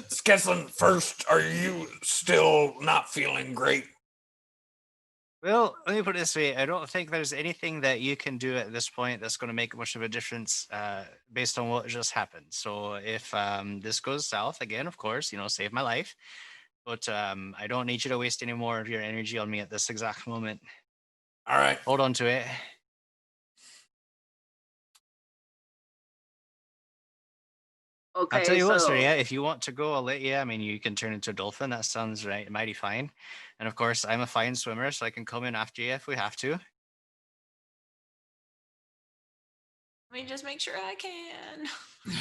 Skeslin, first, are you still not feeling great? Well, let me put it this way. I don't think there's anything that you can do at this point that's going to make much of a difference based on what just happened. So if this goes south again, of course, save my life. But I don't need you to waste any more of your energy on me at this exact moment. All right. Hold on to it. Okay, I'll tell you what, so Surya, if you want to go, I'll let you. I mean, you can turn into a dolphin. That sounds right, mighty fine. And of course, I'm a fine swimmer, so I can come in after you if we have to. Let me just make sure I can.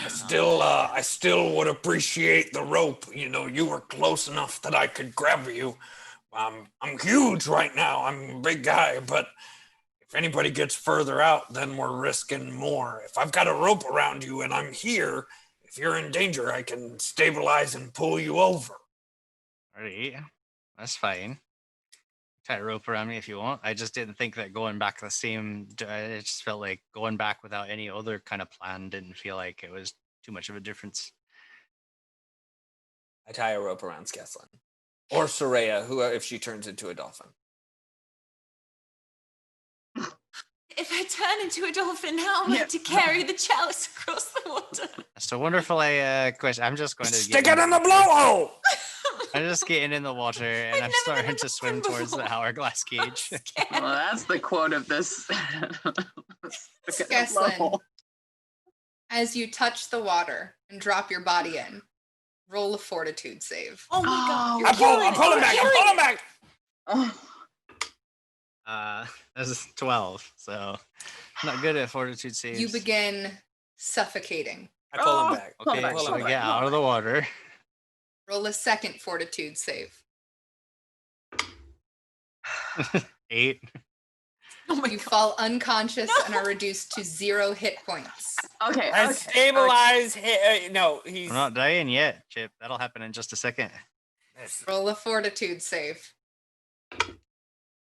I still would appreciate the rope. You were close enough that I could grab you. I'm huge right now. I'm a big guy, but if anybody gets further out, then we're risking more. If I've got a rope around you and I'm here, if you're in danger, I can stabilize and pull you over. All right, that's fine. Tie a rope around me if you want. I just didn't think that going back the same. It just felt like going back without any other kind of plan didn't feel like it was too much of a difference. I tie a rope around Skeslin. Or Soraya, who if she turns into a dolphin. If I turn into a dolphin, how am I to carry the chalice across the water? That's a wonderful question. I'm just going to stick it in the blowhole. I'm just getting in the water and I'm starting to swim towards the hourglass cage. well, that's the quote of this. Skeslin, as you touch the water and drop your body in, roll a fortitude save. Oh my god. I'm pulling back. This is 12, so I'm not good at fortitude saves. You begin suffocating. I pull him back. Okay, so I get out of the water. Roll a second fortitude save. 8. You fall unconscious and are reduced to 0 hit points. Okay. I stabilize. No, he's We're not dying yet, Chip. That'll happen in just a second. Roll a fortitude save.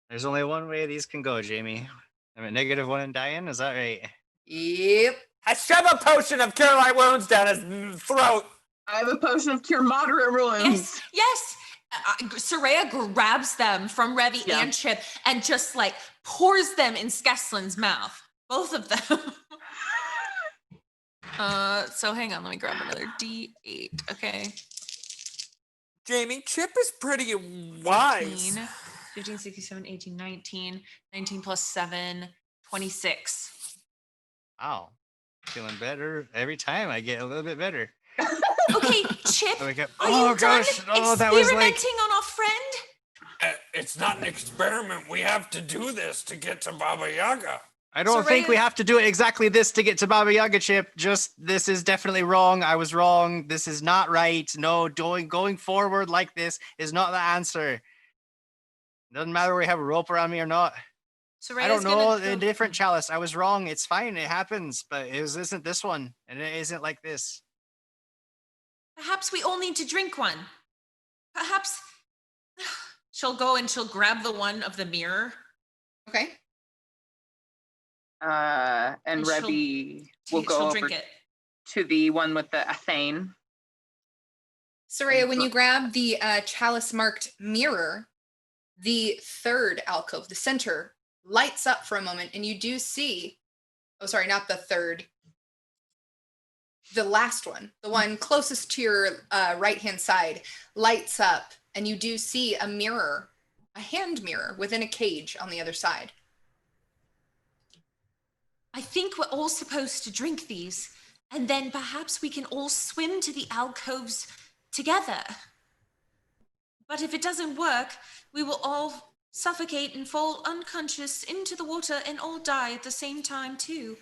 There's only one way these can go, Jamie. I'm at -1 and dying. Is that right? Yep. I shove a potion of cure light wounds down his throat. I have a potion of cure moderate wounds. Yes. Soraya grabs them from Revy and Chip and just like pours them in Skeslin's mouth. Both of them. So hang on, let me grab another D8. Okay. Jamie, Chip is pretty wise. 15, 16, 17, 18, 19. 19 plus 7, 26. Wow. Feeling better every time. I get a little bit better. Okay, Chip, are you gosh. done Oh, that was like... experimenting on our friend? It's not an experiment. We have to do this to get to Baba Yaga. I don't think we have to do it exactly this to get to Baba Yaga, Chip. Just, this is definitely wrong. I was wrong. This is not right. No, going forward like this is not the answer. Doesn't matter we have a rope around me or not. I don't know, a different chalice. I was wrong. It's fine. It happens. But it isn't this one. And it isn't like this. Perhaps we all need to drink one. Perhaps she'll go and she'll grab the one of the mirror. Okay. And Revy will go over drink it. to the one with the Athane. Soraya, when you grab the chalice marked mirror, the third alcove, the center, lights up for a moment, and you do see, oh, sorry, not the third, the last one, the one closest to your right-hand side, lights up, and you do see a mirror, a hand mirror within a cage on the other side. I think we're all supposed to drink these, and then perhaps we can all swim to the alcoves together. But if it doesn't work, we will all suffocate and fall unconscious into the water and all die at the same time too.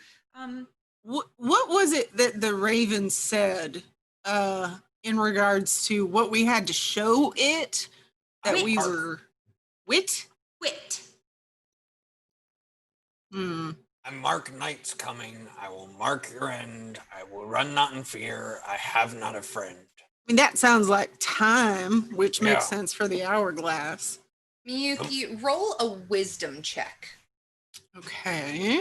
What was it that the Raven said in regards to what we had to show it? That we Wit. were wit? Wit. Hmm. I mark night's coming. I will mark your end. I will run not in fear. I have not a friend. I mean, that sounds like time, which makes Yeah. sense for the hourglass. Miyuki, roll a wisdom check. Okay.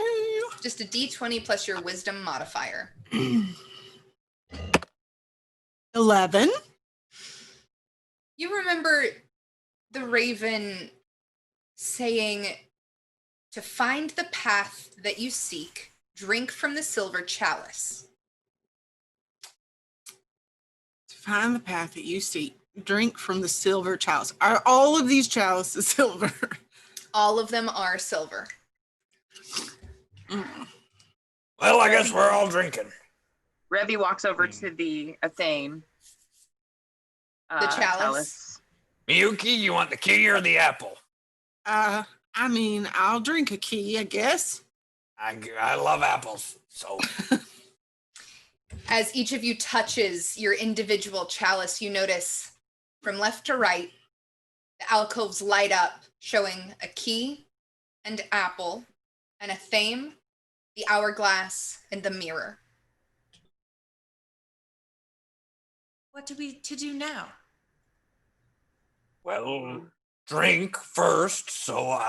Just a d20 plus your wisdom modifier. 11. You remember the raven saying to find the path that you seek, drink from the silver chalice. To find the path that you seek, drink from the silver chalice. Are all of these chalices silver? All of them are silver. Well, I guess we're all drinking. Revy walks over to the Athane. The chalice. Miyuki, you want the key or the apple? I mean, I'll drink a key, I guess. I love apples, so. As each of you touches your individual chalice, you notice from left to right, the alcoves light up, showing a key and apple, and a thame, the hourglass, and the mirror. What are we to do now? Well, drink first, so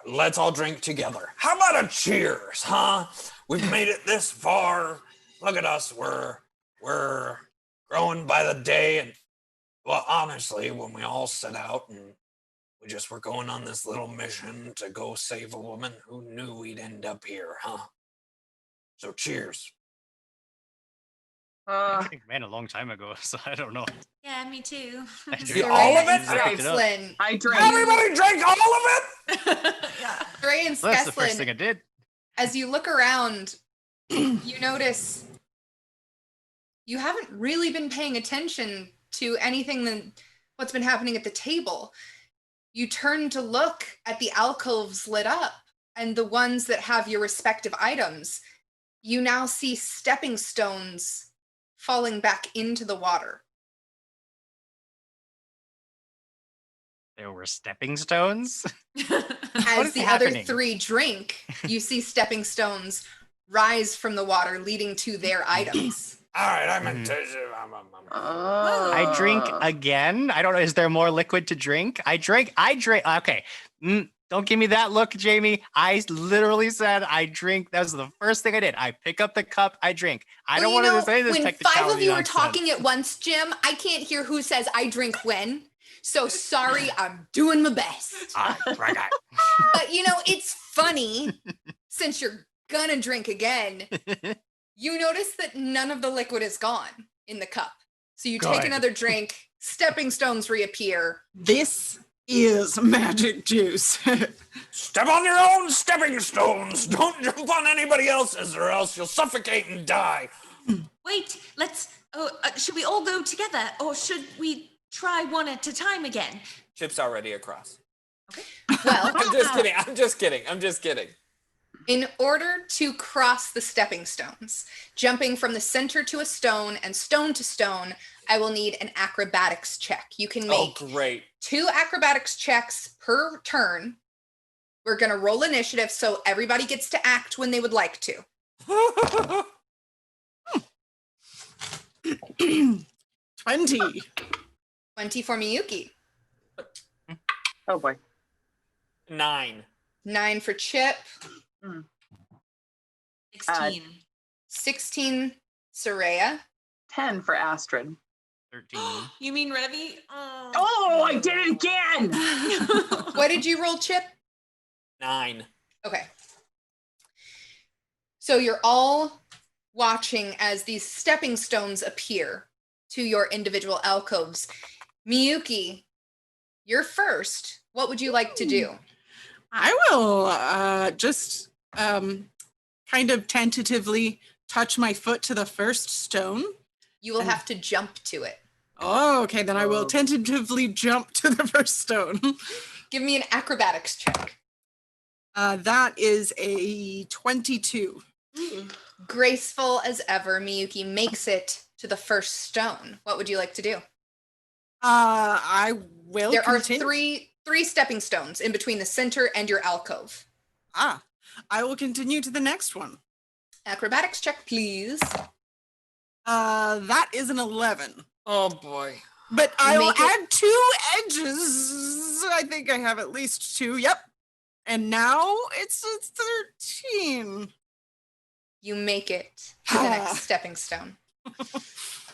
let's all drink together. How about a cheers, huh? We've made it this far. Look at us, we're growing by the day, and well, honestly, when we all set out and we just were going on this little mission to go save a woman, who knew we'd end up here, huh? So cheers. I think ran a long time ago, so I don't know. Yeah, me too. All of it? Skeslin. I drank. Everybody drank all of it? Yeah. Ray and Well, that's the first thing I Skeslin, did. as you look around, you notice you haven't really been paying attention to anything than what's been happening at the table. You turn to look at the alcoves lit up and the ones that have your respective items. You now see stepping stones falling back into the water. There were stepping stones. As is the other happening? three drink, you see stepping stones rise from the water, leading to their items. All right, I'm in. I drink again. I don't know. Is there more liquid to drink? I drink. Okay. Don't give me that look, Jamie. I literally said I drink. That was the first thing I did. I pick up the cup. I drink. I don't want to say this when technicality. 5 of you are nonsense. talking at once, Jim, I can't hear who says I drink when. So sorry, I'm doing my best. Right. But it's funny, since you're gonna drink again, you notice that none of the liquid is gone in the cup. So you take Good. another drink, stepping stones reappear. This is magic juice. Step on your own stepping stones. Don't jump on anybody else's, or else you'll suffocate and die. Wait, let's. Should we all go together, or should we try one at a time again? Chip's already across. Well, I'm just kidding. in order to cross the stepping stones, jumping from the center to a stone and stone to stone, I will need an acrobatics check. You can make Great. 2 acrobatics checks per turn. We're going to roll initiative, so everybody gets to act when they would like to. 20. 20 for Miyuki. Oh boy. 9. 9 for Chip. 16. 16 Soraya. 10 for Astrid. 13. You mean Revy? Oh, I did it again. What did you roll, Chip? 9. Okay. So you're all watching as these stepping stones appear to your individual alcoves. Miyuki, you're first. What would you like to do? I will just kind of tentatively touch my foot to the first stone. You will have to jump to it. Oh, okay. Then I will tentatively jump to the first stone. Give me an acrobatics check. That is a 22. Graceful as ever, Miyuki makes it to the first stone. What would you like to do? I will There are continue. three stepping stones in between the center and your alcove. I will continue to the next one. Acrobatics check, please. That is an 11. Oh boy. But I will make it- add 2 edges. I think I have at least 2. Yep. And now it's 13. You make it to the next stepping stone.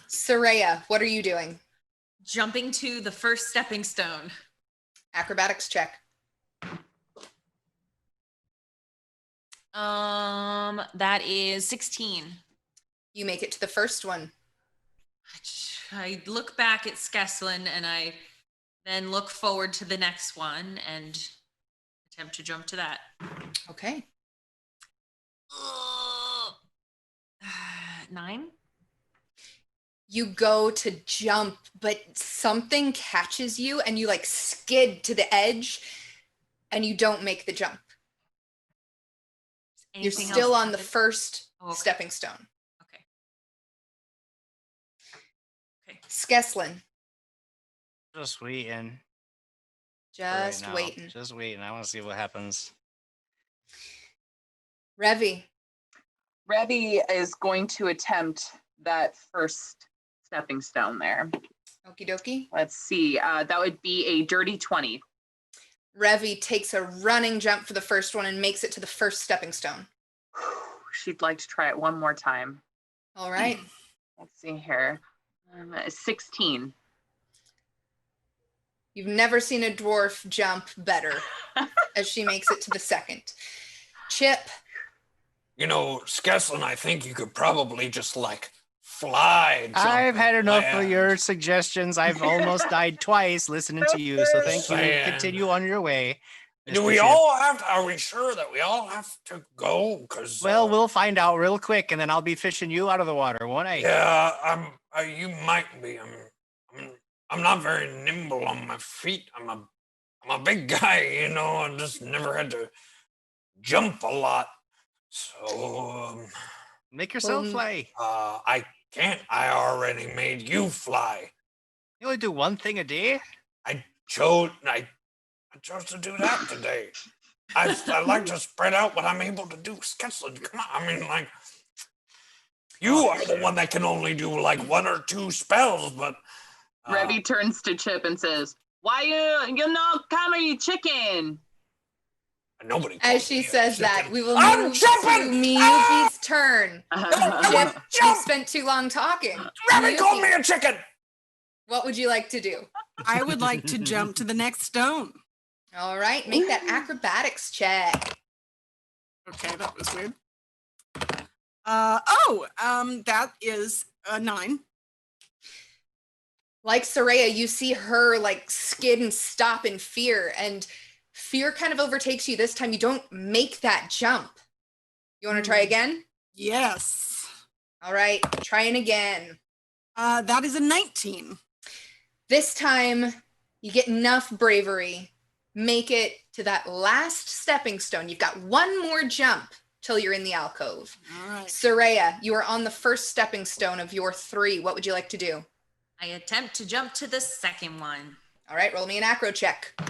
Soraya, what are you doing? Jumping to the first stepping stone. Acrobatics check. That is 16. You make it to the first one. I look back at Skeslin and I then look forward to the next one and attempt to jump to that. Okay. 9. You go to jump, but something catches you and you like skid to the edge and you don't make the jump. You're Anything still else on the happen? first Oh, okay. stepping stone. Okay. Skeslin, Just waiting. just now. waiting. Just waiting. I want to see what happens. Revy, Revy is going to attempt that first stepping stone there. okie dokie. Let's see. That would be a dirty 20. Revy takes a running jump for the first one and makes it to the first stepping stone. She'd like to try it one more time. All right. Let's see here. 16. You've never seen a dwarf jump better as she makes it to the second. Chip, You know, Skeslin, I think you could probably just like fly. I've had enough of land. your suggestions. I've almost died twice listening to you, so thank you. Saying. Continue on your way. Do Mr. we Chip. all have to, are we sure that we all have to go? Because Well, we'll find out real quick, and then I'll be fishing you out of the water, won't I? yeah, you might be. I'm not very nimble on my feet. I'm a big guy, you know. I just never had to jump a lot. So Make yourself fly. I can't. I already made you fly. You only do one thing a day? I chose to do that today. I like to spread out what I'm able to do. Skeslin, come on. I mean, like, you are the one that can only do like 1 or 2 spells, but Revy turns to Chip and says, "Why you not coming, chicken?" nobody. as she says that, we will I'm move to jumping! Miyuki's turn. Chip, Chip spent too long talking. Revy called Miyuki, me a chicken. what would you like to do? I would like to jump to the next stone. All right, make that acrobatics check. Okay, that was weird. That is a 9. Like Soraya, you see her like skid and stop in fear, and fear kind of overtakes you. This time you don't make that jump. You want to try again? Yes. All right, trying again. That is a 19. This time you get enough bravery. Make it to that last stepping stone. You've got one more jump till you're in the alcove. All right. Soraya, you are on the first stepping stone of your 3. What would you like to do? I attempt to jump to the second one. All right, roll me an acro check.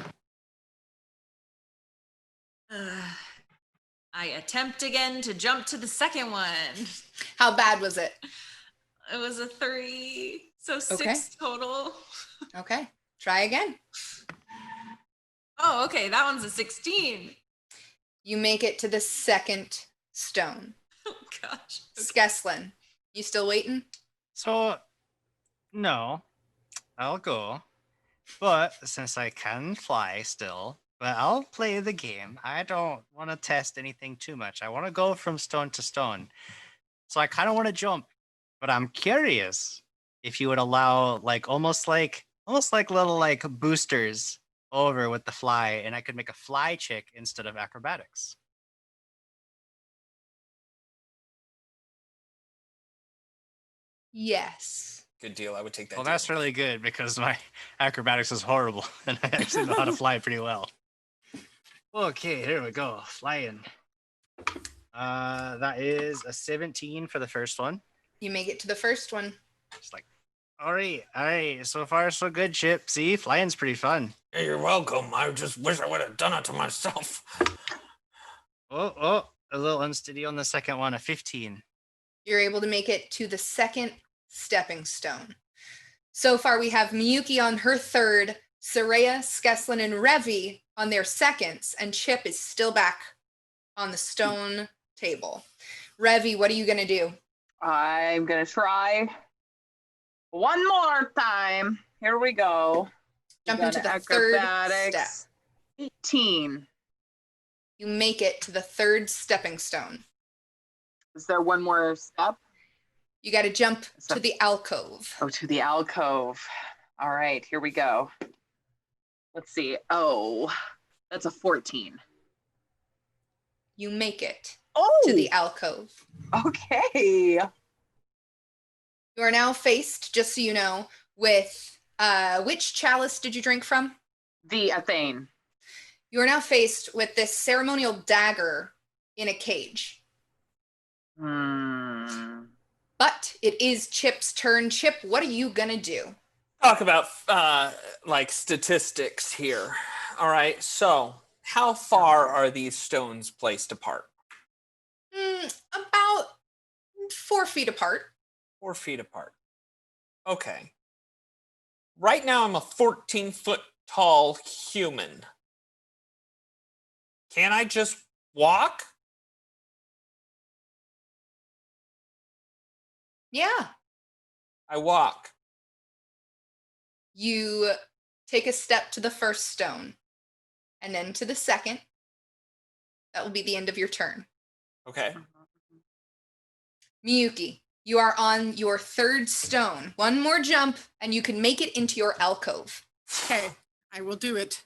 I attempt again to jump to the second one. How bad was it? It was a 3, so 6 Okay. total. Okay, try again. Oh, okay, that one's a 16. You make it to the second stone. Oh gosh. Skeslin, you still waiting? So, no, I'll go. But since I can fly still, but I'll play the game. I don't want to test anything too much. I want to go from stone to stone. So I kind of want to jump, but I'm curious if you would allow almost like little like boosters over with the fly, and I could make a fly check instead of acrobatics. Yes. Good deal. I would take that. Well, deal. that's really good because my acrobatics is horrible, and I actually know how to fly pretty well. Okay, here we go. Flying. That is a 17 for the first one. You make it to the first one. Just like All right. So far, so good, Chip. See, flying's pretty fun. Hey, you're welcome. I just wish I would have done it to myself. Oh, a little unsteady on the second one, a 15. You're able to make it to the second stepping stone. So far, we have Miyuki on her third, Soraya, Skeslin, and Revi on their seconds, and Chip is still back on the stone table. Revi, what are you going to do? I'm gonna try one more time. Here we go. Jump We into got the third acrobatics. 18. You make it to the third stepping stone. Is there one more step? You got to jump to the alcove. Oh, to the alcove. All right, here we go. Let's see. Oh, that's a 14. You make it Oh, to the alcove. okay. You are now faced, just so you know, with which chalice did you drink from? The Athane. You are now faced with this ceremonial dagger in a cage. But it is Chip's turn. Chip, what are you gonna do? Talk about like statistics here. All right. So, how far are these stones placed apart? About 4 feet apart. 4 feet apart. Okay. Right now, I'm a 14-foot tall human. Can I just walk? Yeah. I walk. You take a step to the first stone and then to the second. That will be the end of your turn. Okay. Miyuki, you are on your third stone. One more jump and you can make it into your alcove. Okay, I will do it.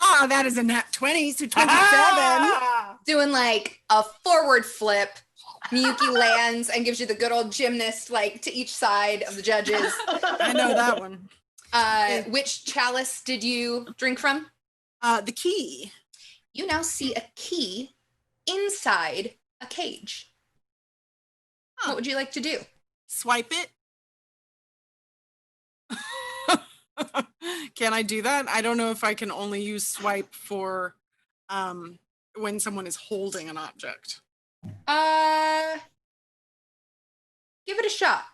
Ah, that is a nat 20, so 27. Doing like a forward flip. Miyuki lands and gives you the good old gymnast, like to each side of the judges. I know that one. Which chalice did you drink from? The key. You now see a key inside a cage. What would you like to do? Swipe it. Can I do that? I don't know if I can only use swipe for when someone is holding an object. Give it a shot.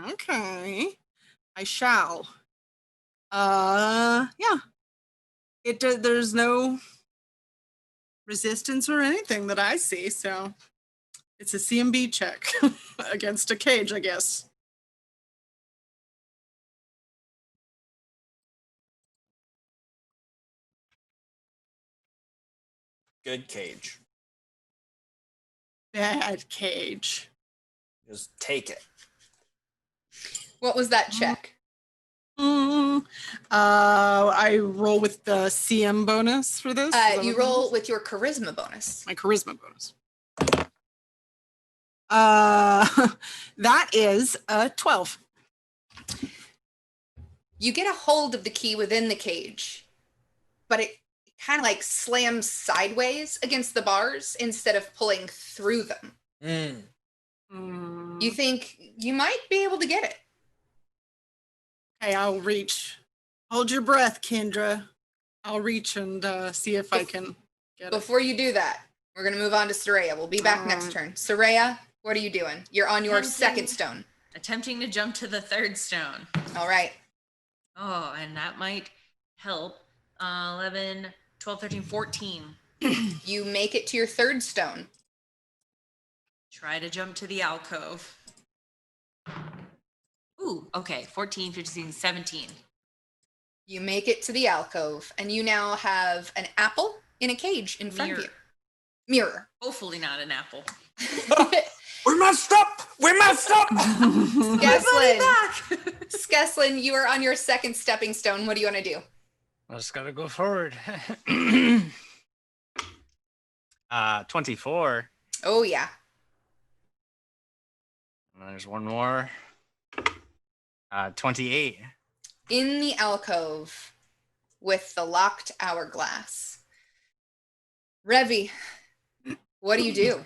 Okay. I shall. Yeah. There's no resistance or anything that I see, so it's a CMB check against a cage, I guess. Good cage. Bad cage. Just take it. What was that check? I roll with the CM bonus for this. You roll with your charisma bonus. My charisma bonus. That is a 12. You get a hold of the key within the cage, but it kind of like slams sideways against the bars instead of pulling through them. You think you might be able to get it. Okay, I'll reach. Hold your breath, Kendra. I'll reach and see if I can get it. Before you do that, we're going to move on to Soraya. We'll be back next turn. Soraya, what are you doing? You're on your second stone. Attempting to jump to the third stone. All right. Oh, and that might help. 11, 12, 13, 14. You make it to your third stone. Try to jump to the alcove. Ooh, okay. 14, 15, 17. You make it to the alcove, and you now have an apple in a cage in front of you. Mirror. Hopefully not an apple. We messed up! We messed up! Skeslin, you are on your second stepping stone. What do you want to do? I just gotta go forward. 24. Oh, yeah. And there's one more. 28. In the alcove with the locked hourglass. Revi, what do?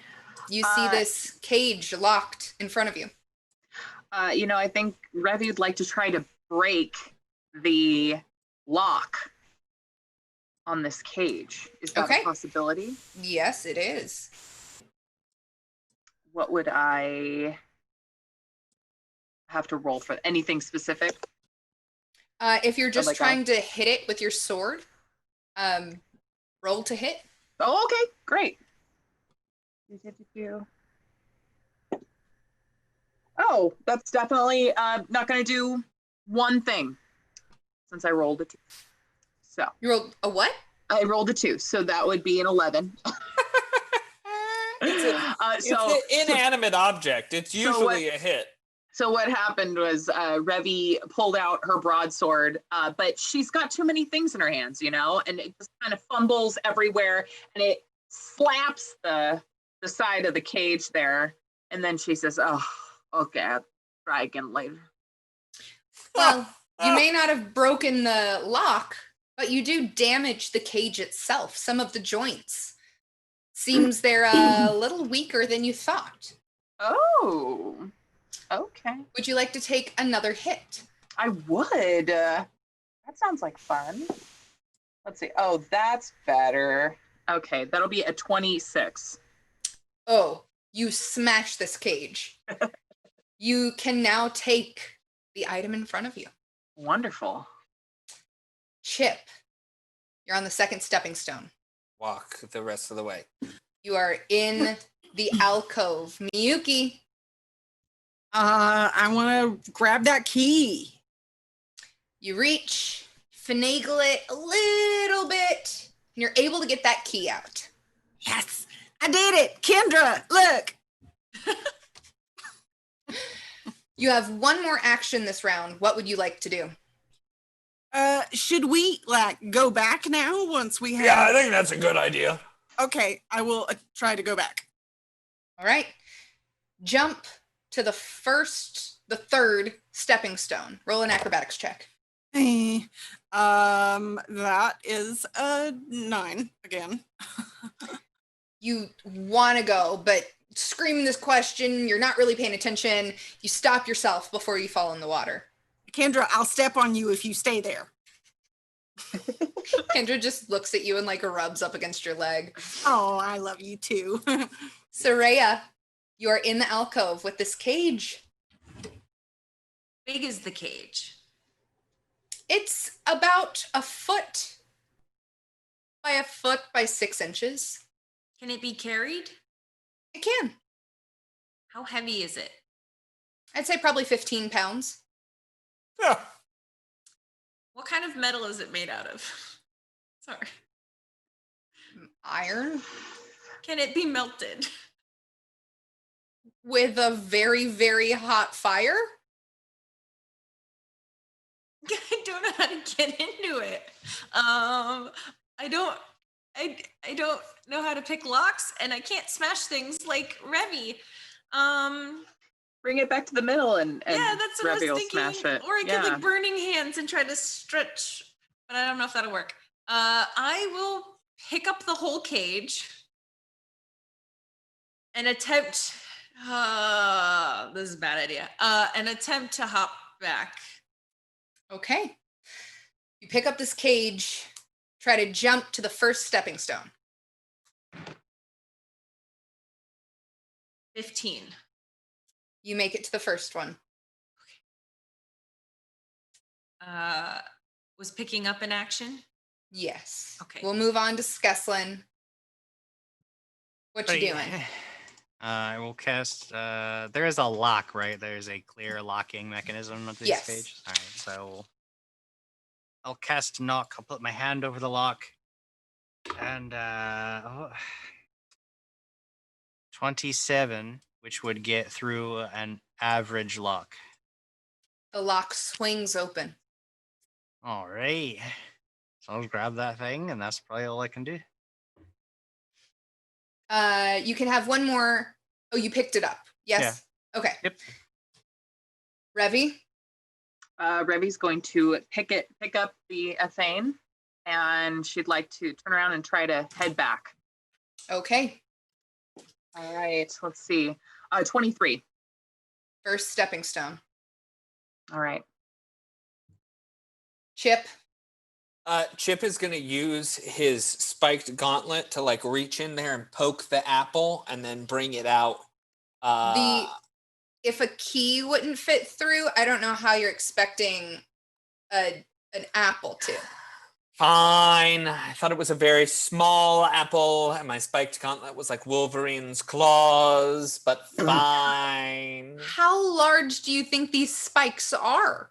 You see this cage locked in front of you. I think Revy would like to try to break the lock on this cage. Is that Okay. a possibility? Yes, it is. What would I have to roll for? Anything specific? If you're just like trying to hit it with your sword, roll to hit. Oh, okay, great. Oh, that's definitely not going to do one thing since I rolled a 2. So You rolled a what? I rolled a 2, so that would be an 11. It's an inanimate object. It's usually a hit. So what happened was Revy pulled out her broadsword, but she's got too many things in her hands, and it just kind of fumbles everywhere, and it slaps the side of the cage there, and then she says, "Oh, okay, I'll try again later." Well, you may not have broken the lock, but you do damage the cage itself. Some of the joints. Seems they're a little weaker than you thought. Oh, okay. Would you like to take another hit? I would. That sounds like fun. Let's see. Oh, that's better. Okay, that'll be a 26. Oh, you smash this cage. You can now take the item in front of you. Wonderful. Chip, you're on the second stepping stone. Walk the rest of the way. You are in the alcove. Miyuki. I want to grab that key. You reach, finagle it a little bit, and you're able to get that key out. Yes, I did it. Kendra, look. You have one more action this round. What would you like to do? Should we go back now once we have? Yeah, I think that's a good idea. Okay, I will try to go back. All right. Jump to the third stepping stone. Roll an acrobatics check. That is a 9 again. You want to go, but screaming this question, you're not really paying attention. You stop yourself before you fall in the water. Kendra, I'll step on you if you stay there. Kendra just looks at you and rubs up against your leg. Oh, I love you too. Soraya, you are in the alcove with this cage. Big is the cage? It's about 1 foot by 1 foot by 6 inches. Can it be carried? It can. How heavy is it? I'd say probably 15 pounds. Yeah. What kind of metal is it made out of? Sorry. Iron. Can it be melted? With a very, very hot fire? I don't know how to get into it. I don't know how to pick locks, and I can't smash things like Revy. Bring it back to the middle and yeah, that's what Revy I was will thinking. smash it. Or I could burning hands and try to stretch, but I don't know if that'll work. I will pick up the whole cage and attempt. This is a bad idea. An attempt to hop back. Okay. You pick up this cage, try to jump to the first stepping stone. 15. You make it to the first one. Was picking up an action? Yes. Okay. We'll move on to Skeslin. What you doing? I will cast. There is a lock, right? There's a clear locking mechanism of these Yes. pages. All right, so I'll cast knock. I'll put my hand over the lock, and 27, which would get through an average lock. The lock swings open. All right, so I'll grab that thing, and that's probably all I can do. You can have one more. Oh, you picked it up. Yes. Yeah. Okay. Yep. Revy. Revy's going to pick up the Athane, and she'd like to turn around and try to head back. Okay. All right. Let's see. 23. First stepping stone. All right. Chip. Chip is going to use his spiked gauntlet to like reach in there and poke the apple and then bring it out. If a key wouldn't fit through, I don't know how you're expecting an apple to. Fine. I thought it was a very small apple, and my spiked gauntlet was like Wolverine's claws, but fine. How large do you think these spikes are?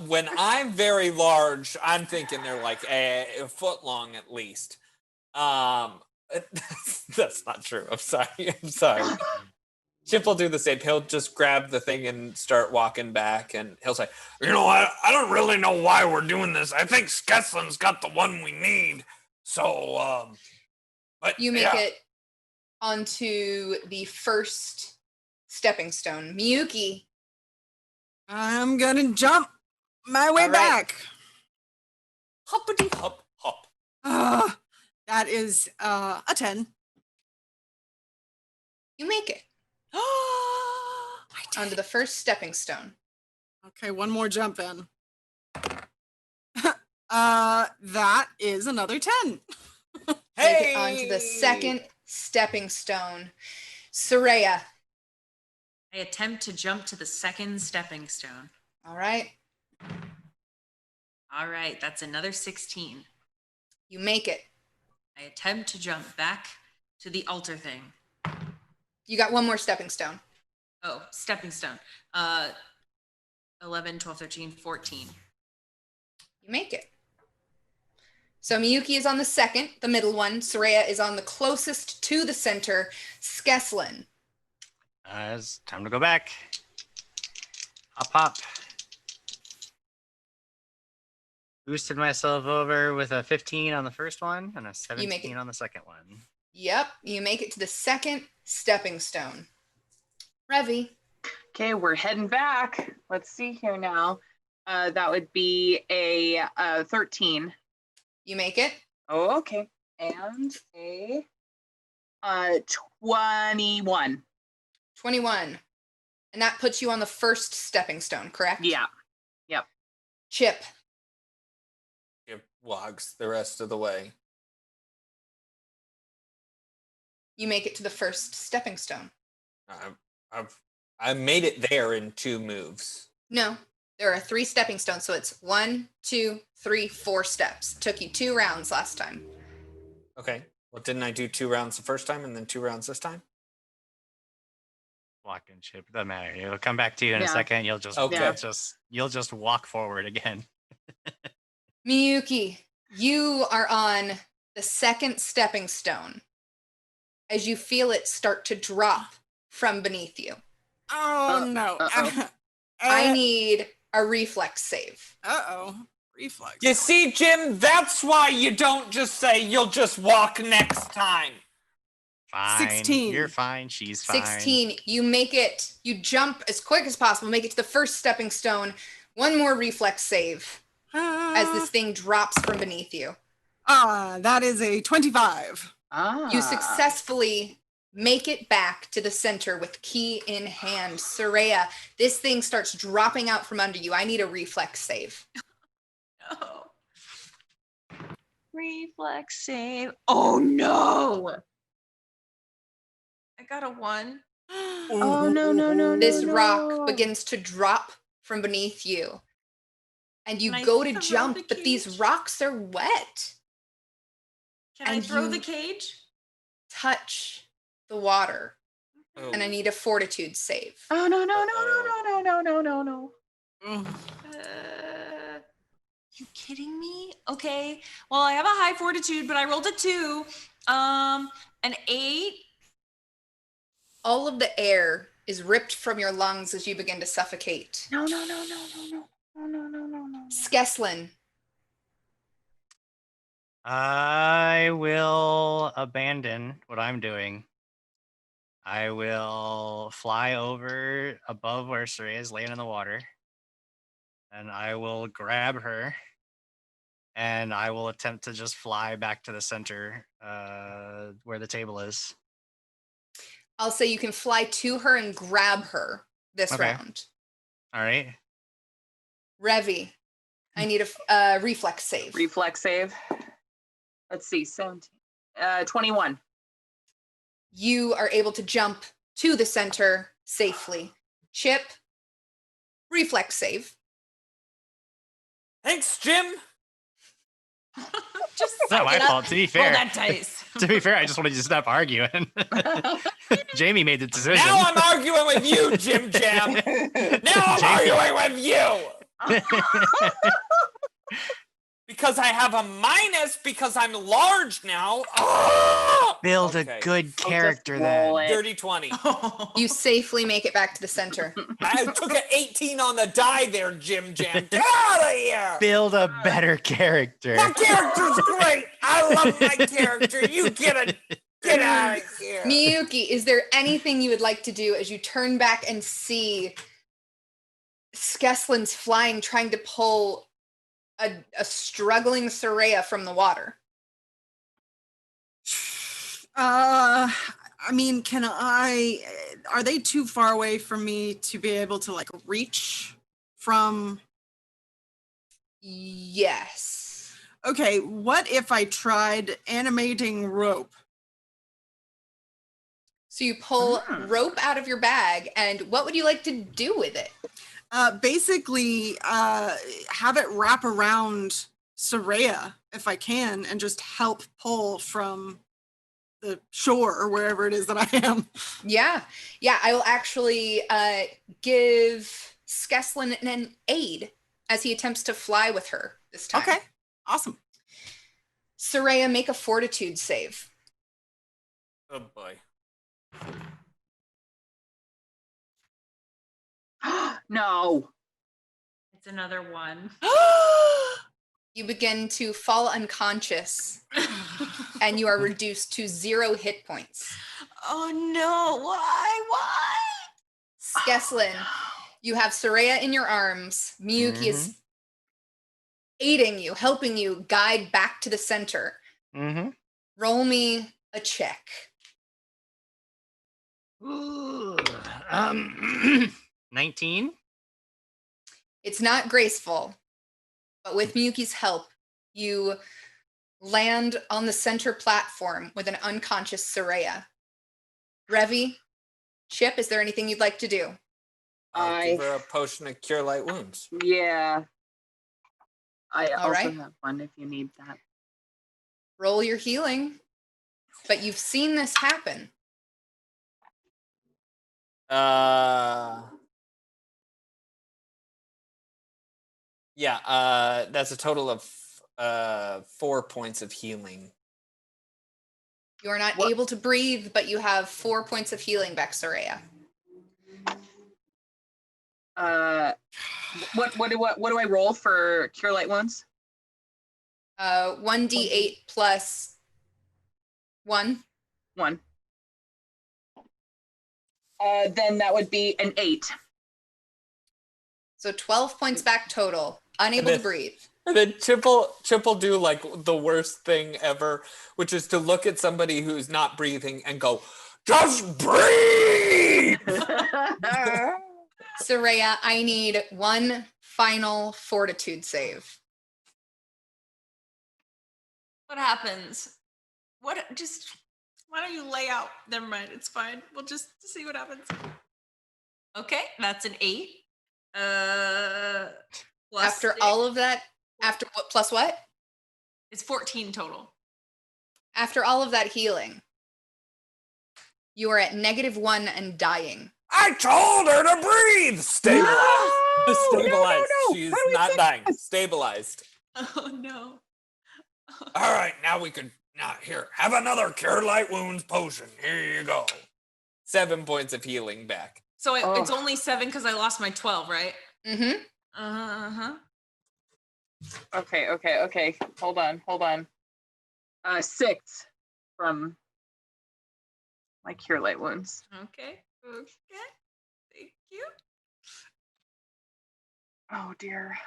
When I'm very large, I'm thinking they're like a foot long at least. That's not true. I'm sorry. Chip will do the same. He'll just grab the thing and start walking back, and he'll say, I don't really know why we're doing this. I think Skeslin's got the one we need. So, but you make it onto the first stepping stone. Miyuki. I'm gonna jump my way back. Hoppity hop hop. That is a 10. You make it. Onto the first stepping stone. Okay, one more jump then. That is another 10. Make it onto the second stepping stone. Soraya. I attempt to jump to the second stepping stone. All right. All right, that's another 16. You make it. I attempt to jump back to the altar thing. You got one more stepping stone. Oh, stepping stone. 11, 12, 13, 14. You make it. So Miyuki is on the second, the middle one. Soraya is on the closest to the center. Skeslin. It's time to go back. Hop, hop. Boosted myself over with a 15 on the first one and a 17 on the second one. Yep, you make it to the second stepping stone. Revy. Okay, we're heading back. Let's see here now. That would be a 13. You make it. Oh, okay. And a 21. 21. And that puts you on the first stepping stone, correct? Yeah. Yep. Chip. Chip walks the rest of the way. You make it to the first stepping stone. I made it there in 2 moves. No, there are 3 stepping stones, so it's 1, 2, 3, 4 steps. Took you 2 rounds last time. Okay. Well, didn't I do 2 rounds the first time and then 2 rounds this time? Walk and Chip, doesn't matter. It'll come back to you in a second. You'll just you'll just walk forward again. Miyuki, you are on the second stepping stone as you feel it start to drop from beneath you. Oh, no. I need a reflex save. Reflex. You see, Jim, that's why you don't just say you'll just walk next time. Fine. 16. You're fine. She's fine. 16. You make it. You jump as quick as possible. Make it to the first stepping stone. One more reflex save as this thing drops from beneath you. That is a 25. You successfully make it back to the center with key in hand. Soraya, this thing starts dropping out from under you. I need a reflex save. No. Reflex save. Oh no. I got a 1. Oh no. This rock begins to drop from beneath you. And you go to jump, but these rocks are wet. Can I throw the cage? Touch the water. And I need a fortitude save. Oh no. You kidding me? Okay. Well, I have a high fortitude, but I rolled a 2. An 8. All of the air is ripped from your lungs as you begin to suffocate. No. Skeslin. I will abandon what I'm doing. I will fly over above where Soraya is laying in the water. And I will grab her. And I will attempt to just fly back to the center where the table is. I'll say you can fly to her and grab her this round. All right. Revy, I need a reflex save. Reflex save. Let's see, 17. 21. You are able to jump to the center safely. Chip, reflex save. Thanks, Jim. Just It's not my fault. To be roll fair, that dice. to be fair, I just wanted you to stop arguing. Jamie made the decision. Now I'm arguing with you, Jim Jam. Now I'm arguing with you. Because I have a minus because I'm large now. Oh! Build a Okay. good character then. roll it. Dirty 20. You safely make it back to the center. I took an 18 on the die there, Jim Jam. Get out of here. Build a better character. My character's great. I love my character. You get out of here. Miyuki, is there anything you would like to do as you turn back and see Skeslin's flying, trying to pull a struggling Soraya from the water? I mean, are they too far away from me to be able to like reach from? Yes. Okay, what if I tried animating rope? So you pull rope out of your bag, and what would you like to do with it? Basically, have it wrap around Soraya if I can, and just help pull from the shore or wherever it is that I am. Yeah. I will actually give Skeslin an aid as he attempts to fly with her this time. Okay, awesome. Soraya, make a fortitude save. Oh boy. No. It's another one. You begin to fall unconscious, and you are reduced to 0 hit points. Oh no, why? Skeslin, you have Soraya in your arms. Miyuki is aiding you, helping you guide back to the center. Mm-hmm. Roll me a check. Ooh, 19. It's not graceful, but with Miyuki's help, you land on the center platform with an unconscious Soraya. Revy, Chip, is there anything you'd like to do? I'll give her a potion to cure light wounds. Yeah. I All also right. have one if you need that. Roll your healing. But you've seen this happen. That's a total of 4 points of healing. You are not able to breathe, but you have 4 points of healing back, Soraya. What do I roll for cure light wounds? 1d8 plus 1. 1. Then that would be an 8. So 12 points back total. Unable to breathe. And then Chip will do like the worst thing ever, which is to look at somebody who's not breathing and go, "Just breathe!" Soraya, I need one final fortitude save. What happens? Why don't you lay out? Never mind, it's fine. We'll just see what happens. Okay, that's an 8. Plus After 6. all of that, after what, plus what? It's 14 total. After all of that healing, you are at -1 and dying. I told her to breathe. Stabilized. Stabilized. no. She's How do we not fix dying. this? Stabilized. Oh no. All right, now we can here have another cure light wounds potion. Here you go. 7 points of healing back. So it's only 7 because I lost my 12, right? Mm-hmm. Okay. Hold on. 6 from my cure light wounds. Okay. Thank you. Oh dear.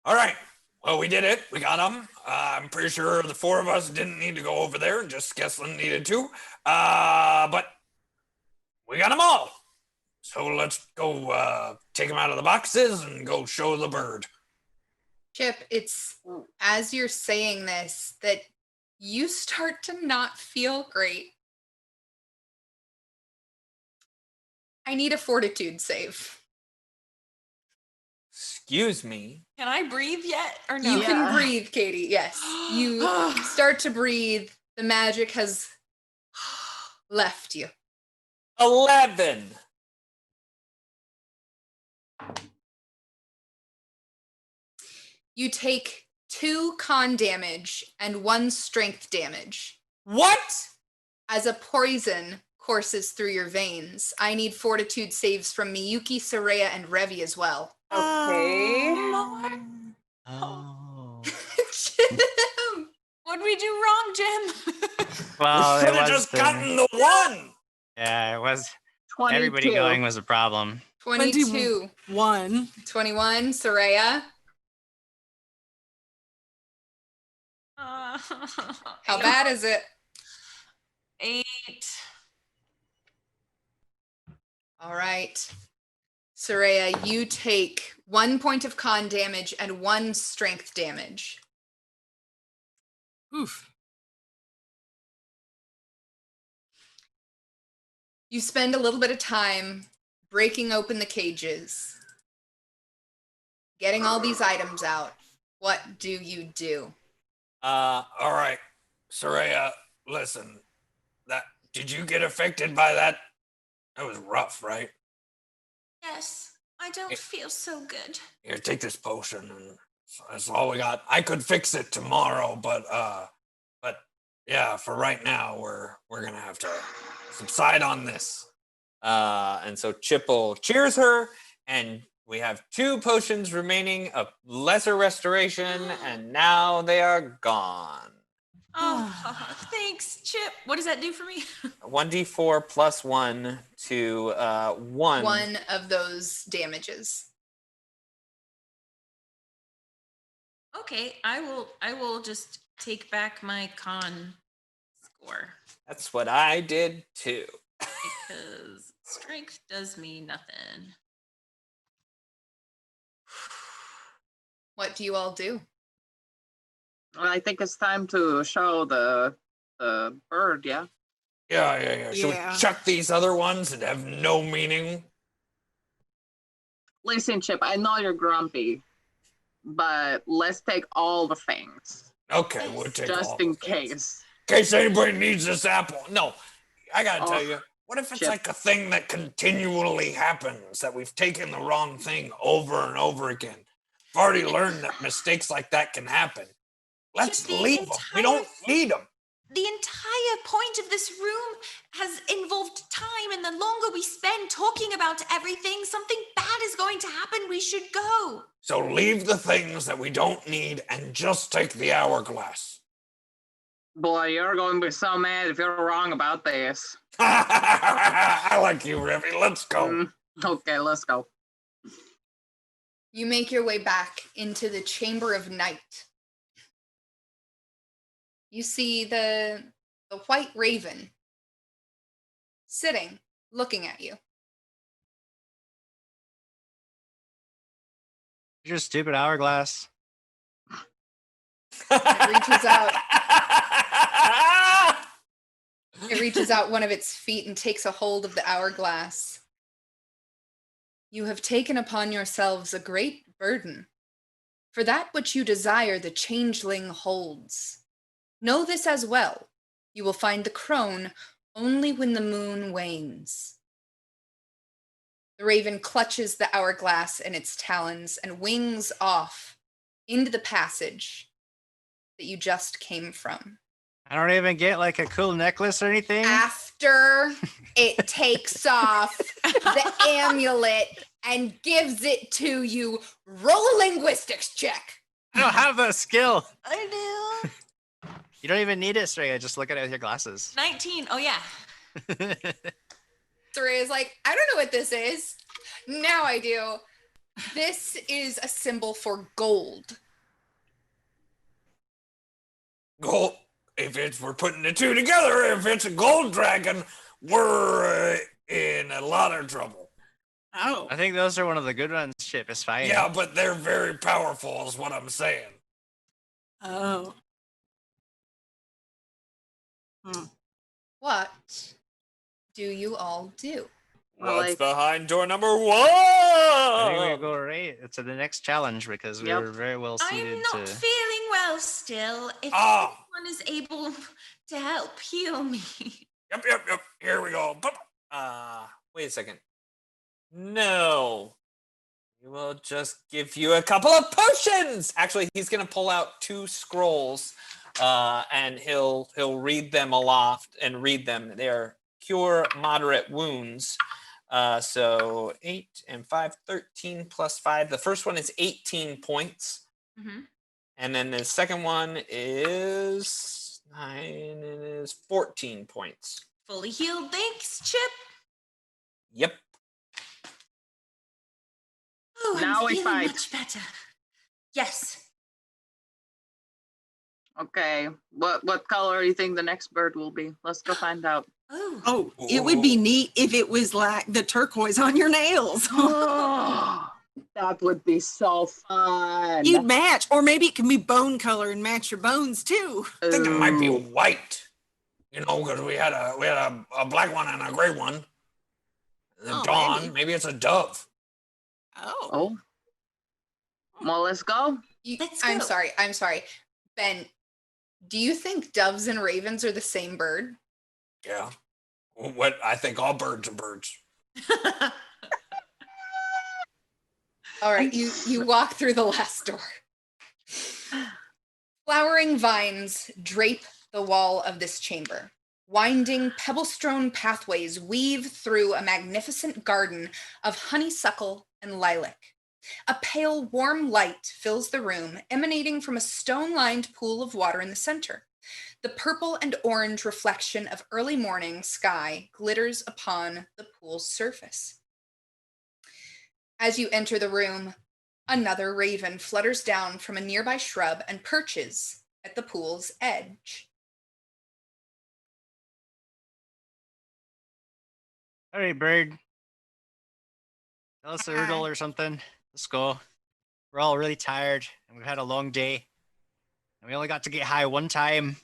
All right. Well, we did it. We got them. I'm pretty sure the 4 of us didn't need to go over there, and just Skeslin needed to. But We got them all. So let's go take them out of the boxes and go show the bird. Chip, it's as you're saying this that you start to not feel great. I need a fortitude save. Excuse me. Can I breathe yet or no? You can breathe, Katie. Yes. You start to breathe. The magic has left you. 11. You take 2 con damage and 1 strength damage. What? As a poison courses through your veins. I need fortitude saves from Miyuki, Soraya, and Revi as well. Okay. Oh. Jim! What'd we do wrong, Jim? Well, Should it have was just gotten the 1. Yeah, it was. 22. Everybody going was a problem. 22. 21. 21, Soraya. How bad is it? 8. All right. Soraya, you take 1 point of con damage and 1 strength damage. Oof. You spend a little bit of time breaking open the cages, getting all these items out. What do you do? All right, Soraya, listen. Did you get affected by that? That was rough, right? Yes, I don't feel so good. Here, take this potion, and that's all we got. I could fix it tomorrow, but yeah, for right now, we're gonna have to subside on this. And so Chipple cheers her, and we have 2 potions remaining of lesser restoration, and now they are gone. Oh, thanks, Chip. What does that do for me? 1d4 plus 1 to 1. 1 of those damages. Okay, I will just take back my con score That's what I did too. because strength does me nothing. What do you all do? Well, I think it's time to show the bird, yeah? Yeah. Should Yeah. we chuck these other ones that have no meaning? Listen, Chip, I know you're grumpy, but let's take all the things. Okay, we'll take Just all in of it. case. In case anybody needs this apple. No, I gotta Oh, tell you, what if it's Chip. like a thing that continually happens, that we've taken the wrong thing over and over again? I've already learned that mistakes like that can happen. Let's Chip, the leave them. We don't need them. The entire point of this room has involved time, and the longer we spend talking about everything, something bad is going to happen. We should go. So leave the things that we don't need and just take the hourglass. Boy, you're going to be so mad if you're wrong about this. I like you, Revy. Let's go. Okay, let's go. You make your way back into the Chamber of Night. You see the white raven sitting, looking at you. Your stupid hourglass. It reaches out. It reaches out one of its feet and takes a hold of the hourglass. You have taken upon yourselves a great burden. For that which you desire, the changeling holds. Know this as well. You will find the crone only when the moon wanes. The raven clutches the hourglass in its talons and wings off into the passage that you just came from. I don't even get like a cool necklace or anything. After it takes off the amulet and gives it to you, roll a linguistics check. I don't have that skill. I do. You don't even need it, Straya. Just look at it with your glasses. 19. Oh yeah. Soraya's like, I don't know what this is. Now I do. This is a symbol for gold. Gold. If we're putting the two together, if it's a gold dragon, we're in a lot of trouble. Oh. I think those are one of the good ones. Chip is fine. Yeah, but they're very powerful, is what I'm saying. Oh. What do you all do? What's behind door number I think we one? go right to the next challenge because we were very well suited I'm not to. feeling well still. If Ah. anyone is able to help heal me. Yep. Here we go. Wait a second. No. We will just give you a couple of potions. Actually, he's gonna pull out 2 scrolls, and he'll read them aloft and read them. They're cure moderate wounds. So 8 and 5, 13 plus 5. The first one is 18 points. Mm-hmm. And then the second one is 9 and is 14 points. Fully healed, thanks, Chip. Yep. Oh, Now I'm we feeling fight. much better. Yes. Okay. What color do you think the next bird will be? Let's go find out. Oh, it would be neat if it was like the turquoise on your nails. That would be so fun. You'd match, or maybe it can be bone color and match your bones too. I think it might be white. You know, because we had a black one and a gray one. The dawn, maybe it's a dove. Oh. Well, let's go. I'm sorry. Ben, do you think doves and ravens are the same bird? Yeah. What I think all birds are birds. All right, you walk through the last door. Flowering vines drape the wall of this chamber. Winding, pebble-strewn pathways weave through a magnificent garden of honeysuckle and lilac. A pale, warm light fills the room, emanating from a stone-lined pool of water in the center. The purple and orange reflection of early morning sky glitters upon the pool's surface. As you enter the room, another raven flutters down from a nearby shrub and perches at the pool's edge. All right, bird. Tell us a riddle or something. Let's go. We're all really tired and we've had a long day. And we only got to get high one time.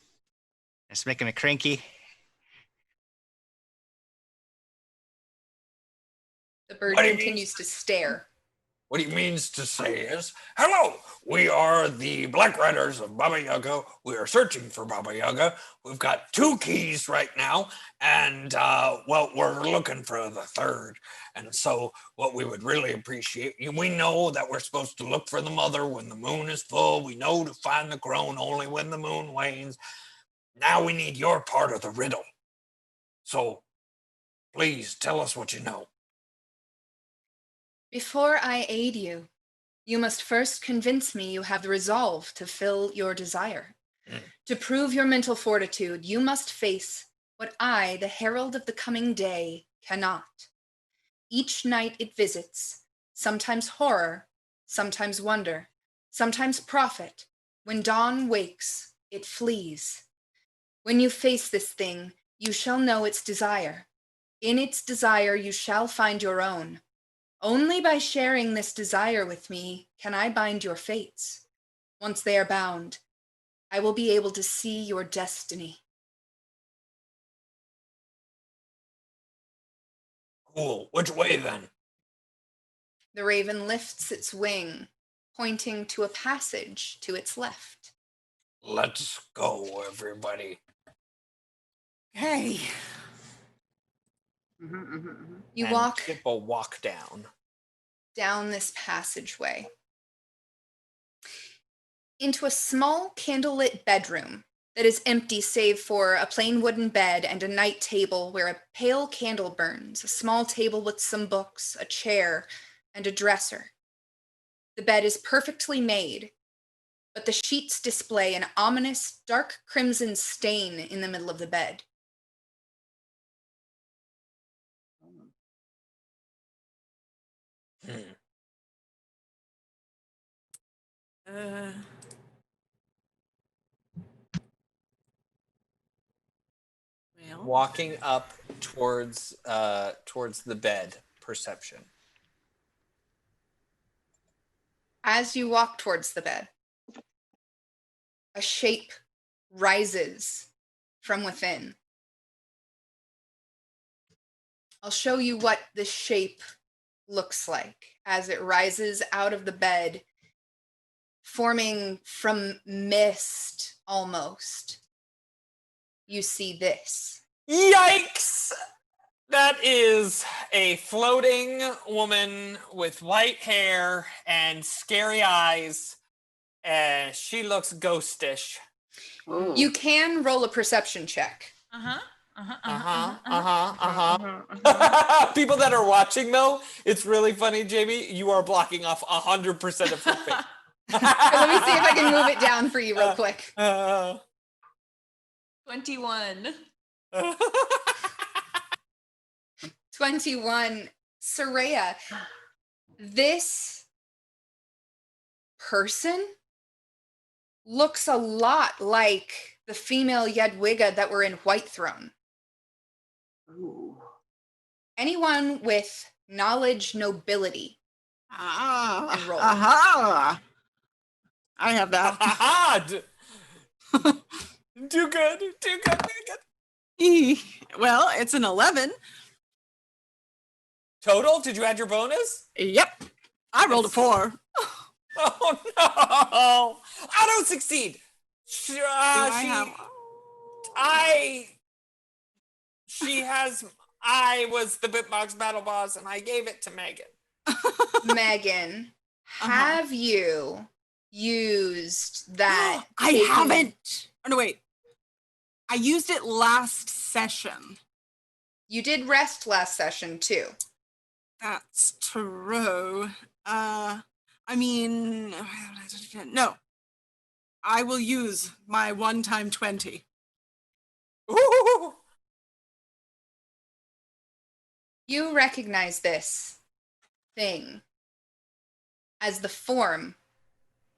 It's making me cranky. The bird What do you continues to stare. What he means to say is, hello, we are the Black Riders of Baba Yaga. We are searching for Baba Yaga. We've got 2 keys right now, and, well, we're looking for the 3rd. And so what we would really appreciate, we know that we're supposed to look for the mother when the moon is full. We know to find the crone only when the moon wanes. Now we need your part of the riddle. So please tell us what you know. Before I aid you, you must first convince me you have the resolve to fill your desire. To prove your mental fortitude, you must face what I, the herald of the coming day, cannot. Each night it visits, sometimes horror, sometimes wonder, sometimes profit. When dawn wakes, it flees. When you face this thing, you shall know its desire. In its desire, you shall find your own. Only by sharing this desire with me can I bind your fates. Once they are bound, I will be able to see your destiny. Cool. Which way then? The raven lifts its wing, pointing to a passage to its left. Let's go, everybody. Hey. You And walk Chip will walk down this passageway into a small candlelit bedroom that is empty save for a plain wooden bed and a night table where a pale candle burns, a small table with some books, a chair, and a dresser. The bed is perfectly made, but the sheets display an ominous dark crimson stain in the middle of the bed. Well, walking up towards the bed. Perception. As you walk towards the bed, a shape rises from within. I'll show you what this shape looks like as it rises out of the bed, forming from mist almost. You see this. Yikes! That is a floating woman with white hair and scary eyes. And she looks ghostish. You can roll a perception check. People that are watching, though, it's really funny, Jamie. You are blocking off 100% of her face. Let me see if I can move it down for you real quick. 21. 21. Soraya, this person looks a lot like the female Yedwiga that were in White Throne. Ooh. Anyone with knowledge nobility. Ah. And roll. Aha. I have that. Too good. Too good. Too good. Well, it's an 11. Total? Did you add your bonus? Yep. I rolled a 4. Oh no! I don't succeed. I was the Bitbox battle boss, and I gave it to Megan. Megan, have you used that? I haven't. Oh no, wait. I used it last session. You did rest last session too. That's true. I mean, no. I will use my 1 time 20. Ooh. You recognize this thing as the form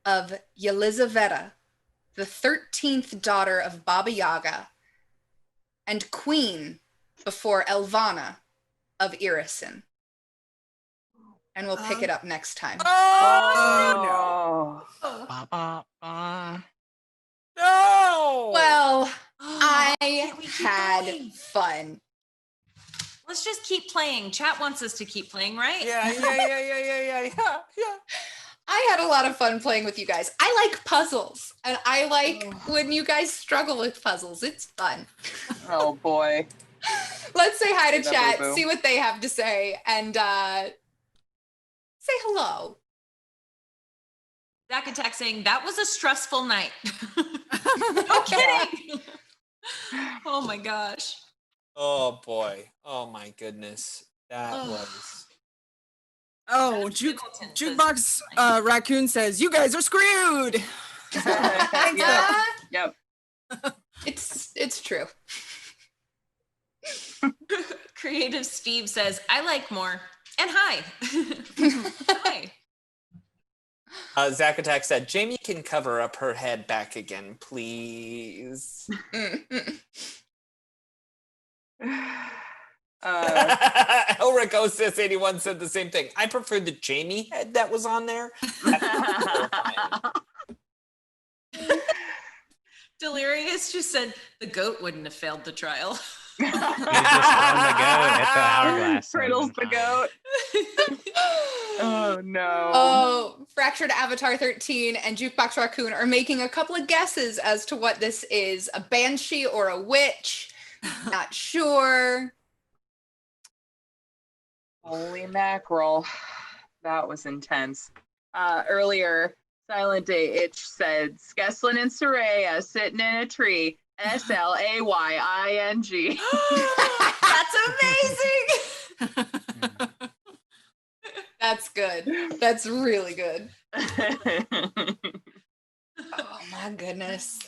of Yelizaveta, the 13th daughter of Baba Yaga and queen before Elvana of Irison. And we'll pick it up next time. Oh, Ba-ba-ba. No! Well, I Can't we keep had going? fun. Let's just keep playing. Chat wants us to keep playing, right? Yeah. I had a lot of fun playing with you guys. I like puzzles, and I like when you guys struggle with puzzles. It's fun. oh boy. Let's say hi to That chat, boo-boo. see what they have to say, and say hello. Zach Attack saying that was a stressful night. No kidding. Oh my gosh. Oh boy. Oh my goodness. That was. Oh, Jukebox Raccoon says, you guys are screwed. Yep. It's true. Creative Steve says, I like more. And hi. Hi. Zach Attack said, Jamie can cover up her head back again, please. Elricosis 81 said the same thing. I prefer the Jamie head that was on there. Delirious just said the goat wouldn't have failed the trial. You just found the goat at the hourglass. Cradles the goat. Oh no. Oh, Fractured Avatar 13 and Jukebox Raccoon are making a couple of guesses as to what this is. A banshee or a witch. Not sure. Holy mackerel. That was intense. Earlier, Silent Day Itch said, Skeslin and Soraya sitting in a tree. SLAYING. That's amazing. That's good. That's really good. Oh my goodness.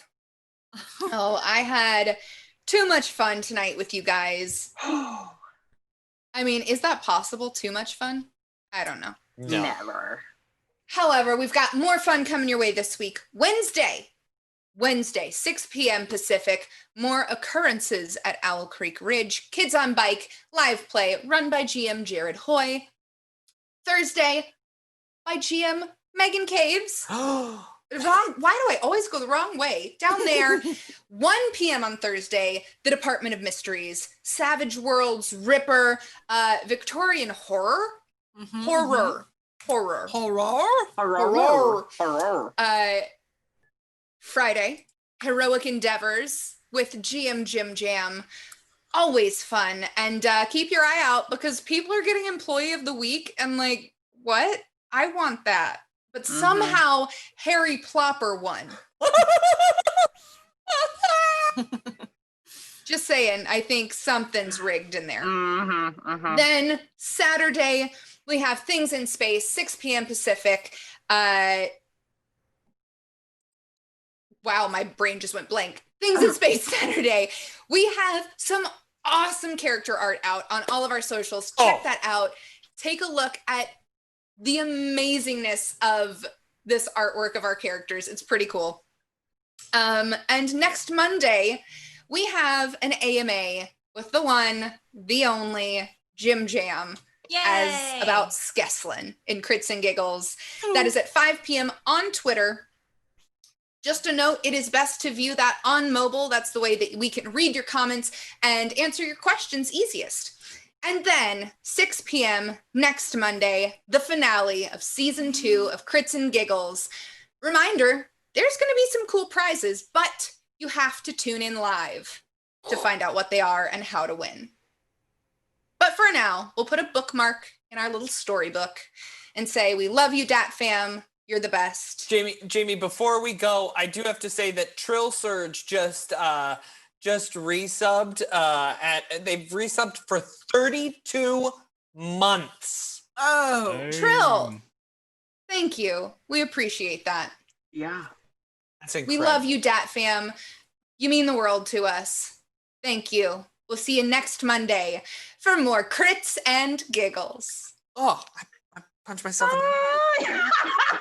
Oh, I had too much fun tonight with you guys. I mean, is that possible? Too much fun? I don't know. No. Never. However, we've got more fun coming your way this week. Wednesday, Wednesday, 6 p.m. Pacific, more occurrences at Owl Creek Ridge, Kids on Bike, live play, run by GM Jared Hoy. Thursday, by GM Megan Caves. Why do I always go the wrong way? Down there, 1 p.m. on Thursday, The Department of Mysteries, Savage Worlds, Ripper, Victorian Horror, Horror. Friday, Heroic Endeavors with GM Jim Jam. Always fun. And keep your eye out because people are getting Employee of the Week and like, what? I want that. But somehow Harry Plopper won. Just saying, I think something's rigged in there. Then Saturday, we have Things in Space, 6 p.m. Pacific. Wow, my brain just went blank. Things in Space Saturday. We have some awesome character art out on all of our socials. Check that out. Take a look at the amazingness of this artwork of our characters. It's pretty cool. And next Monday, we have an AMA with the one, the only, Jim Jam. As about Skeslin in Crits and Giggles. That is at 5 p.m. on Twitter. Just a note, it is best to view that on mobile. That's the way that we can read your comments and answer your questions easiest. And then 6 p.m. next Monday, the finale of season 2 of Crits and Giggles. Reminder, there's going to be some cool prizes, but you have to tune in live to find out what they are and how to win. But for now, we'll put a bookmark in our little storybook and say, we love you, Dat Fam. You're the best. Jamie, before we go, I do have to say that Trill Surge just resubbed they've resubbed for 32 months. Oh, Trill. Thank you. We appreciate that. Yeah. That's incredible. We love you, Dat Fam. You mean the world to us. Thank you. We'll see you next Monday for more Crits and Giggles. Oh, I punched myself in the eye.